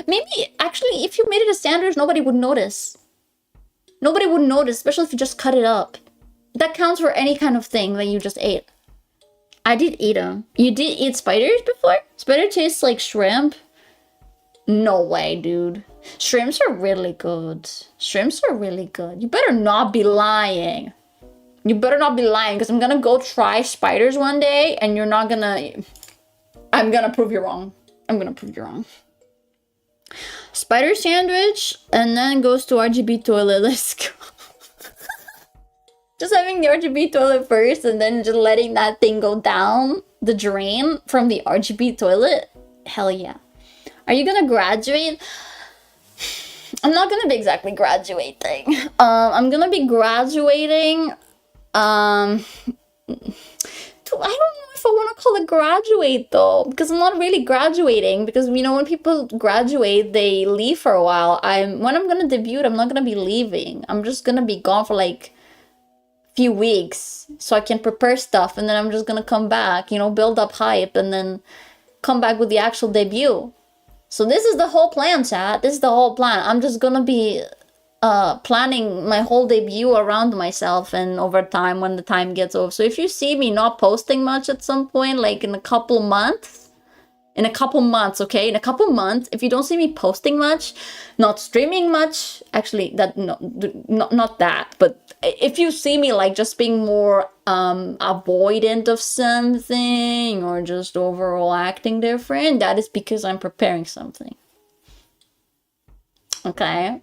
Speaker 1: Maybe, actually, if you made it a sandwich, nobody would notice. Nobody would notice, especially if you just cut it up. That counts for any kind of thing that you just ate. I did eat them. You did eat spiders before? Spider tastes like shrimp? No way, dude. Shrimps are really good. Shrimps are really good. You better not be lying. You better not be lying, because I'm gonna go try spiders one day, and you're not gonna... I'm gonna prove you wrong. I'm gonna prove you wrong. Spider sandwich, and then goes to RGB toilet. Let's go. Just having the RGB toilet first, and then just letting that thing go down the drain from the RGB toilet. Hell yeah. Are you gonna graduate? I'm not gonna be exactly graduating. I'm gonna be graduating. I don't know if I want to call it graduate though, because I'm not really graduating. Because you know, when people graduate, they leave for a while. When I'm gonna debut, I'm not gonna be leaving. I'm just gonna be gone for like few weeks so I can prepare stuff, and then I'm just gonna come back, you know, build up hype, and then come back with the actual debut. So this is the whole plan, chat. This is the whole plan. I'm just gonna be planning my whole debut around myself, and over time, when the time gets over. So if you see me not posting much at some point, like in a couple months, okay, in a couple months, if you don't see me posting much, not streaming much, actually, not that, but if you see me like just being more avoidant of something, or just overall acting different, that is because I'm preparing something. Okay.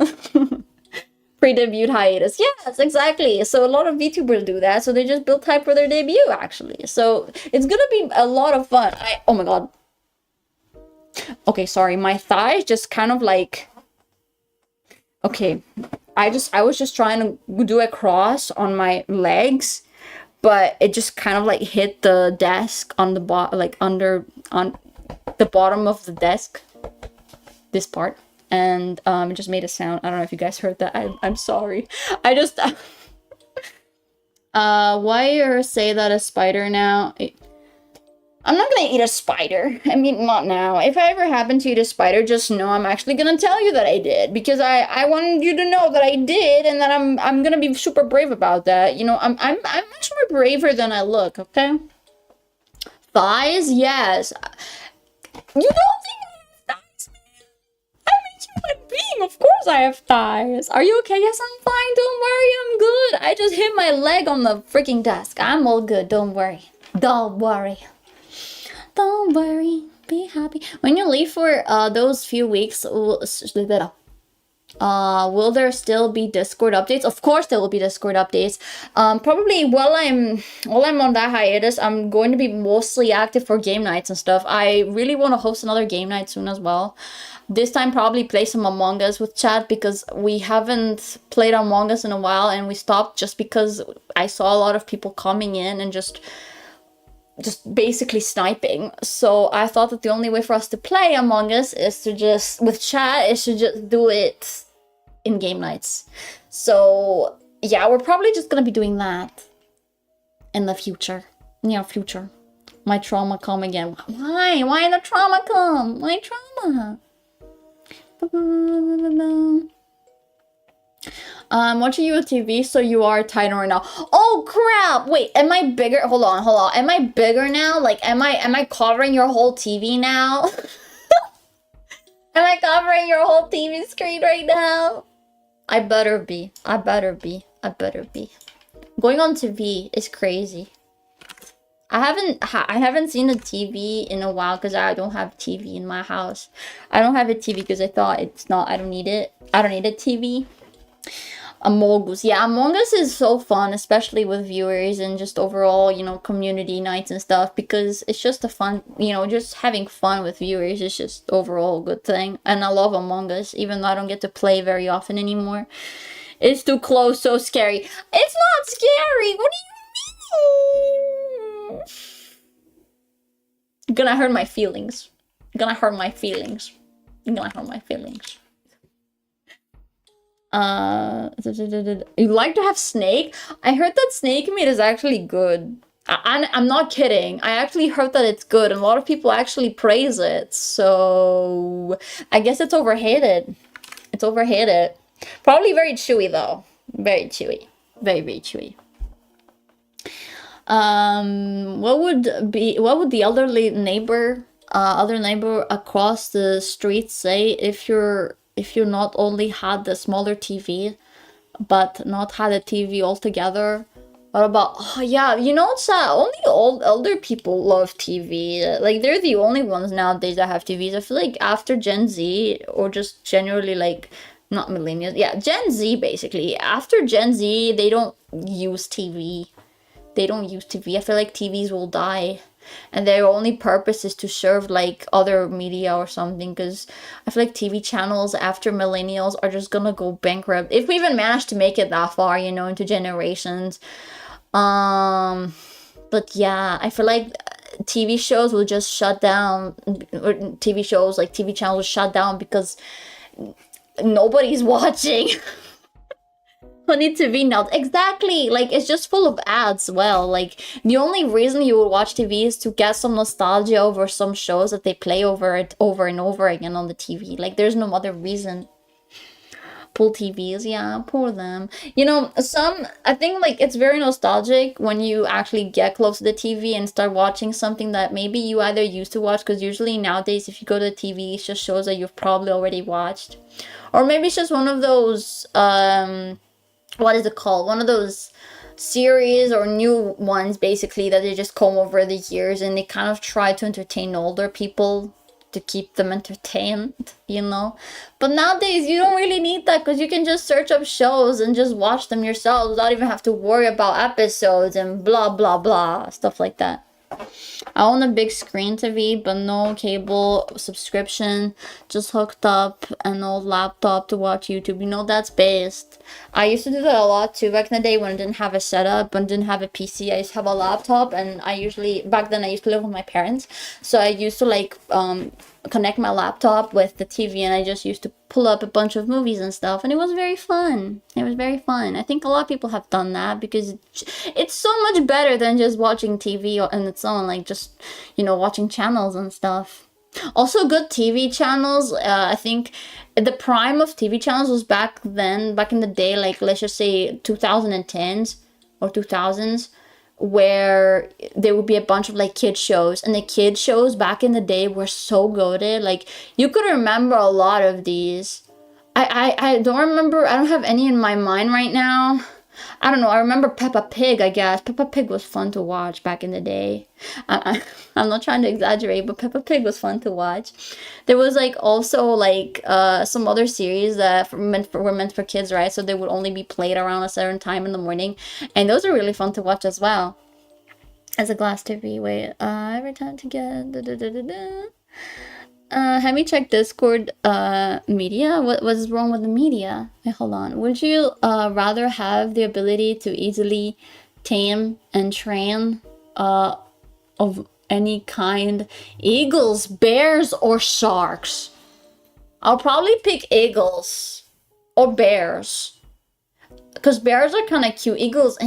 Speaker 1: Pre-debut hiatus. Yes, exactly. So a lot of VTubers do that. So they just build hype for their debut, actually. So it's gonna be a lot of fun. Oh my god. Okay, sorry. My thigh just kind of like... Okay. I was just trying to do a cross on my legs, but it just kind of like hit the desk on the on the bottom of the desk. This part. And it just made a sound. I don't know if you guys heard that. I'm sorry. I just why you say that a spider now? I'm not gonna eat a spider. I mean, not now. If I ever happen to eat a spider, just know I'm actually gonna tell you that I did, because I wanted you to know that I did, and that I'm gonna be super brave about that. You know, I'm much more braver than I look. Okay. Thighs, yes. You don't think I have thighs, man? I'm a human being. Of course I have thighs. Are you okay? Yes, I'm fine. Don't worry. I'm good. I just hit my leg on the freaking desk. I'm all good. Don't worry. Don't worry. Don't worry, be happy. When you leave for those few weeks, will there still be Discord updates? Of course there will be Discord updates. Probably while I'm on that hiatus, I'm going to be mostly active for game nights and stuff. I really want to host another game night soon as well. This time probably play some Among Us with chat, because we haven't played Among Us in a while, and we stopped just because I saw a lot of people coming in and just basically sniping. So I thought that the only way for us to play Among Us is to just do it in game nights. So yeah, we're probably just gonna be doing that in the future. Near future. My trauma come again. Why the trauma come? Why trauma? Watching you on TV, so you are tighter right now. Oh crap! Wait, am I bigger? Hold on. Am I bigger now? Like, am I covering your whole TV now? Am I covering your whole TV screen right now? I better be. Going on TV is crazy. I haven't seen a TV in a while, because I don't have TV in my house. I don't have a TV because I thought I don't need it. I don't need a TV. Among Us. Yeah, Among Us is so fun, especially with viewers and just overall, you know, community nights and stuff, because it's just a fun, you know, just having fun with viewers is just overall a good thing. And I love Among Us, even though I don't get to play very often anymore. It's too close, so scary. It's not scary! What do you mean? Gonna hurt my feelings. Gonna hurt my feelings. Gonna hurt my feelings. You like to have snake? I heard that snake meat is actually good. I'm not kidding. I actually heard that it's good, and a lot of people actually praise it. So I guess it's overhated. It's overhated. Probably very chewy though. Very chewy. Very, very chewy. What would the elderly neighbor, other neighbor across the street say if you not only had the smaller TV, but not had a TV altogether? What about, oh yeah, you know, it's only old elder people love TV. Like, they're the only ones nowadays that have TVs. I feel like after Gen Z, or just generally like, not millennials, yeah, Gen Z basically. After Gen Z, they don't use TV. They don't use TV. I feel like TVs will die, and their only purpose is to serve like other media or something, because I feel like TV channels after millennials are just gonna go bankrupt if we even manage to make it that far, you know, into generations. But yeah, I feel like TV shows will just shut down, or TV shows like TV channels will shut down because nobody's watching. Funny TV now. Exactly. Like, it's just full of ads. Well, like, the only reason you would watch TV is to get some nostalgia over some shows that they play over and over again on the TV. Like, there's no other reason. Pull TVs, yeah, pull them. You know, I think like it's very nostalgic when you actually get close to the TV and start watching something that maybe you either used to watch, because usually nowadays if you go to the TV, it's just shows that you've probably already watched. Or maybe it's just one of those, what is it called? One of those series or new ones basically that they just come over the years, and they kind of try to entertain older people to keep them entertained, you know. But nowadays you don't really need that, because you can just search up shows and just watch them yourself without even have to worry about episodes and blah blah blah, stuff like that. I own a big screen TV, but no cable subscription, just hooked up an old laptop to watch YouTube. You know, that's best. I used to do that a lot too back in the day when I didn't have a setup and didn't have a PC. I used to have a laptop, and back then I used to live with my parents, so I used to like connect my laptop with the TV, and I just used to pull up a bunch of movies and stuff, and it was very fun. It was very fun. I think a lot of people have done that because it's so much better than just watching TV on its own, like just, you know, watching channels and stuff. Also, good TV channels, I think the prime of TV channels was back then, back in the day, like let's just say 2010s or 2000s, where there would be a bunch of like kid shows, and the kid shows back in the day were so goated. Like, you could remember a lot of these. I don't remember, I don't have any in my mind right now. I don't know, I remember Peppa Pig, I guess. Peppa Pig was fun to watch back in the day. I'm not trying to exaggerate, but Peppa Pig was fun to watch. There was like also like some other series that were meant for kids, right? So they would only be played around a certain time in the morning, and those are really fun to watch as well. As a glass TV, wait, every time to get Hemi, check Discord media. What's wrong with the media? Wait, hold on. Would you rather have the ability to easily tame and train of any kind, eagles, bears, or sharks? I'll probably pick eagles or bears, because bears are kind of cute. Eagles,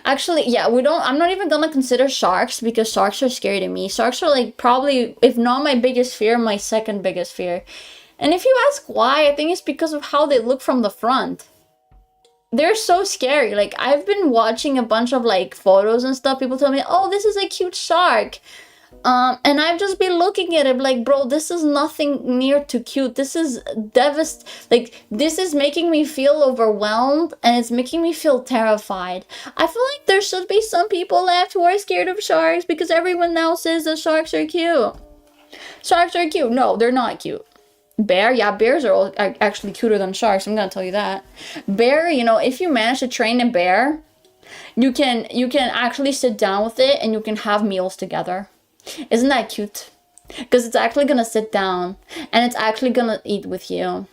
Speaker 1: actually, yeah, I'm not even gonna consider sharks, because sharks are scary to me. Sharks are like probably, if not my biggest fear, my second biggest fear. And if you ask why, I think it's because of how they look from the front. They're so scary. Like, I've been watching a bunch of like photos and stuff. People tell me, oh, this is a cute shark. And I've just been looking at it like, bro, this is nothing near to cute. This is like, this is making me feel overwhelmed, and it's making me feel terrified. I feel like there should be some people left who are scared of sharks, because everyone now says that sharks are cute. Sharks are cute. No, they're not cute. Bear, yeah, bears are actually cuter than sharks. I'm gonna tell you that. Bear, you know, if you manage to train a bear, you can actually sit down with it and you can have meals together. Isn't that cute? Because it's actually gonna sit down and it's actually gonna eat with you.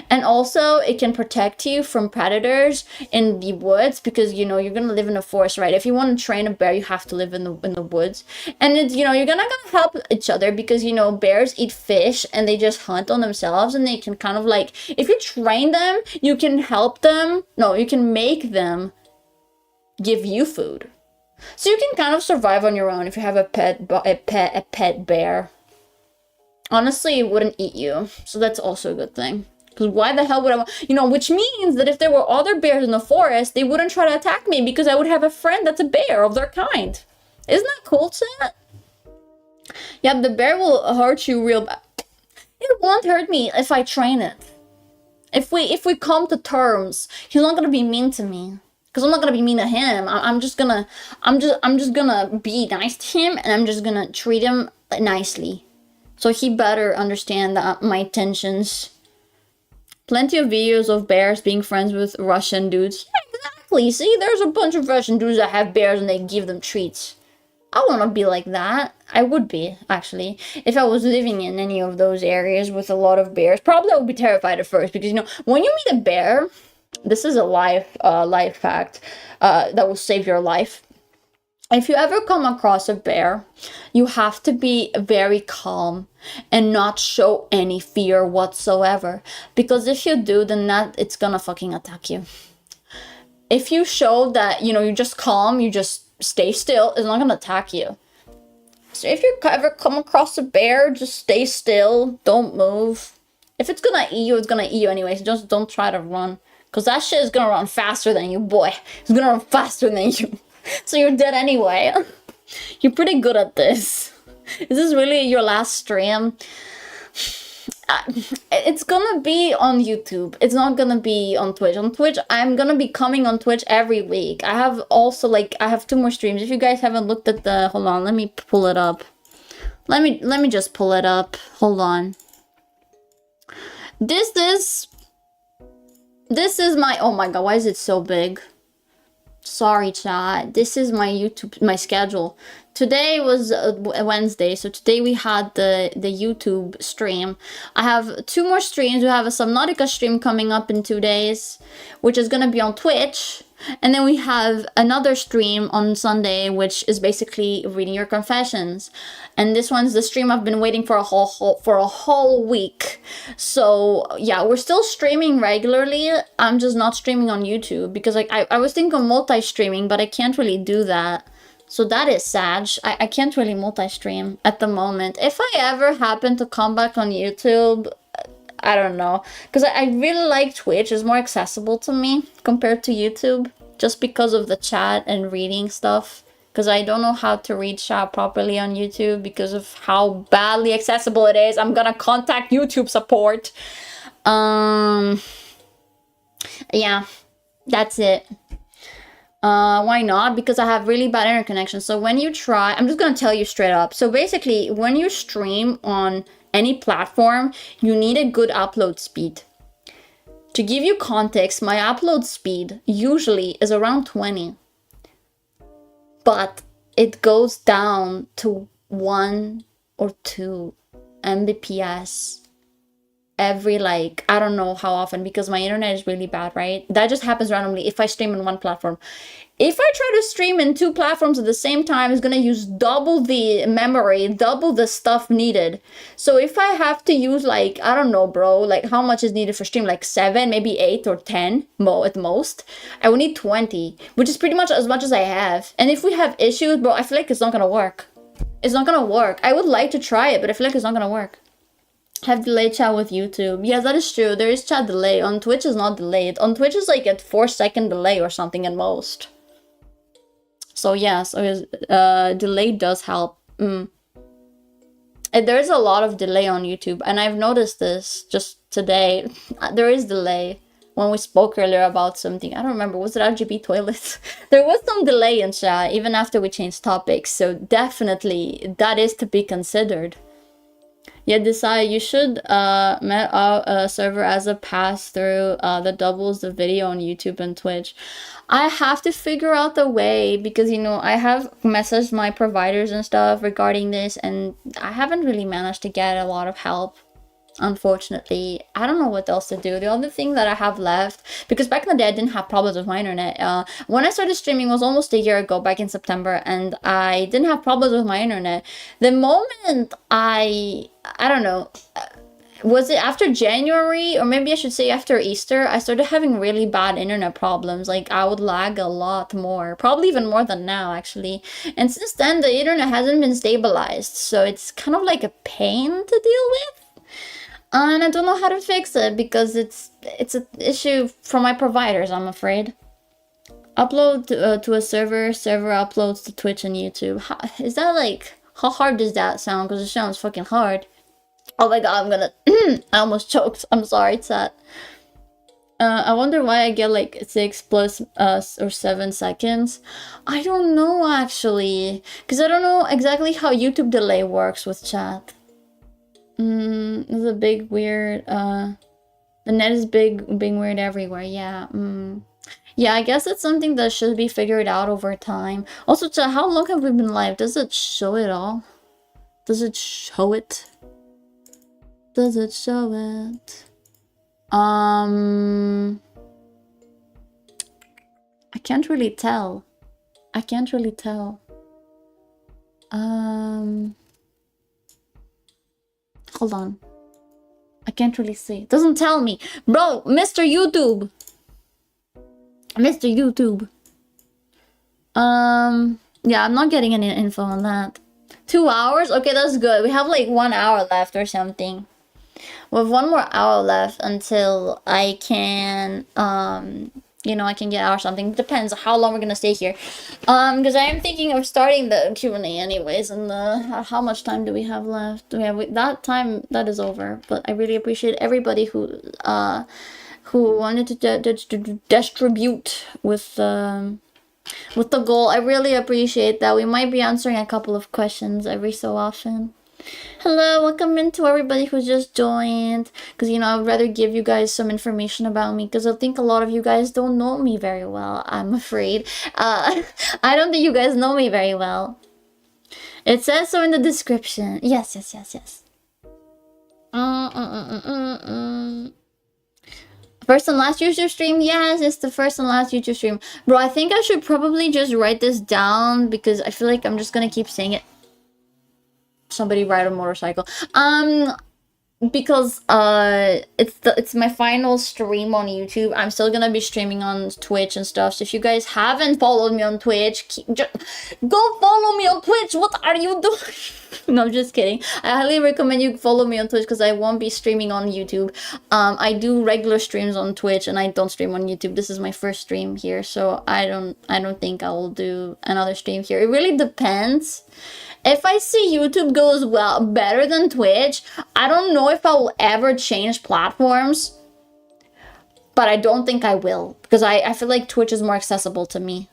Speaker 1: And also it can protect you from predators in the woods, because you know you're gonna live in a forest, right? If you want to train a bear, you have to live in the woods. And it's, you know, you're gonna help each other, because you know bears eat fish and they just hunt on themselves, and they can kind of like, if you train them, you can help them, no, you can make them give you food. So you can kind of survive on your own if you have a pet bear. Honestly, it wouldn't eat you, so that's also a good thing. Because why the hell would I, you know, which means that if there were other bears in the forest, they wouldn't try to attack me, because I would have a friend that's a bear of their kind. Isn't that cool, chat? Yeah, the bear will hurt you real bad. It won't hurt me if I train it. If we come to terms, he's not gonna be mean to me. Because I'm not gonna be mean to him. I'm just gonna be nice to him, and I'm just gonna treat him nicely. So he better understand my intentions. Plenty of videos of bears being friends with Russian dudes. Yeah, exactly. See, there's a bunch of Russian dudes that have bears and they give them treats. I want to be like that. I would be, actually. If I was living in any of those areas with a lot of bears, probably I would be terrified at first, because, you know, when you meet a bear, this is a life fact that will save your life. If you ever come across a bear, you have to be very calm and not show any fear whatsoever. Because if you do, then it's gonna fucking attack you. If you show that, you know, you're just calm, you just stay still, it's not gonna attack you. So if you ever come across a bear, just stay still, don't move. If it's gonna eat you, it's gonna eat you anyways. Just don't try to run. Because that shit is gonna run faster than you, boy. It's gonna run faster than you. So you're dead anyway. You're pretty good at this. Is this really your last stream? It's gonna be on YouTube. It's not gonna be on Twitch. On Twitch, I'm gonna be coming on Twitch every week. I have also, like, I have 2 more streams. If you guys haven't looked at the, hold on, let me pull it up. Let me just pull it up. Hold on. This is my, oh my god, why is it so big? Sorry, chat. This is my YouTube, my schedule. Today was Wednesday, so today we had the YouTube stream. I have 2 more streams. We have a Subnautica stream coming up in 2 days, which is gonna be on Twitch. And then we have another stream on Sunday, which is basically reading your confessions. And this one's the stream I've been waiting for a whole week. So yeah, we're still streaming regularly. I'm just not streaming on YouTube, because like I was thinking of multi-streaming, but I can't really do that. So that is sad. I can't really multi-stream at the moment. If I ever happen to come back on YouTube, I don't know. Because I really like Twitch. It's more accessible to me compared to YouTube. Just because of the chat and reading stuff. Because I don't know how to read chat properly on YouTube because of how badly accessible it is. I'm gonna contact YouTube support. Yeah, that's it. Why not? Because I have really bad internet connection. So when you try, I'm just gonna tell you straight up. So basically, when you stream on any platform, you need a good upload speed. To give you context, my upload speed usually is around 20. But it goes down to 1 or 2 Mbps every, like, I don't know how often, because my internet is really bad, right? That just happens randomly if I stream on one platform. If I try to stream in 2 platforms at the same time, it's gonna use double the memory, double the stuff needed. So if I have to use, like, I don't know, bro, like how much is needed for stream, like 7, maybe 8 or 10 at most, I would need 20, which is pretty much as I have. And if we have issues, bro, I feel like it's not gonna work. It's not gonna work. I would like to try it, but I feel like it's not gonna work. Have delayed chat with YouTube. Yes, that is true. There is chat delay. On Twitch is not delayed. On Twitch is like a 4-second delay or something at most. So yes, delay does help. And there is a lot of delay on YouTube, and I've noticed this just today. There is delay. When we spoke earlier about something, I don't remember, was it RGB toilets? There was some delay in chat even after we changed topics. So definitely that is to be considered. Yeah, decide you should met out a server as a pass through that doubles the video on YouTube and Twitch. I have to figure out the way because you know I have messaged my providers and stuff regarding this, and I haven't really managed to get a lot of help. Unfortunately, I don't know what else to do. The other thing that I have left, because back in the day I didn't have problems with my internet. When I started streaming was almost a year ago, back in September, and I didn't have problems with my internet. The moment I don't know, was it after January, or maybe I should say after Easter, I started having really bad internet problems. Like I would lag a lot more, probably even more than now actually. And since then the internet hasn't been stabilized, so it's kind of like a pain to deal with. And I don't know how to fix it because it's an issue from my providers, I'm afraid. Upload to a server uploads to Twitch and YouTube. Is that like, how hard does that sound? Because it sounds fucking hard. Oh my god, I'm gonna, I almost choked. I'm sorry, chat. I wonder why I get like 6 plus or 7 seconds. I don't know actually. Because I don't know exactly how YouTube delay works with chat. It's a big weird, the net is being weird everywhere, yeah. Yeah, I guess it's something that should be figured out over time. Also, how long have we been live? Does it show it all? Does it show it? Does it show it? I can't really tell. I can't really tell. Hold on. I can't really see. Doesn't tell me. Bro, Mr. YouTube. Mr. YouTube. Yeah, I'm not getting any info on that. 2 hours? Okay, that's good. We have like 1 hour left or something. We have 1 more hour left until I can, you know, I can get out or something. It depends how long we're gonna stay here. Because I am thinking of starting the Q&A anyways, and how much time do we have left? That time, that is over, but I really appreciate everybody who wanted to distribute with the goal. I really appreciate that. We might be answering a couple of questions every so often. Hello, welcome into everybody who just joined. Because, you know, I'd rather give you guys some information about me. Because I think a lot of you guys don't know me very well, I'm afraid. I don't think you guys know me very well. It says so in the description. Yes. First and last YouTube stream? Yes, it's the first and last YouTube stream. Bro, I think I should probably just write this down. Because I feel like I'm just gonna keep saying it. Somebody ride a motorcycle. Because it's my final stream on YouTube. I'm still gonna be streaming on Twitch and stuff. So if you guys haven't followed me on Twitch, go follow me on Twitch. What are you doing? No, I'm just kidding. I highly recommend you follow me on Twitch because I won't be streaming on YouTube. I do regular streams on Twitch and I don't stream on YouTube. This is my first stream here, so I don't think I will do another stream here. It really depends. If I see YouTube goes better than Twitch, I don't know if I will ever change platforms. But I don't think I will. Because I feel like Twitch is more accessible to me.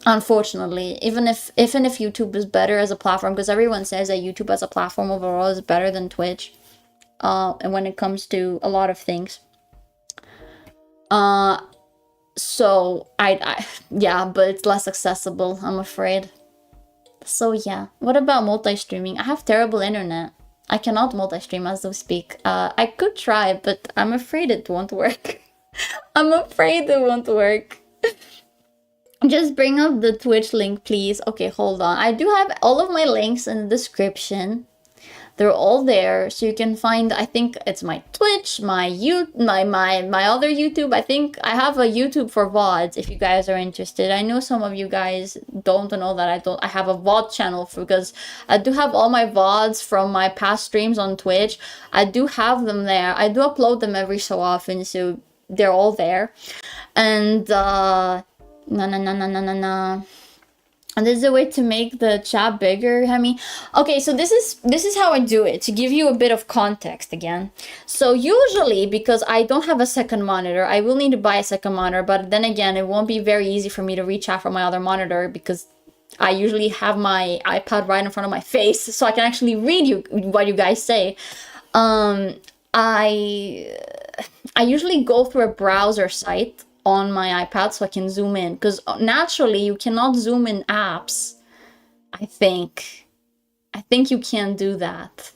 Speaker 1: Unfortunately. Even if YouTube is better as a platform. Because everyone says that YouTube as a platform overall is better than Twitch. And when it comes to a lot of things. So, yeah, but it's less accessible, I'm afraid. So yeah, what about multi-streaming? I have terrible internet. I cannot multi-stream as we speak. I could try, but I'm afraid it won't work. I'm afraid it won't work. Just bring up the Twitch link, please. Okay, hold on. I do have all of my links in the description. They're all there, so you can find, I think it's my Twitch, my other YouTube. I think I have a YouTube for VODs if you guys are interested. I know some of you guys don't know that I have a VOD channel because I do have all my VODs from my past streams on Twitch. I do have them there. I do upload them every so often, so they're all there. And And there's a way to make the chat bigger, Hemi. Okay, so this is how I do it, to give you a bit of context again. So usually, because I don't have a second monitor, I will need to buy a second monitor, but then again, it won't be very easy for me to reach out from my other monitor because I usually have my iPad right in front of my face, so I can actually read what you guys say. I usually go through a browser site on my iPad so I can zoom in, because naturally you cannot zoom in apps. I think you can do that.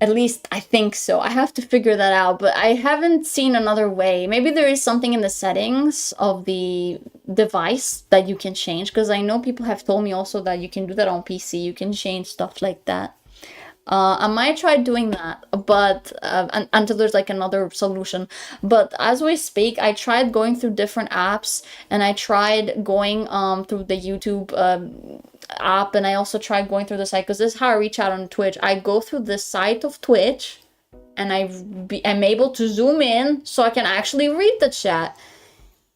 Speaker 1: At least I think so. I have to figure that out, but I haven't seen another way. Maybe there is something in the settings of the device that you can change, because I know people have told me also that you can do that on PC. You can change stuff like that. I might try doing that, but until there's like another solution. But as we speak, I tried going through different apps, and I tried going through the YouTube app, and I also tried going through the site, because this is how I reach out on Twitch. I go through the site of Twitch, and I'm able to zoom in so I can actually read the chat.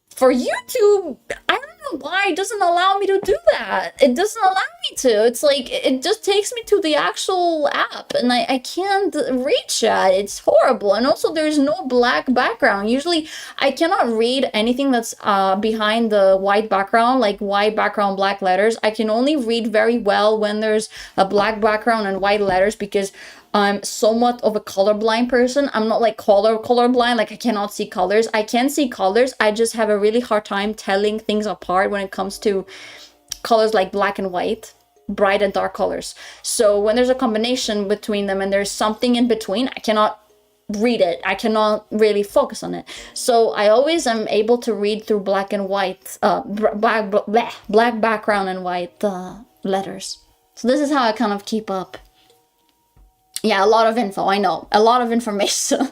Speaker 1: For YouTube, I don't know why it doesn't allow me to do that. It doesn't allow me to. It's like, it just takes me to the actual app, and I can't reach that. It's horrible. And also, there's no black background. Usually, I cannot read anything that's behind the white background, like white background, black letters. I can only read very well when there's a black background and white letters, because I'm somewhat of a colorblind person. I'm not like colorblind, like I cannot see colors. I can see colors. I just have a really hard time telling things apart when it comes to colors like black and white, bright and dark colors. So when there's a combination between them and there's something in between, I cannot read it. I cannot really focus on it. So I always am able to read through black and white, black background and white letters. So this is how I kind of keep up. Yeah, a lot of info, I know. A lot of information.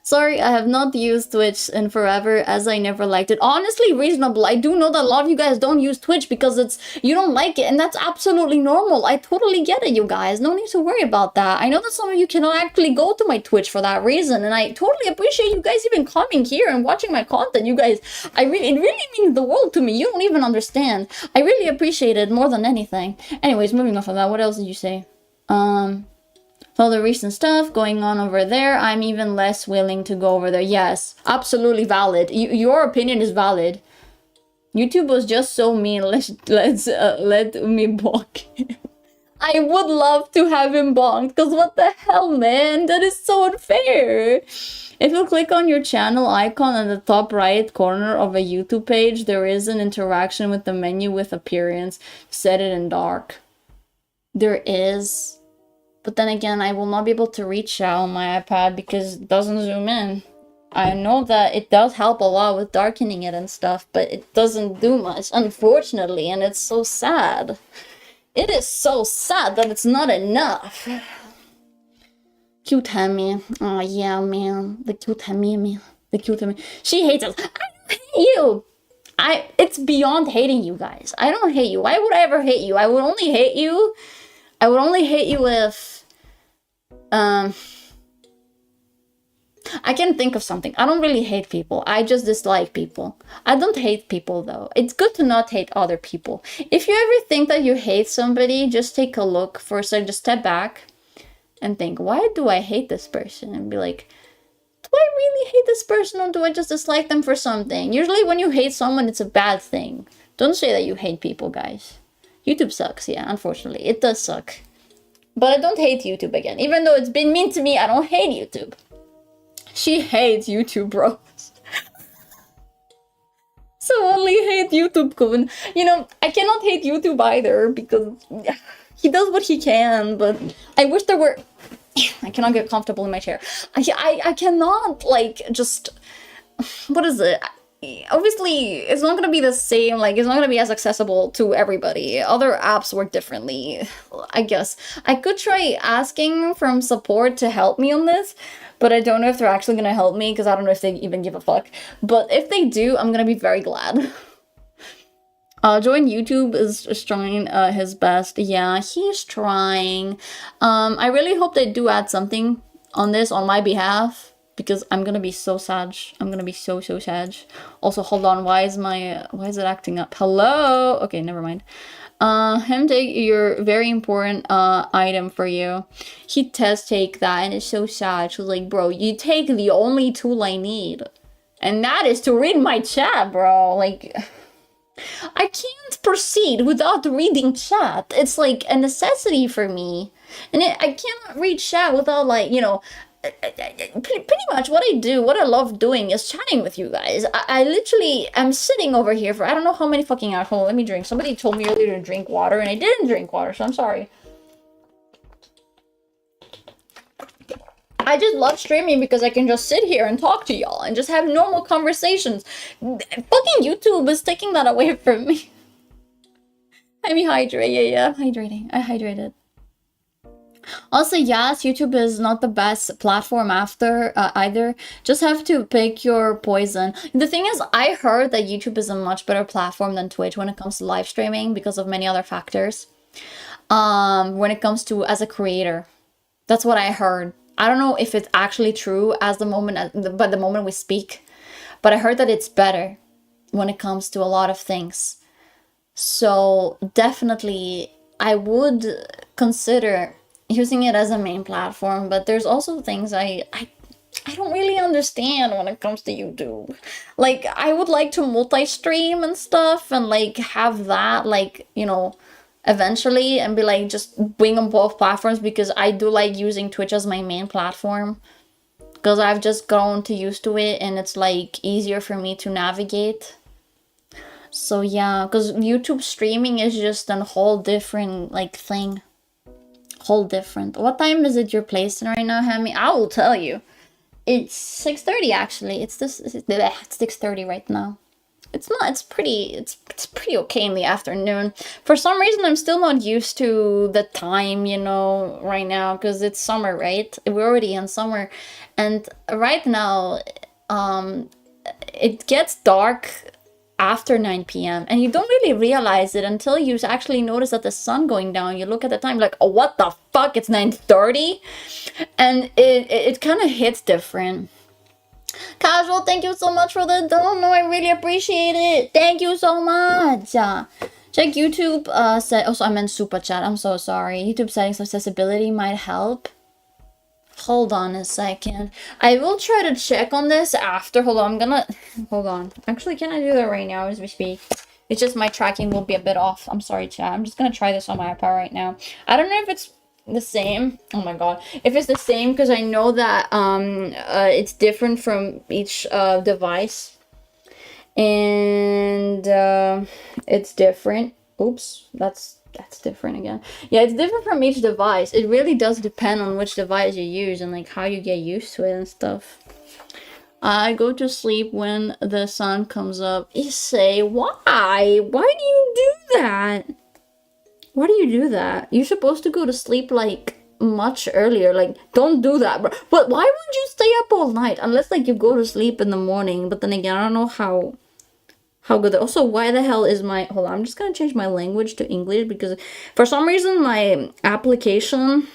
Speaker 1: Sorry, I have not used Twitch in forever, as I never liked it. Honestly, reasonable. I do know that a lot of you guys don't use Twitch because you don't like it, and that's absolutely normal. I totally get it, you guys. No need to worry about that. I know that some of you cannot actually go to my Twitch for that reason, and I totally appreciate you guys even coming here and watching my content. You guys, it really means the world to me. You don't even understand. I really appreciate it more than anything. Anyways, moving off of that, what else did you say? All the recent stuff going on over there, I'm even less willing to go over there. Yes, absolutely valid. Your opinion is valid. YouTube was just so mean. Let me bonk him. I would love to have him bonked, because what the hell, man? That is so unfair. If you click on your channel icon at the top right corner of a YouTube page, there is an interaction with the menu with appearance. Set it in dark. There is. But then again, I will not be able to reach out on my iPad because it doesn't zoom in. I know that it does help a lot with darkening it and stuff, but it doesn't do much, unfortunately, and it's so sad. It is so sad that it's not enough. Cute Hemi. Oh yeah, man. The cute Hemi, man. The cute Hemi. She hates us. I don't hate you. It's beyond hating you guys. I don't hate you. Why would I ever hate you? I would only hate you if I can think of something. I don't really hate people. I just dislike people. I don't hate people though. It's good to not hate other people. If you ever think that you hate somebody, just take a look for a second, just step back and think, why do I hate this person? And be like, do I really hate this person, or do I just dislike them for something? Usually when you hate someone, it's a bad thing. Don't say that you hate people, guys. YouTube sucks, yeah, unfortunately. It does suck. But I don't hate YouTube again. Even though it's been mean to me, I don't hate YouTube. She hates YouTube, bro. So only hate YouTube, Kun. You know, I cannot hate YouTube either, because he does what he can, but I wish there were... I cannot get comfortable in my chair. I cannot, like, just... What is it? Obviously, it's not gonna be the same, like, it's not gonna be as accessible to everybody. Other apps work differently, I guess. I could try asking from support to help me on this, but I don't know if they're actually gonna help me, because I don't know if they even give a fuck. But if they do, I'm gonna be very glad. Join YouTube is trying his best. Yeah, he's trying. I really hope they do add something on this on my behalf, because I'm gonna be so sad. I'm gonna be so sad. Also, hold on, why is it acting up? Hello? Okay, never mind. Him take your very important item for you. He take that, and it's so sad. She was like, bro, you take the only tool I need, and that is to read my chat, bro. Like, I can't proceed without reading chat. It's like a necessity for me. And I cannot read chat without, like, you know, pretty much what I do, what I love doing is chatting with you guys. I literally am sitting over here for I don't know how many fucking hours. Hold on, let me drink. Somebody told me earlier to drink water, and I didn't drink water, so I'm sorry. I just love streaming because I can just sit here and talk to y'all and just have normal conversations. Fucking YouTube is taking that away from me. I mean, hydrate. Yeah, hydrating. I hydrated. Also, yes, YouTube is not the best platform after either. Just have to pick your poison. The thing is, I heard that YouTube is a much better platform than Twitch when it comes to live streaming because of many other factors. When it comes to as a creator, that's what I heard. I don't know if it's actually true as the moment, by the moment we speak, but I heard that it's better when it comes to a lot of things. So definitely, I would consider using it as a main platform, but there's also things I don't really understand when it comes to YouTube. Like, I would like to multi-stream and stuff and like have that, like, you know, eventually, and be like just being on both platforms, because I do like using Twitch as my main platform because I've just grown to used to it and it's like easier for me to navigate. So yeah, because YouTube streaming is just a whole different like thing. Whole different. What time is it you're placed in right now, Hemi? I will tell you. It's 6:30 actually. It's 6:30 right now. It's not, it's pretty okay in the afternoon. For some reason I'm still not used to the time, you know, right now, because it's summer, right? We're already in summer. And right now, it gets dark after 9 p.m. and you don't really realize it until you actually notice that the sun going down. You look at the time like, oh, what the fuck, it's 9:30, and it kind of hits different. Casual, thank you so much for the dono. I really appreciate it. Thank you so much. Check YouTube also I meant super chat. I'm so sorry. YouTube settings accessibility might help. Hold on a second. I will try to check on this after. Hold on, hold on. Actually, can I do that right now as we speak? It's just my tracking will be a bit off. I'm sorry, chat. I'm just gonna try this on my iPad right now. I don't know if it's the same. Oh my god. If it's the same, because I know that it's different from each device. And it's different. Oops, that's different again. Yeah, it's different from each device. It really does depend on which device you use and like how you get used to it and stuff. I go to sleep when the sun comes up. You say, why? Why do you do that? Why do you do that? You're supposed to go to sleep like much earlier. Like, don't do that, bro. But why would you stay up all night? Unless like you go to sleep in the morning. But then again, I don't know how good. Also, why the hell is my, hold on, I'm just gonna change my language to English because for some reason my application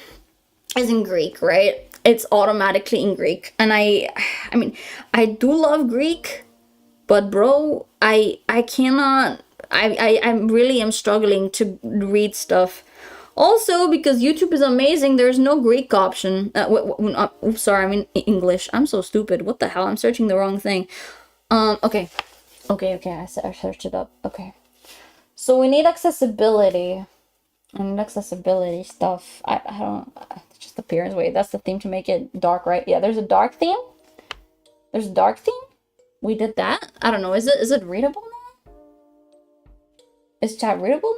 Speaker 1: is in Greek, right? It's automatically in Greek, and I mean, I do love Greek, but bro, I cannot, I really am struggling to read stuff. Also, because YouTube is amazing, there's no Greek option. Sorry, I mean English. I'm so stupid. What the hell? I'm searching the wrong thing. Okay. Okay, I searched it up. Okay. So we need accessibility. And accessibility stuff. I don't, it's just appearance. Wait, that's the theme to make it dark, right? Yeah, there's a dark theme. There's a dark theme. We did that. I don't know. Is it readable now? Is chat readable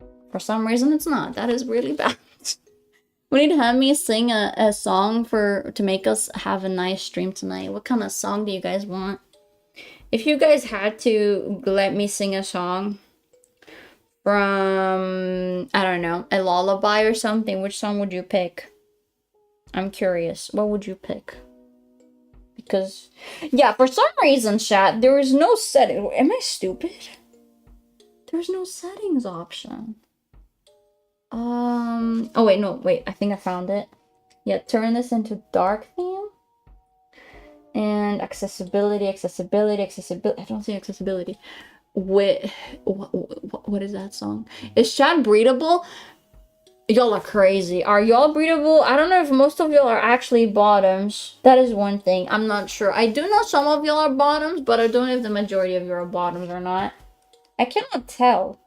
Speaker 1: now? For some reason it's not. That is really bad. We need Hemi sing a song to make us have a nice stream tonight. What kind of song do you guys want? If you guys had to let me sing a song from, I don't know, a lullaby or something, which song would you pick? I'm curious. What would you pick? Because, yeah, for some reason, chat, there is no setting. Am I stupid? There's no settings option. Oh wait, no, wait, I think I found it. Yeah, turn this into dark theme. And accessibility. I don't see accessibility. What is that song? Is chat breedable? Y'all are crazy. Are y'all breedable? I don't know if most of y'all are actually bottoms. That is one thing. I'm not sure. I do know some of y'all are bottoms, but I don't know if the majority of you are bottoms or not. I cannot tell.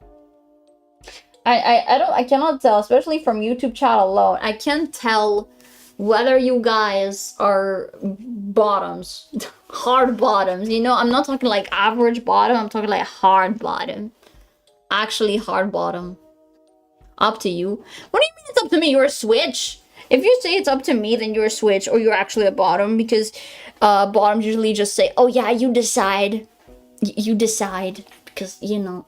Speaker 1: I cannot tell, especially from YouTube chat alone. I can't tell whether you guys are bottoms. Hard bottoms. You know, I'm not talking like average bottom, I'm talking like hard bottom. Actually hard bottom. Up to you. What do you mean it's up to me? You're a switch. If you say it's up to me, then you're a switch, or you're actually a bottom, because bottoms usually just say, oh yeah, you decide. You decide. Because, you know,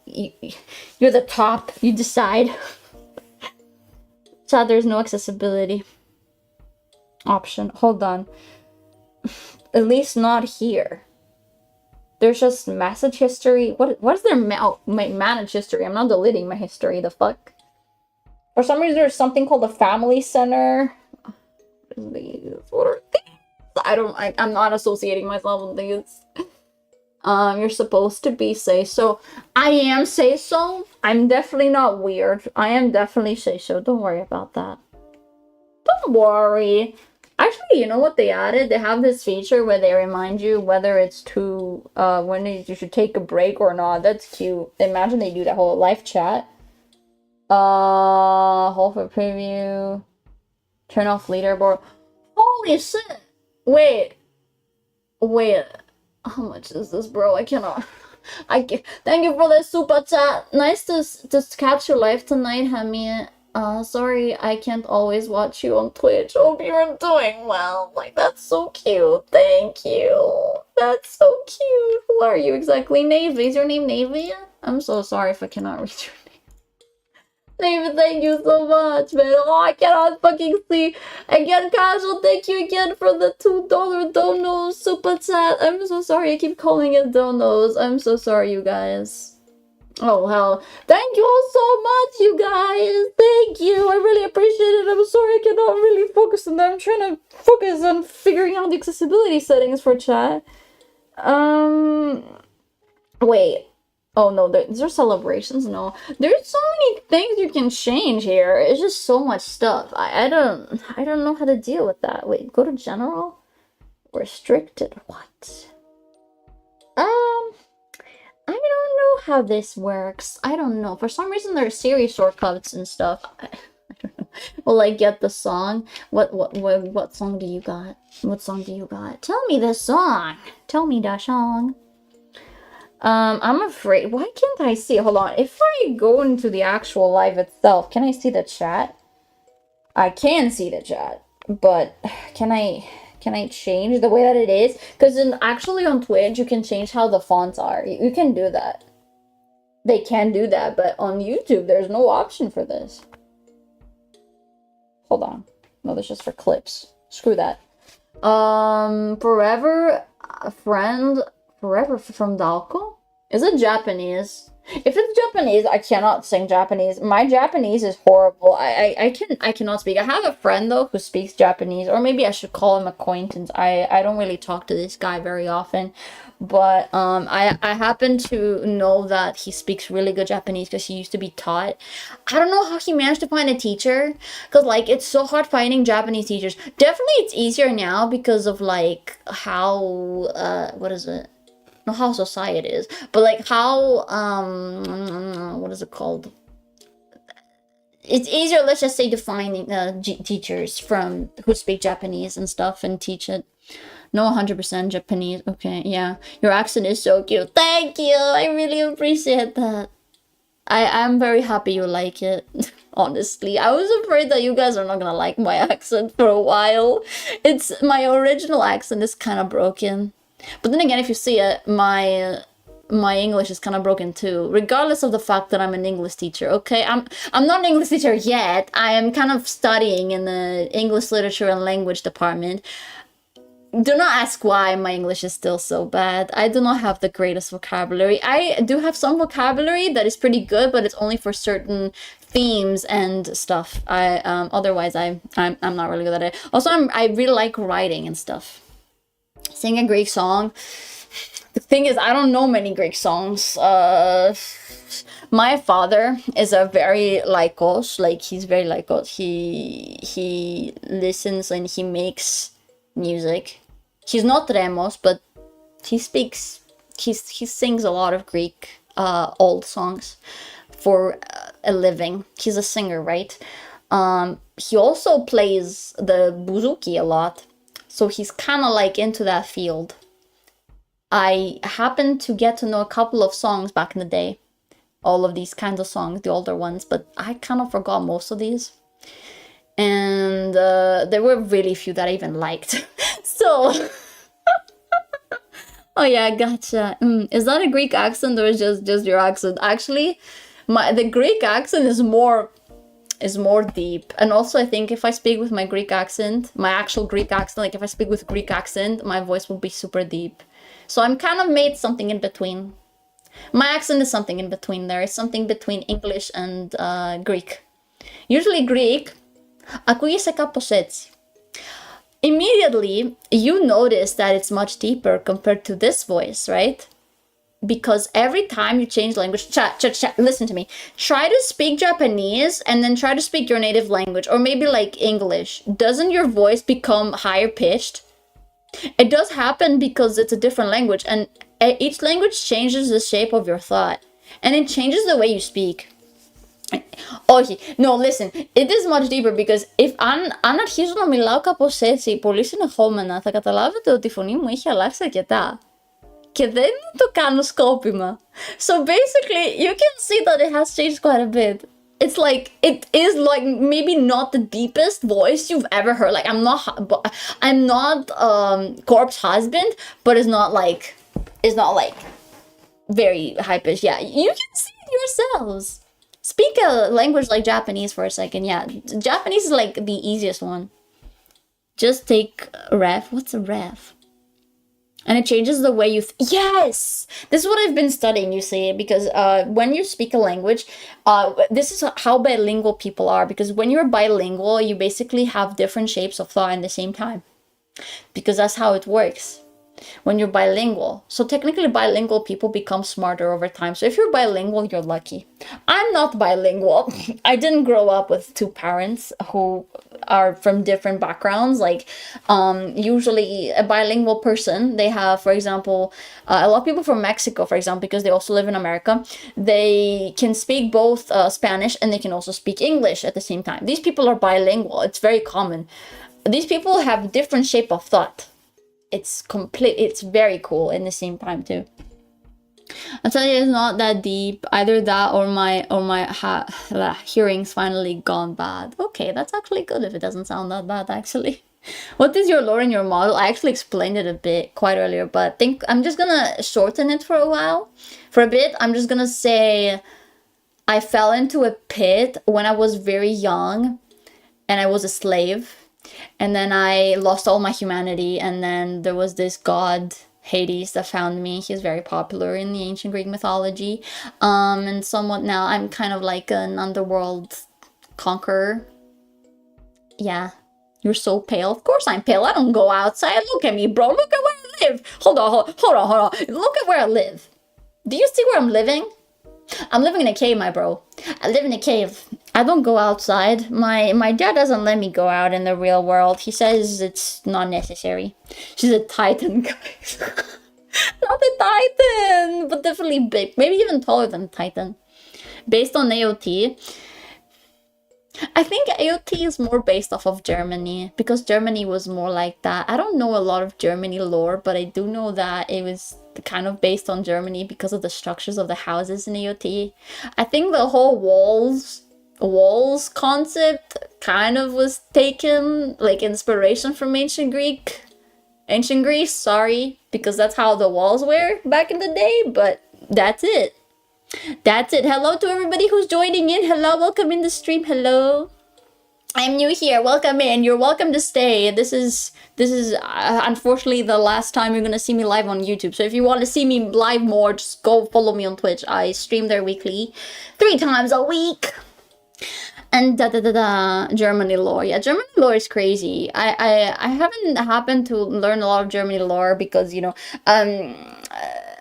Speaker 1: you're the top. You decide. Sad there's no accessibility option. Hold on. At least not here. There's just message history. What is their my manage history? I'm not deleting my history. The fuck? For some reason, there's something called a family center. What are these? I'm not associating myself with these. You're supposed to be say so. I am say so. I'm definitely not weird. I am definitely say so. Don't worry about that. Don't worry. Actually, you know what they added? They have this feature where they remind you whether it's too, when you should take a break or not. That's cute. Imagine they do that whole live chat. Hold for preview. Turn off leaderboard. Holy shit! Wait. How much is this, bro? I cannot. Thank you for the super chat. Nice to catch you live tonight, Hemi. Sorry I can't always watch you on Twitch. Hope you're doing well. Like, that's so cute. Thank you. That's so cute. Who are you exactly? Navy? Is your name Navy? I'm so sorry if I cannot read your name. David, thank you so much, man. Oh, I cannot fucking see. Again, Casual, thank you again for the $2 dono super chat. I'm so sorry. I keep calling it donos. I'm so sorry, you guys. Oh, hell. Thank you all so much, you guys. Thank you. I really appreciate it. I'm sorry I cannot really focus on that. I'm trying to focus on figuring out the accessibility settings for chat. Wait. Oh no, these are celebrations? No. There's so many things you can change here. It's just so much stuff. I don't know how to deal with that. Wait, go to general? Restricted, what? I don't know how this works. I don't know. For some reason there are Siri shortcuts and stuff. I don't know. Will I get the song? What song do you got? What song do you got? Tell me the song. Tell me the song. I'm afraid. Why can't I see? Hold on. If I go into the actual live itself, can I see the chat? I can see the chat, but can I change the way that it is? Because actually on Twitch, you can change how the fonts are. You can do that. They can do that, but on YouTube, there's no option for this. Hold on. No, that's just for clips. Screw that. Forever friend. Forever from Dalko? Is it Japanese? If it's Japanese, I cannot sing Japanese. My Japanese is horrible. I cannot speak. I have a friend though who speaks Japanese, or maybe I should call him acquaintance. I don't really talk to this guy very often, but I happen to know that he speaks really good Japanese because he used to be taught. I don't know how he managed to find a teacher, because like it's so hard finding Japanese teachers. Definitely it's easier now because of like how what is it? Not how society is, but like how what is it called? It's easier, let's just say, to find teachers from who speak Japanese and stuff and teach it. No, 100% Japanese. Okay, yeah, your accent is so cute. Thank you. I really appreciate that. I'm very happy you like it. Honestly, I was afraid that you guys are not gonna like my accent for a while. It's my original accent is kind of broken. But then again, if you see it, my English is kind of broken too, regardless of the fact that I'm an English teacher, okay? I'm not an English teacher yet. I am kind of studying in the English Literature and Language department. Do not ask why my English is still so bad. I do not have the greatest vocabulary. I do have some vocabulary that is pretty good, but it's only for certain themes and stuff. Otherwise, I'm not really good at it. Also, I really like writing and stuff. Sing a Greek song. The thing is, I don't know many Greek songs. My father is a very lycos, like he's very lycos. He listens and he makes music. He's not Remos, but he speaks. He sings a lot of Greek old songs for a living. He's a singer, right? He also plays the bouzouki a lot, so he's kind of like into that field. I happened to get to know a couple of songs back in the day, all of these kinds of songs, the older ones, but I kind of forgot most of these. And there were really few that I even liked. So, oh yeah, gotcha. Is that a Greek accent or just your accent? Actually, the Greek accent is more deep. And also I think if I speak with my Greek accent, my actual Greek accent, like if I speak with Greek accent, my voice will be super deep. So I'm kind of made something in between. My accent is something in between there. It's something between English and Greek. Usually Greek, ακούγεσαι κάπως έτσι. Immediately, you notice that it's much deeper compared to this voice, right? Because every time you change language, chat, listen to me. Try to speak Japanese and then try to speak your native language, or maybe like English. Doesn't your voice become higher pitched? It does happen because it's a different language, and each language changes the shape of your thought, and it changes the way you speak. Όχι, no, listen, it is much deeper because αν αρχίζω να μιλάω κάπως έτσι πολύ συνεχόμενα, θα καταλάβετε ότι η φωνή μου έχει αλλάξει αρκετά. Και δεν το κάνω σκόπιμα. So basically, you can see that it has changed quite a bit. It's like, it is like maybe not the deepest voice you've ever heard. Like, I'm not Corpse husband, but it's not like very high pitched. Yeah, you can see it yourselves. Speak a language like Japanese for a second. Yeah, Japanese is like the easiest one. Just take ref. What's a ref? And it changes the way you yes! This is what I've been studying, you see, because when you speak a language, this is how bilingual people are, because when you're bilingual, you basically have different shapes of thought at the same time. Because that's how it works when you're bilingual. So technically bilingual people become smarter over time. So if you're bilingual, you're lucky. I'm not bilingual. I didn't grow up with two parents who are from different backgrounds. Like usually a bilingual person, they have, for example, a lot of people from Mexico, for example, because they also live in America, they can speak both Spanish and they can also speak English at the same time. These people are bilingual. It's very common. These people have different shape of thought. It's very cool in the same time too. I'll tell you, it's not that deep. Either that or my hearing's finally gone bad. Okay, that's actually good if it doesn't sound that bad actually. What is your lore in your model? I actually explained it a bit quite earlier, but I'm just gonna shorten it for a bit. I'm just gonna say I fell into a pit when I was very young and I was a slave. And then I lost all my humanity, and then there was this god, Hades, that found me. He's very popular in the ancient Greek mythology. And somewhat now I'm kind of like an underworld conqueror. Yeah. You're so pale. Of course I'm pale. I don't go outside. Look at me, bro. Look at where I live. Hold on. Look at where I live. Do you see where I'm living? I'm living in a cave, my bro. I live in a cave. I don't go outside. My dad doesn't let me go out in the real world. He says it's not necessary. She's a titan, guys. Not a titan, but definitely big. Maybe even taller than a titan. Based on AOT. I think AOT is more based off of Germany, because Germany was more like that. I don't know a lot of Germany lore, but I do know that it was kind of based on Germany because of the structures of the houses in AOT. I think the whole walls concept kind of was taken like inspiration from ancient Greece, sorry, because that's how the walls were back in the day, but that's it. Hello to everybody who's joining in. Hello, welcome in the stream. Hello, I'm new here. Welcome in. You're welcome to stay. This is unfortunately the last time you're gonna see me live on YouTube. So if you want to see me live more, just go follow me on Twitch. I stream there weekly, 3 times a week. And Germany lore. Yeah, Germany lore is crazy. I haven't happened to learn a lot of Germany lore because, you know,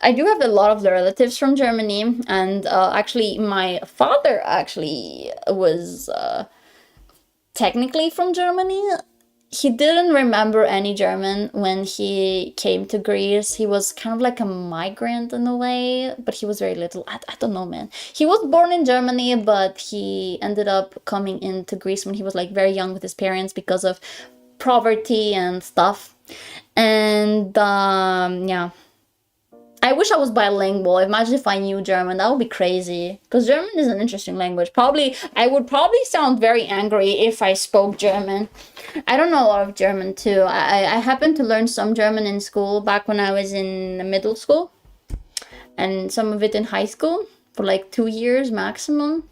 Speaker 1: I do have a lot of relatives from Germany, and actually my father actually was technically from Germany. He didn't remember any German when he came to Greece. He was kind of like a migrant in a way, but he was very little. I don't know, man. He was born in Germany, but he ended up coming into Greece when he was like very young with his parents because of poverty and stuff. And yeah. I wish I was bilingual. Imagine if I knew German. That would be crazy. Because German is an interesting language. I would probably sound very angry if I spoke German. I don't know a lot of German too. I happened to learn some German in school back when I was in middle school. And some of it in high school for like 2 years maximum.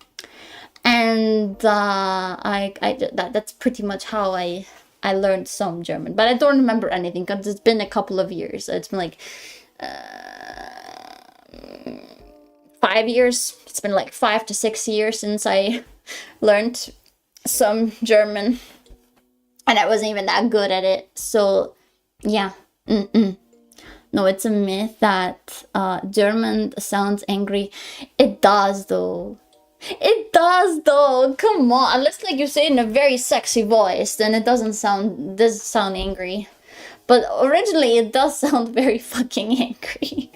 Speaker 1: And that's pretty much how I learned some German. But I don't remember anything because it's been a couple of years. It's been like 5 years. It's been like 5 to 6 years since I learned some German, and I wasn't even that good at it. So yeah, no, it's a myth that German sounds angry. It does though. It does though. Come on, unless like you say it in a very sexy voice, then it doesn't sound angry. But originally, it does sound very fucking angry.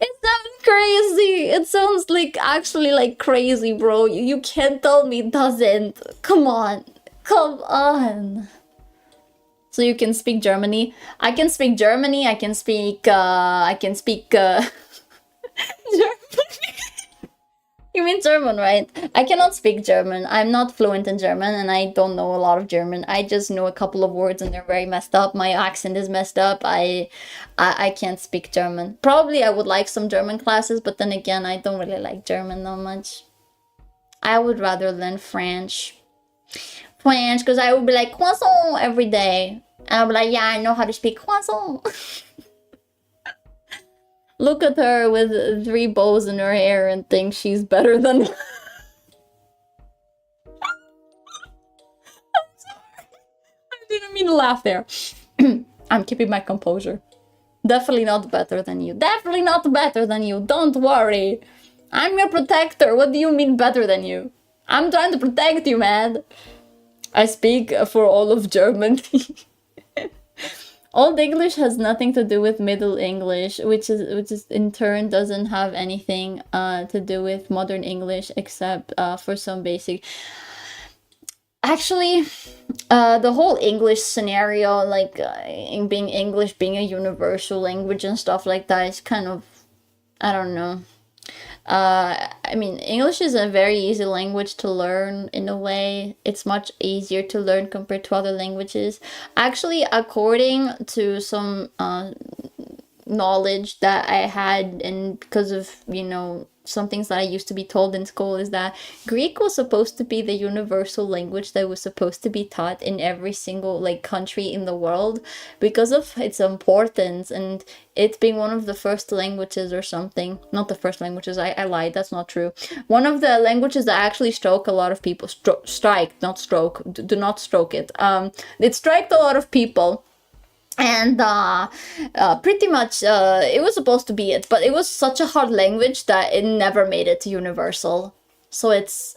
Speaker 1: It sounds crazy. It sounds like actually like crazy, bro. You can't tell me it doesn't. Come on. Come on. So you can speak Germany. I can speak Germany. I can speak German. You mean German, right? I cannot speak German. I'm not fluent in German, and I don't know a lot of German. I just know a couple of words, and they're very messed up. My accent is messed up. I can't speak German. Probably I would like some German classes, but then again, I don't really like German that much. I would rather learn French. French, because I would be like croissant every day. And I'll be like, yeah, I know how to speak croissant. Look at her with 3 bows in her hair and think she's better than... I'm sorry. I didn't mean to laugh there. I'm keeping my composure. Definitely not better than you. Definitely not better than you. Don't worry. I'm your protector. What do you mean better than you? I'm trying to protect you, man. I speak for all of Germany. Old English has nothing to do with Middle English, which is in turn doesn't have anything to do with Modern English except for some basic. Actually, the whole English scenario, like being English being a universal language and stuff like that, is kind of, I don't know. I mean, English is a very easy language to learn in a way. It's much easier to learn compared to other languages. Actually, according to some knowledge that I had, and because of, you know, some things that I used to be told in school, is that Greek was supposed to be the universal language that was supposed to be taught in every single like country in the world because of its importance and it being one of the first languages or something. Not the first languages, I lied, that's not true. One of the languages that actually stroke a lot of people, strike, not stroke, do not stroke it. It striked a lot of people. And pretty much it was supposed to be it, but it was such a hard language that it never made it to universal. So it's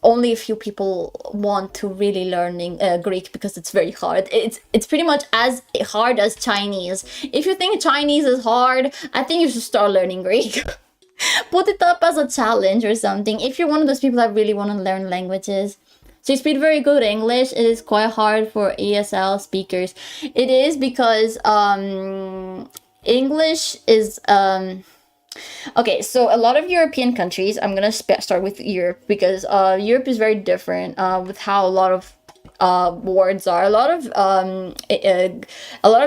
Speaker 1: only a few people want to really learning Greek because it's very hard. It's pretty much as hard as Chinese. If you think Chinese is hard, I think you should start learning Greek. Put it up as a challenge or something. If you're one of those people that really want to learn languages. So you speak very good English. It is quite hard for ESL speakers. It is because English is... Okay, so a lot of European countries, I'm gonna start with Europe because Europe is very different with how a lot of words are. A lot of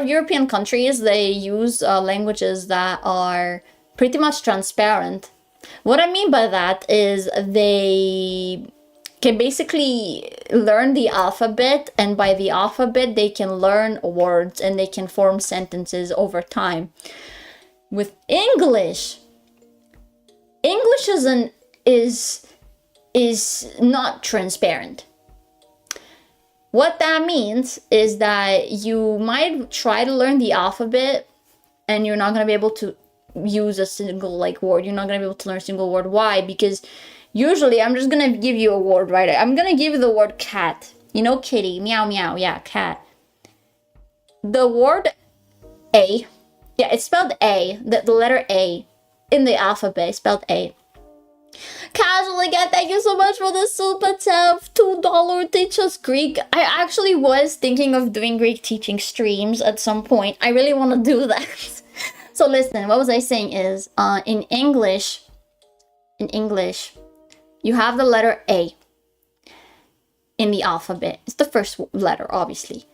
Speaker 1: European countries, they use languages that are pretty much transparent. What I mean by that is they can basically learn the alphabet, and by the alphabet they can learn words and they can form sentences over time. With English is not transparent. What that means is that you might try to learn the alphabet and you're not going to be able to use a single like word. You're not going to be able to learn a single word. Why? Because usually I'm just going to give you a word, right? I'm going to give you the word cat. You know, kitty, meow meow, yeah, cat. The word A, yeah, it's spelled A, the letter A in the alphabet, spelled A. Casual again, thank you so much for the super tap. $2 teach us Greek. I actually was thinking of doing Greek teaching streams at some point. I really want to do that. So listen, what was I saying is, in English, you have the letter A in the alphabet. It's the first letter, obviously.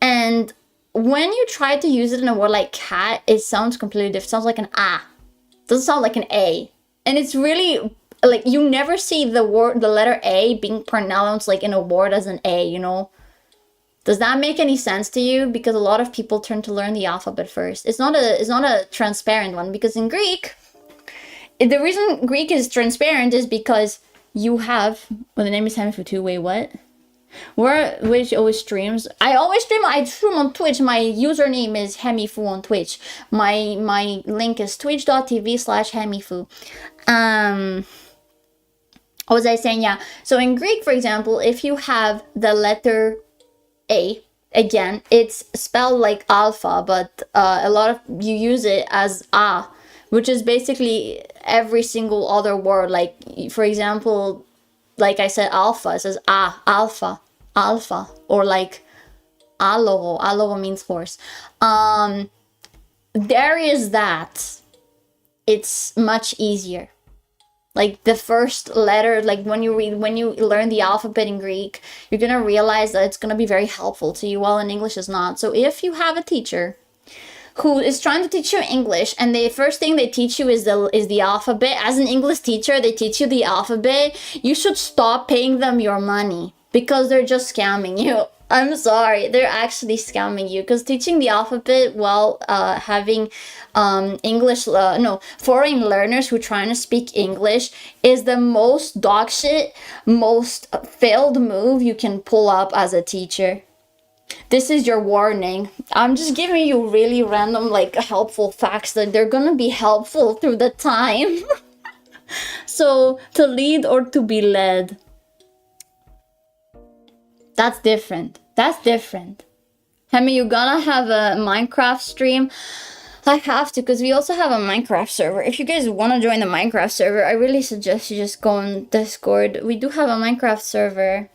Speaker 1: And when you try to use it in a word like cat, it sounds completely different. It sounds like an A. It doesn't sound like an A. And it's really, like, you never see the letter A being pronounced like in a word as an A, you know? Does that make any sense to you? Because a lot of people turn to learn the alphabet first. It's not a transparent one, because in Greek, the reason Greek is transparent is because you have, well, the name is Hemifuu too. Wait, what? Which always streams? I stream on Twitch. My username is Hemifuu on Twitch. My link is twitch.tv/Hemifuu. What was I saying? Yeah. So in Greek, for example, if you have the letter A, again, it's spelled like alpha, but a lot of you use it as A, which is basically every single other word. Like, for example, like I said, alpha, it says alpha, or like alogo means horse. There is that. It's much easier. Like the first letter, like when you learn the alphabet in Greek, you're gonna realize that it's gonna be very helpful to you, while in English is not. So if you have a teacher who is trying to teach you English, and the first thing they teach you is the alphabet, as an English teacher, they teach you the alphabet, you should stop paying them your money, because they're just scamming you. I'm sorry, they're actually scamming you, because teaching the alphabet while having foreign learners who are trying to speak English is the most dog shit, most failed move you can pull up as a teacher. This is your warning. I'm just giving you really random, like, helpful facts that they're gonna be helpful through the time. So, to lead or to be led. That's different. Hemi, you gonna have a Minecraft stream? I have to, because we also have a Minecraft server. If you guys want to join the Minecraft server, I really suggest you just go on Discord. We do have a Minecraft server.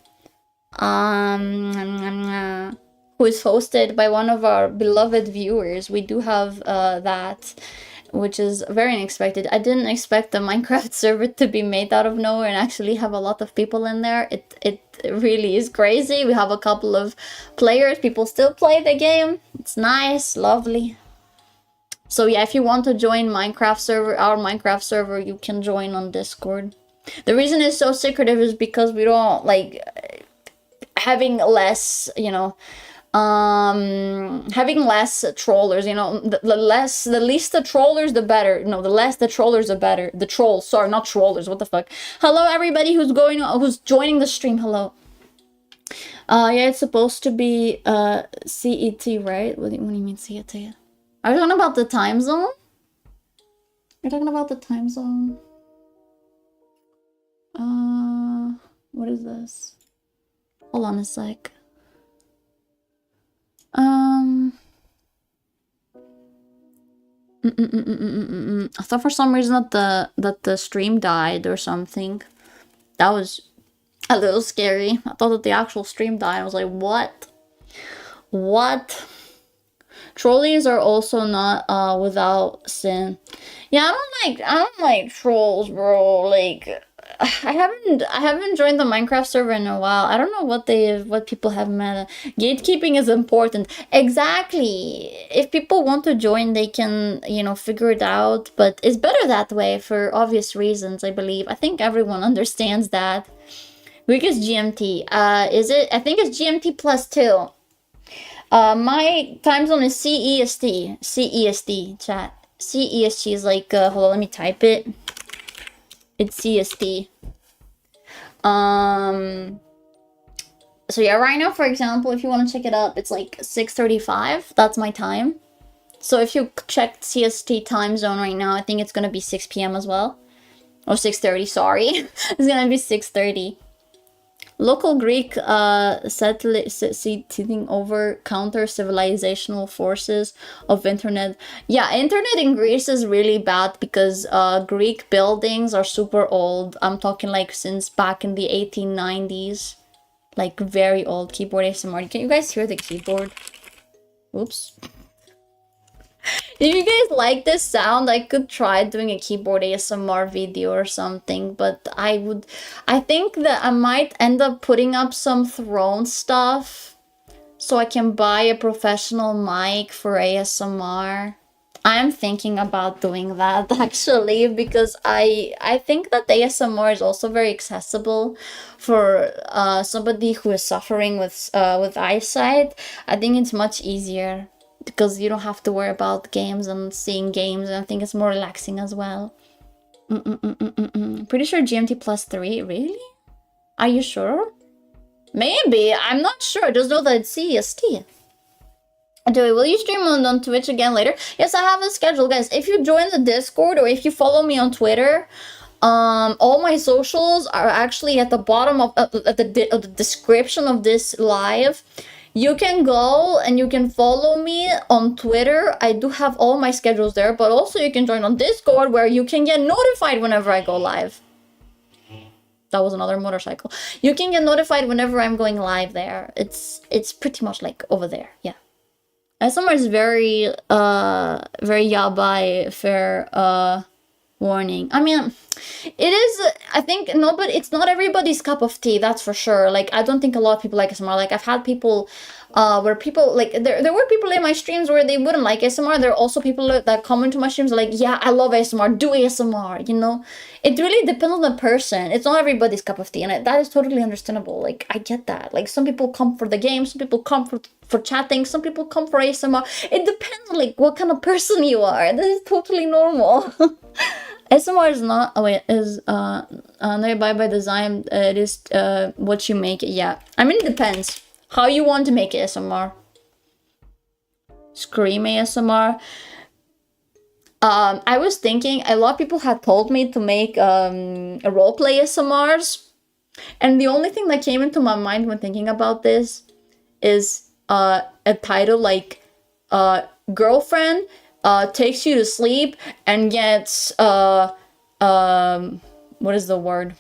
Speaker 1: Who is hosted by one of our beloved viewers. We do have that, which is very unexpected. I didn't expect the Minecraft server to be made out of nowhere and actually have a lot of people in there. It really is crazy. We have a couple of players. People still play the game. It's nice, lovely. So yeah, if you want to join our Minecraft server, you can join on Discord. The reason it's so secretive is because we don't like having less, having less trollers, the least the trollers, the better. No, the less the trollers, the better. The trolls, sorry, not trollers, what the fuck. Hello, everybody who's joining the stream, hello. Yeah, it's supposed to be, CET, right? What do you mean CET? Are you talking about the time zone? What is this? Hold on a sec. I thought for some reason that the stream died or something. That was a little scary. I thought that the actual stream died. I was like, what? Trolleys are also not without sin. Yeah, I don't like trolls, bro. Like, I haven't joined the Minecraft server in a while. I don't know what people have meta. Gatekeeping is important. Exactly. If people want to join, they can, figure it out. But it's better that way for obvious reasons, I believe. I think everyone understands that. Greek is GMT. Is it? I think it's GMT +2. My time zone is CEST. CEST, chat. CEST is like, hold on, let me type it. It's CST. So yeah, right now, for example, if you want to check it up, it's like 6:35. That's my time. So if you check CST time zone right now, I think it's gonna be 6 p.m. as well. Or 6:30, sorry. It's gonna be 6:30. Local Greek settling over counter-civilizational forces of internet. Yeah, internet in Greece is really bad because Greek buildings are super old. I'm talking like since back in the 1890s. Like very old. Keyboard ASMR. Can you guys hear the keyboard? Oops. If you guys like this sound, I could try doing a keyboard ASMR video or something, but I think that I might end up putting up some throne stuff so I can buy a professional mic for ASMR. I'm thinking about doing that actually because I think that ASMR is also very accessible for somebody who is suffering with eyesight. I think it's much easier because you don't have to worry about games and seeing games, and I think it's more relaxing as well. Pretty sure GMT +3, really? Are you sure? Maybe, I'm not sure, just know that it's CST. Joey, will you stream on Twitch again later? Yes, I have a schedule, guys. If you join the Discord or if you follow me on Twitter, all my socials are actually at the bottom of the description of this live. You can go and you can follow me on Twitter. I do have all my schedules there, but also you can join on Discord where you can get notified whenever I go live. That was another motorcycle. You can get notified whenever I'm going live there. It's pretty much like over there, yeah. ASMR is very yabai, fair warning. I mean, it is, I think, no, but it's not everybody's cup of tea, that's for sure. Like, I don't think a lot of people like ASMR. Like, I've had people where people, like, there were people in my streams where they wouldn't like ASMR. There are also people that comment to my streams like, yeah, I love ASMR, do ASMR, you know? It really depends on the person. It's not everybody's cup of tea, and that is totally understandable. Like, I get that. Like, some people come for the game, some people come for chatting, some people come for ASMR. It depends on, like, what kind of person you are. That is totally normal. ASMR is not, oh wait, is not by design, it is what you make it, yeah. I mean, it depends how you want to make ASMR. Scream ASMR. I was thinking, a lot of people had told me to make roleplay ASMRs, and the only thing that came into my mind when thinking about this is a title like girlfriend takes you to sleep and gets what is the word?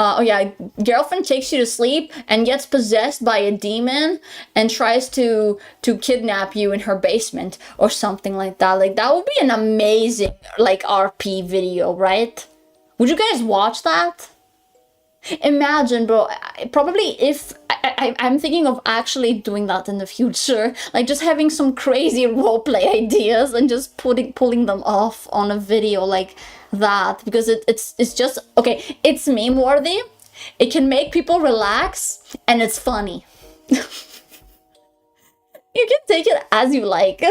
Speaker 1: Oh yeah, girlfriend takes you to sleep and gets possessed by a demon and tries to kidnap you in her basement or something like that. Like, that would be an amazing, like, RP video, right? Would you guys watch that? Imagine, bro, probably if I'm thinking of actually doing that in the future, like just having some crazy roleplay ideas and just pulling them off on a video like that, because it's just, okay, it's meme worthy, it can make people relax, and it's funny. You can take it as you like.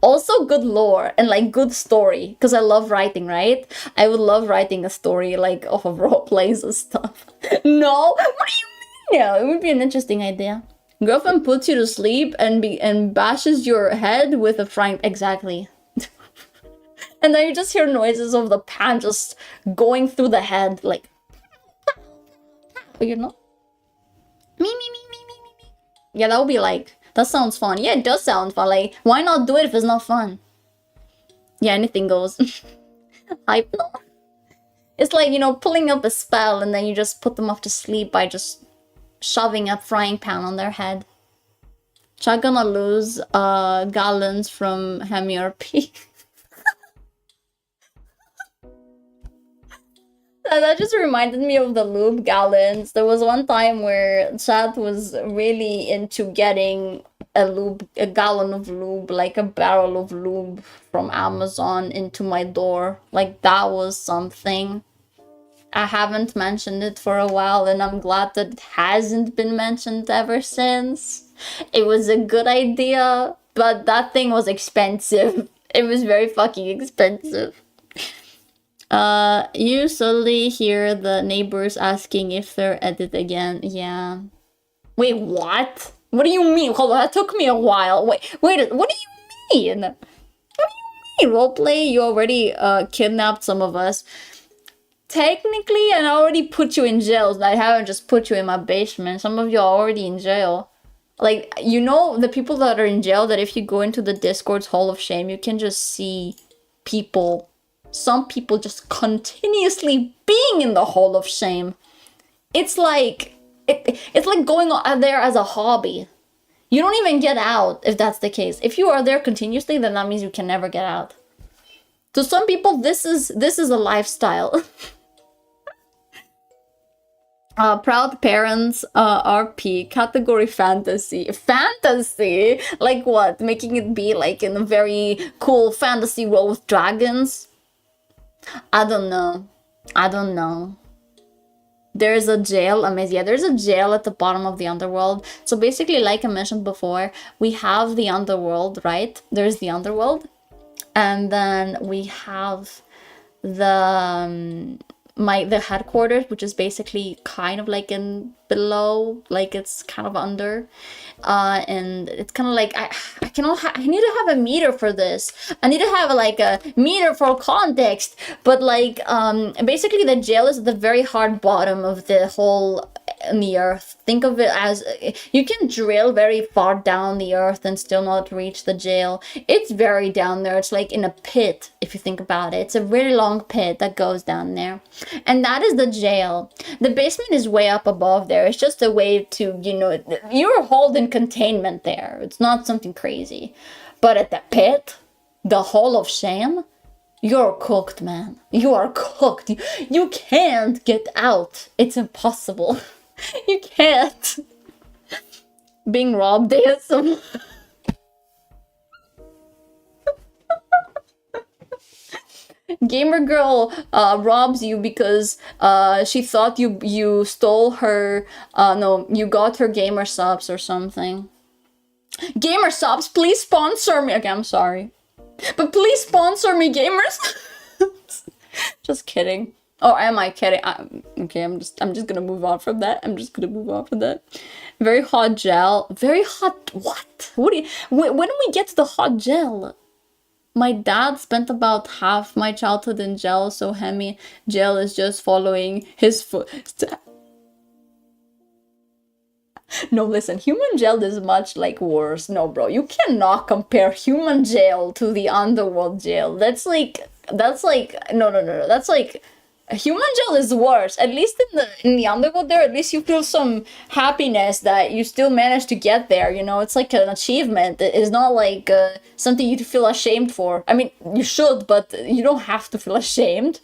Speaker 1: Also good lore and like good story, because I love writing, right? I would love writing a story like of role plays and stuff. No, what do you mean? Yeah, it would be an interesting idea. Girlfriend puts you to sleep and bashes your head with a frying, exactly. And then you just hear noises of the pan just going through the head, like, you know? Me. Yeah, that would be like, that sounds fun. Yeah, it does sound fun. Like, why not do it if it's not fun? Yeah, anything goes. Hype. No. It's like, you know, pulling up a spell and then you just put them off to sleep by just shoving a frying pan on their head. Chuck gonna lose gallons from Hemi or P. That just reminded me of the lube gallons. There was one time where Chad was really into getting a gallon of lube, like a barrel of lube from Amazon into my door. Like, that was something. I haven't mentioned it for a while, and I'm glad that it hasn't been mentioned ever since. It was a good idea, but that thing was expensive. It was very fucking expensive. You suddenly hear the neighbors asking if they're at it again. Yeah. Wait, what? What do you mean? Hold on, that took me a while. Wait, what do you mean? What do you mean? Roleplay? You already kidnapped some of us. Technically, I already put you in jail. I haven't just put you in my basement. Some of you are already in jail. Like, you know, the people that are in jail, that if you go into the Discord's Hall of Shame, you can just see people, some people just continuously being in the Hall of Shame. It's like, it's like going out there as a hobby. You don't even get out if that's the case. If you are there continuously, then that means you can never get out. To some people, this is a lifestyle. Proud Parents, RP, category fantasy. Fantasy? Like what? Making it be like in a very cool fantasy world with dragons? I don't know. There's a jail, yeah, there's a jail at the bottom of the underworld. So basically, like I mentioned before, we have the underworld, right? There's the underworld. And then we have the the headquarters, which is basically kind of like in below, like it's kind of under, and it's kind of like I need to have a meter for this. I need to have like a meter for context. But like basically the jail is at the very hard bottom of the hole in the earth. Think of it as you can drill very far down the earth and still not reach the jail. It's very down there. It's like in a pit, if you think about it. It's a really long pit that goes down there, and that is the jail. The basement is way up above there. It's just a way to, you know, you're holding containment there. It's not something crazy. But at the pit, the Hall of Shame, you're cooked, man. You are cooked. You can't get out. It's impossible. You can't. Being robbed is some... Gamer girl robs you because she thought you stole her, no, you got her gamer subs or something. Gamer subs, please sponsor me. Okay, I'm sorry, but please sponsor me, gamers. Just kidding. Or am I kidding? Okay, I'm just gonna move on from that. Very hot gel. Very hot. What? What do you? When do we get to the hot gel? My dad spent about half my childhood in jail, so Hemi jail is just following his footsteps. No, listen, human jail is much like worse. No, bro, you cannot compare human jail to the underworld jail. That's like no. That's like human jail is worse. At least in the underworld there, at least you feel some happiness that you still managed to get there. You know, it's like an achievement. It's not like something you feel ashamed for. I mean, you should, but you don't have to feel ashamed.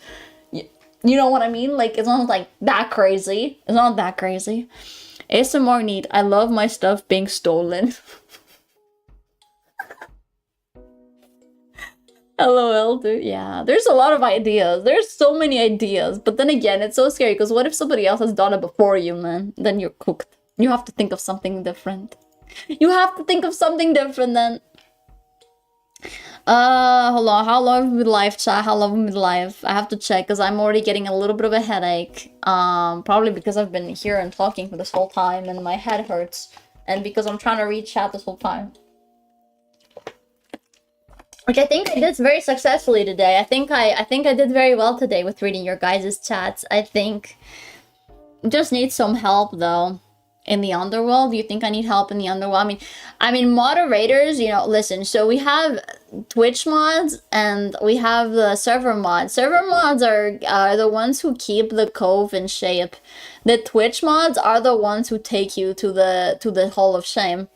Speaker 1: You know what I mean? Like, it's not like that crazy. It's not that crazy. ASMR need. I love my stuff being stolen. LOL, dude. Yeah, there's a lot of ideas. There's so many ideas. But then again, it's so scary because what if somebody else has done it before you, man? Then you're cooked. You have to think of something different. You have to think of something different then. Hold on. How long have we been live, chat? How long have we been live? I have to check because I'm already getting a little bit of a headache. Probably because I've been here and talking for this whole time and my head hurts. And because I'm trying to read chat this whole time. Which I think I did very successfully today. I think I did very well today with reading your guys' chats. I think just need some help though in the underworld. Do you think I need help in the underworld? I mean moderators, you know, listen, so we have Twitch mods and we have the server mods. Server mods are the ones who keep the cove in shape. The Twitch mods are the ones who take you to the Hall of Shame.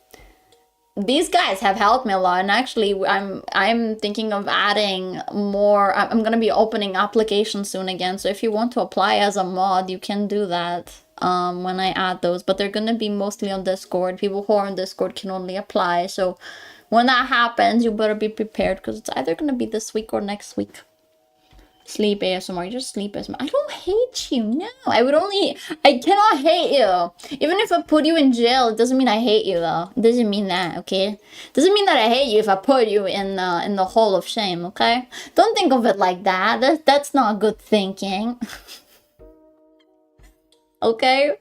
Speaker 1: These guys have helped me a lot, and actually I'm thinking of adding more. I'm gonna be opening applications soon again, so if you want to apply as a mod, you can do that when I add those, but they're gonna be mostly on Discord. People who are on Discord can only apply, so when that happens, you better be prepared, because it's either gonna be this week or next week. Sleep ASMR, just sleep ASMR. I don't hate you, no. I cannot hate you. Even if I put you in jail, it doesn't mean I hate you though. It doesn't mean that, okay? It doesn't mean that I hate you if I put you in the Hall of Shame, okay? Don't think of it like that. That's not good thinking. Okay?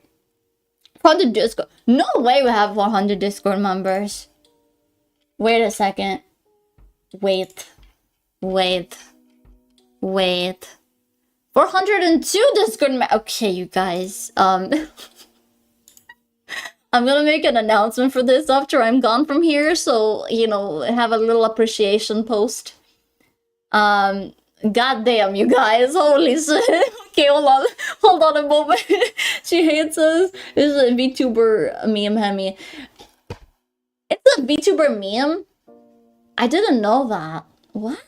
Speaker 1: 400 Discord. No way we have 400 Discord members. Wait a second. Wait. 402 Discord okay, you guys. I'm gonna make an announcement for this after I'm gone from here, so, you know, have a little appreciation post. God damn, you guys, holy shit. Okay, hold on a moment. She hates us. This is a VTuber meme, Hemi. It's a VTuber meme? I didn't know that. What?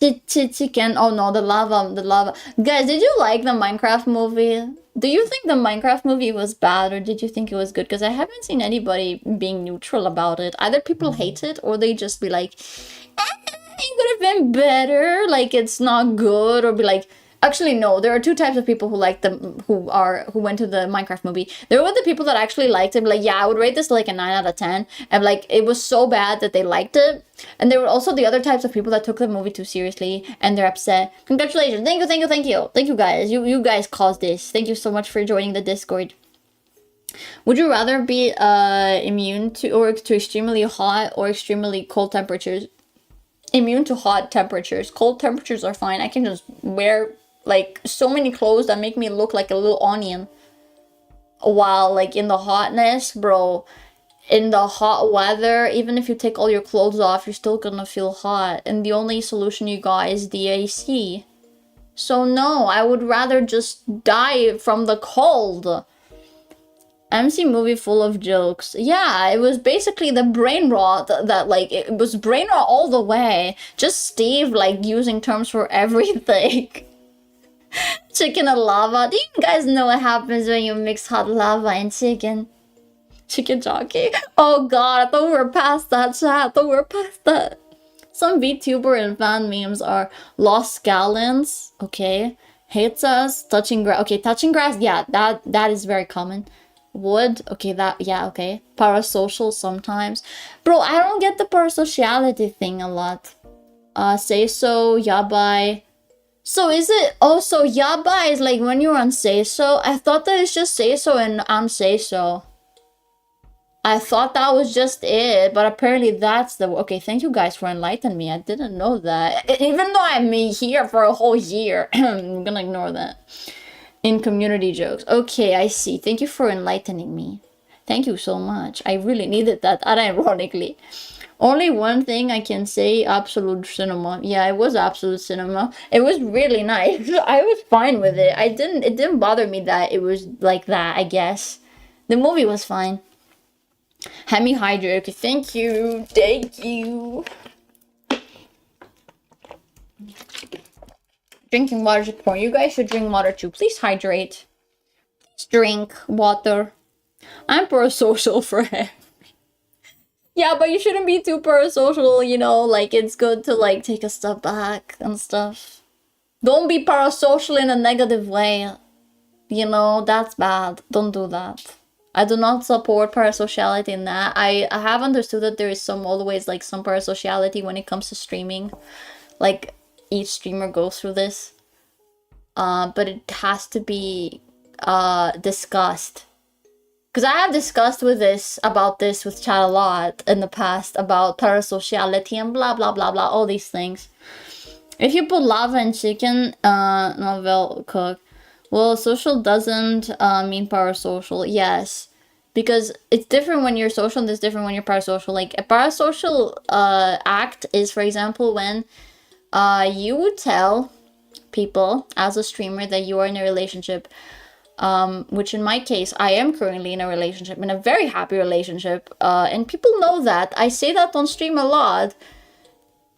Speaker 1: Chicken. Oh no, the lava. Guys, did you like the Minecraft movie? Do you think the Minecraft movie was bad, or did you think it was good? Because I haven't seen anybody being neutral about it. Either people hate it, or they just be like, it could have been better, like it's not good, or be like, actually no, there are two types of people who like them, who went to the Minecraft movie. There were the people that actually liked it, like, yeah, I would rate this like a 9 out of 10, and like it was so bad that they liked it. And there were also the other types of people that took the movie too seriously and they're upset. Congratulations, thank you guys, you guys caused this. Thank you so much for joining the Discord. Would you rather be immune to extremely hot or extremely cold temperatures? Immune to hot temperatures. Cold temperatures are fine. I can just wear like so many clothes that make me look like a little onion. While like in the hotness, bro, in the hot weather, even if you take all your clothes off, you're still gonna feel hot. And the only solution you got is the AC. So no, I would rather just die from the cold. MC movie full of jokes. Yeah, it was basically the brain rot that like, it was brain rot all the way. Just Steve like using terms for everything. Chicken and lava. Do you guys know what happens when you mix hot lava and chicken? Chicken jockey. Oh god, I thought we were past that, chat. I thought we were past that. Some VTuber and fan memes are lost gallons. Okay. Hates us. Touching grass. Okay, touching grass. Yeah, that is very common. Would, okay, that, yeah, okay. Parasocial sometimes. Bro, I don't get the parasociality thing a lot. Say so, yabai. So is it, oh, so yabai is like when you're on say so? I thought that it's just say so and unsay so. I thought that was just it, but apparently that's the, okay, thank you guys for enlightening me. I didn't know that. Even though I'm here for a whole year, I'm gonna ignore that. In community jokes. Okay, I see. Thank you for enlightening me. Thank you so much. I really needed that, unironically. Only one thing I can say, absolute cinema. Yeah, it was absolute cinema. It was really nice. I was fine with it. It didn't bother me that it was like that, I guess. The movie was fine. Hemi hydrate. Okay, thank you. Thank you. Drinking water is important. You guys should drink water too. Please hydrate. Please drink water. I'm parasocial for him. Yeah, but you shouldn't be too parasocial, you know, like it's good to like take a step back and stuff. Don't be parasocial in a negative way. You know, that's bad. Don't do that. I do not support parasociality in that. I have understood that there is always like some parasociality when it comes to streaming. Like, each streamer goes through this, but it has to be discussed, because I have discussed about this with chat a lot in the past, about parasociality and blah blah blah blah, all these things. If you put lava and chicken, no, cook. Well, social doesn't mean parasocial. Yes, because it's different when you're social and it's different when you're parasocial. Like, a parasocial act is, for example, when you would tell people as a streamer that you are in a relationship, which in my case, I am currently in a relationship, in a very happy relationship, and people know that. I say that on stream a lot.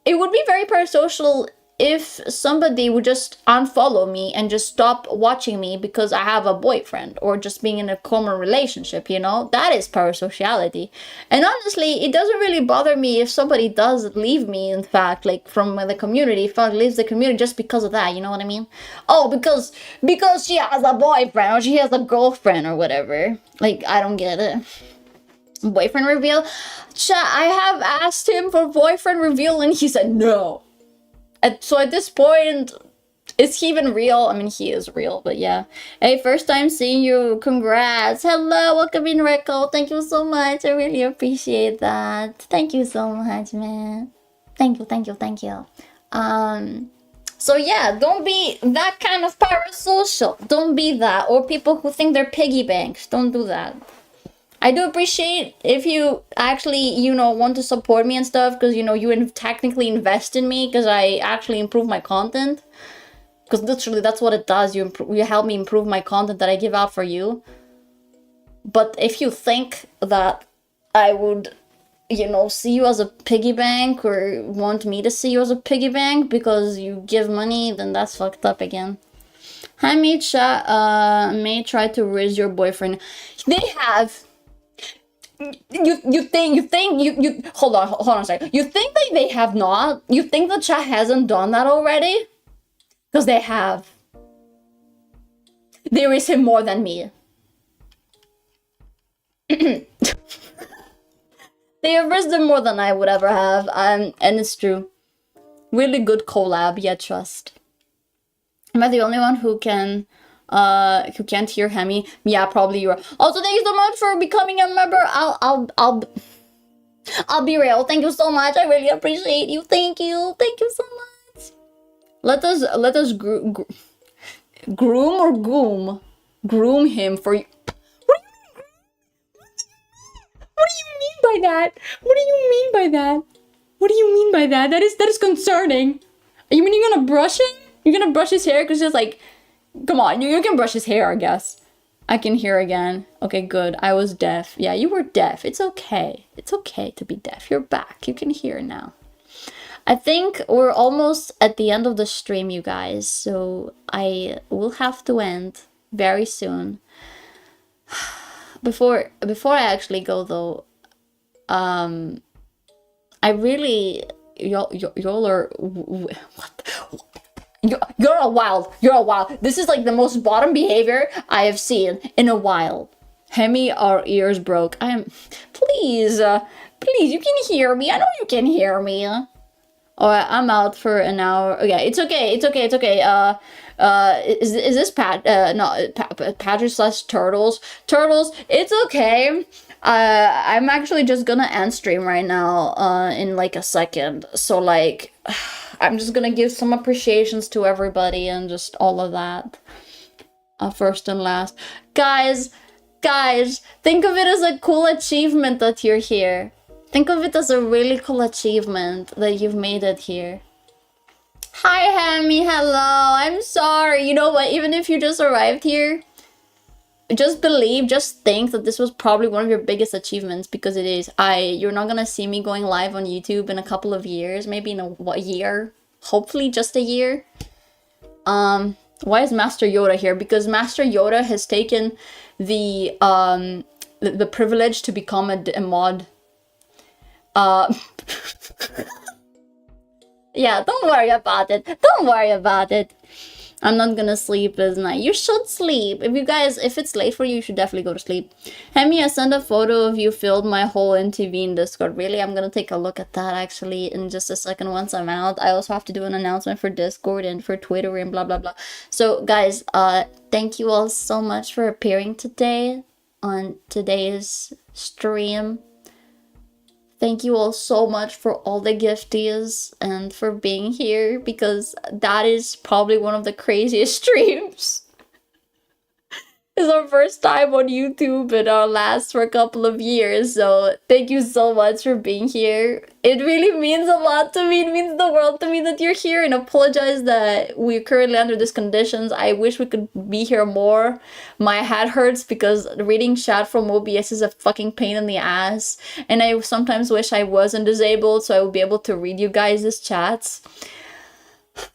Speaker 1: It would be very parasocial if somebody would just unfollow me and just stop watching me because I have a boyfriend, or just being in a common relationship, you know? That is parasociality. And honestly, it doesn't really bother me if somebody does leave me, in fact, like from the community, if I leaves the community just because of that, you know what I mean? Oh, because she has a boyfriend, or she has a girlfriend, or whatever. Like, I don't get it. Boyfriend reveal? Chat, I have asked him for boyfriend reveal and he said no. So at this point, Is he even real? I mean, he is real, but yeah. Hey, first time seeing you. Congrats. Hello, welcome in, Rico. Thank you so much. I really appreciate that. Thank you so much, man. Thank you, thank you, thank you. So yeah, don't be that kind of parasocial. Don't be that. Or people who think they're piggy banks. Don't do that. I do appreciate if you actually, want to support me and stuff, because, you technically invest in me, because I actually improve my content. Because literally that's what it does. You help me improve my content that I give out for you. But if you think that I would, see you as a piggy bank, or want me to see you as a piggy bank because you give money, then that's fucked up again. Hemi may try to raise your boyfriend. They have. You think hold on a second. You think that they have not? You think the chat hasn't done that already? Because they have. They raise him more than me. They have raised him more than I would ever have, and it's true. Really good collab, yeah, trust. Am I the only one who can't hear Hemi? Yeah, probably you are. Also, thank you so much for becoming a member. I'll be real. Thank you so much. I really appreciate you. Thank you so much. Let us groom or groom him for you. What do you mean by that? What do you mean by that? What do you mean by that? That is concerning. You mean you're gonna brush him? You're gonna brush his hair? Because it's like, come on, you can brush his hair, I guess. I can hear again. Okay, good. I was deaf. Yeah, you were deaf. It's okay. It's okay to be deaf. You're back. You can hear now. I think we're almost at the end of the stream, you guys. So I will have to end very soon. Before I actually go though, I really y'all are what? You're a wild. This is like the most bottom behavior I have seen in a while. Hemi, our ears broke. Please, you can hear me. I know you can hear me. Alright, I'm out for an hour. Okay, it's okay. Is this Patrick / Turtles? Turtles, it's okay. I'm actually just gonna end stream right now, in like a second. So like, I'm just gonna give some appreciations to everybody and just all of that. First and last. Guys, think of it as a cool achievement that you're here. Think of it as a really cool achievement that you've made it here. Hi, Hemi. Hello. I'm sorry. You know what? Even if you just arrived here, just think that this was probably one of your biggest achievements, because it is. You're not gonna see me going live on YouTube in a couple of years, maybe in a year. Hopefully just a year. Why is Master Yoda here? Because Master Yoda has taken the privilege to become a mod. Yeah, don't worry about it. I'm not gonna sleep this night. You should sleep. If it's late for you, you should definitely go to sleep. Hemi, I sent a photo of you filled my whole NTV in Discord. Really? I'm gonna take a look at that actually in just a second once I'm out. I also have to do an announcement for Discord and for Twitter and blah blah blah. So guys, thank you all so much for appearing today on today's stream. Thank you all so much for all the gifties and for being here, because that is probably one of the craziest streams. It's our first time on YouTube and our last for a couple of years, so thank you so much for being here. It really means a lot to me. It means the world to me that you're here, and apologize that we're currently under these conditions. I wish we could be here more. My head hurts because reading chat from OBS is a fucking pain in the ass, and I sometimes wish I wasn't disabled so I would be able to read you guys' chats.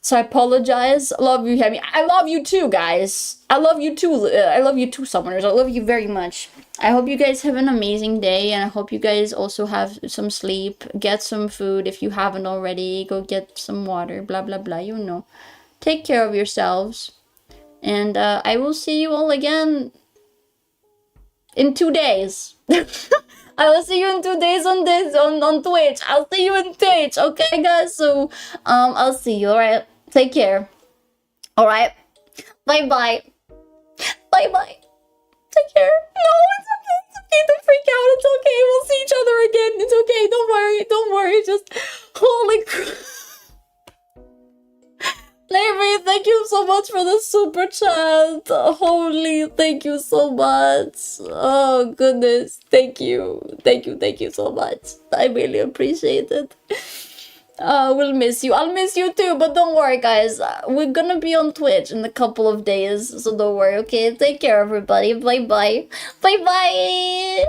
Speaker 1: So I apologize. I love you, Hemi. I love you too, guys. I love you too. Summoners. I love you very much. I hope you guys have an amazing day, and I hope you guys also have some sleep. Get some food if you haven't already. Go get some water. Blah, blah, blah. You know. Take care of yourselves. And I will see you all again in 2 days. I will see you in 2 days on Twitch. I'll see you in Twitch, okay guys? So I'll see you, alright? Take care. Alright? Bye-bye. Bye-bye. Take care. No, it's okay. It's okay. Don't freak out. It's okay. We'll see each other again. It's okay. Don't worry. Don't worry. Just holy crap. Larry, thank you so much for the super chat. Holy, thank you so much. Oh goodness. Thank you. Thank you. Thank you so much. I really appreciate it. We'll miss you. I'll miss you too, but don't worry, guys. We're gonna be on Twitch in a couple of days, so don't worry, okay? Take care, everybody. Bye-bye. Bye-bye!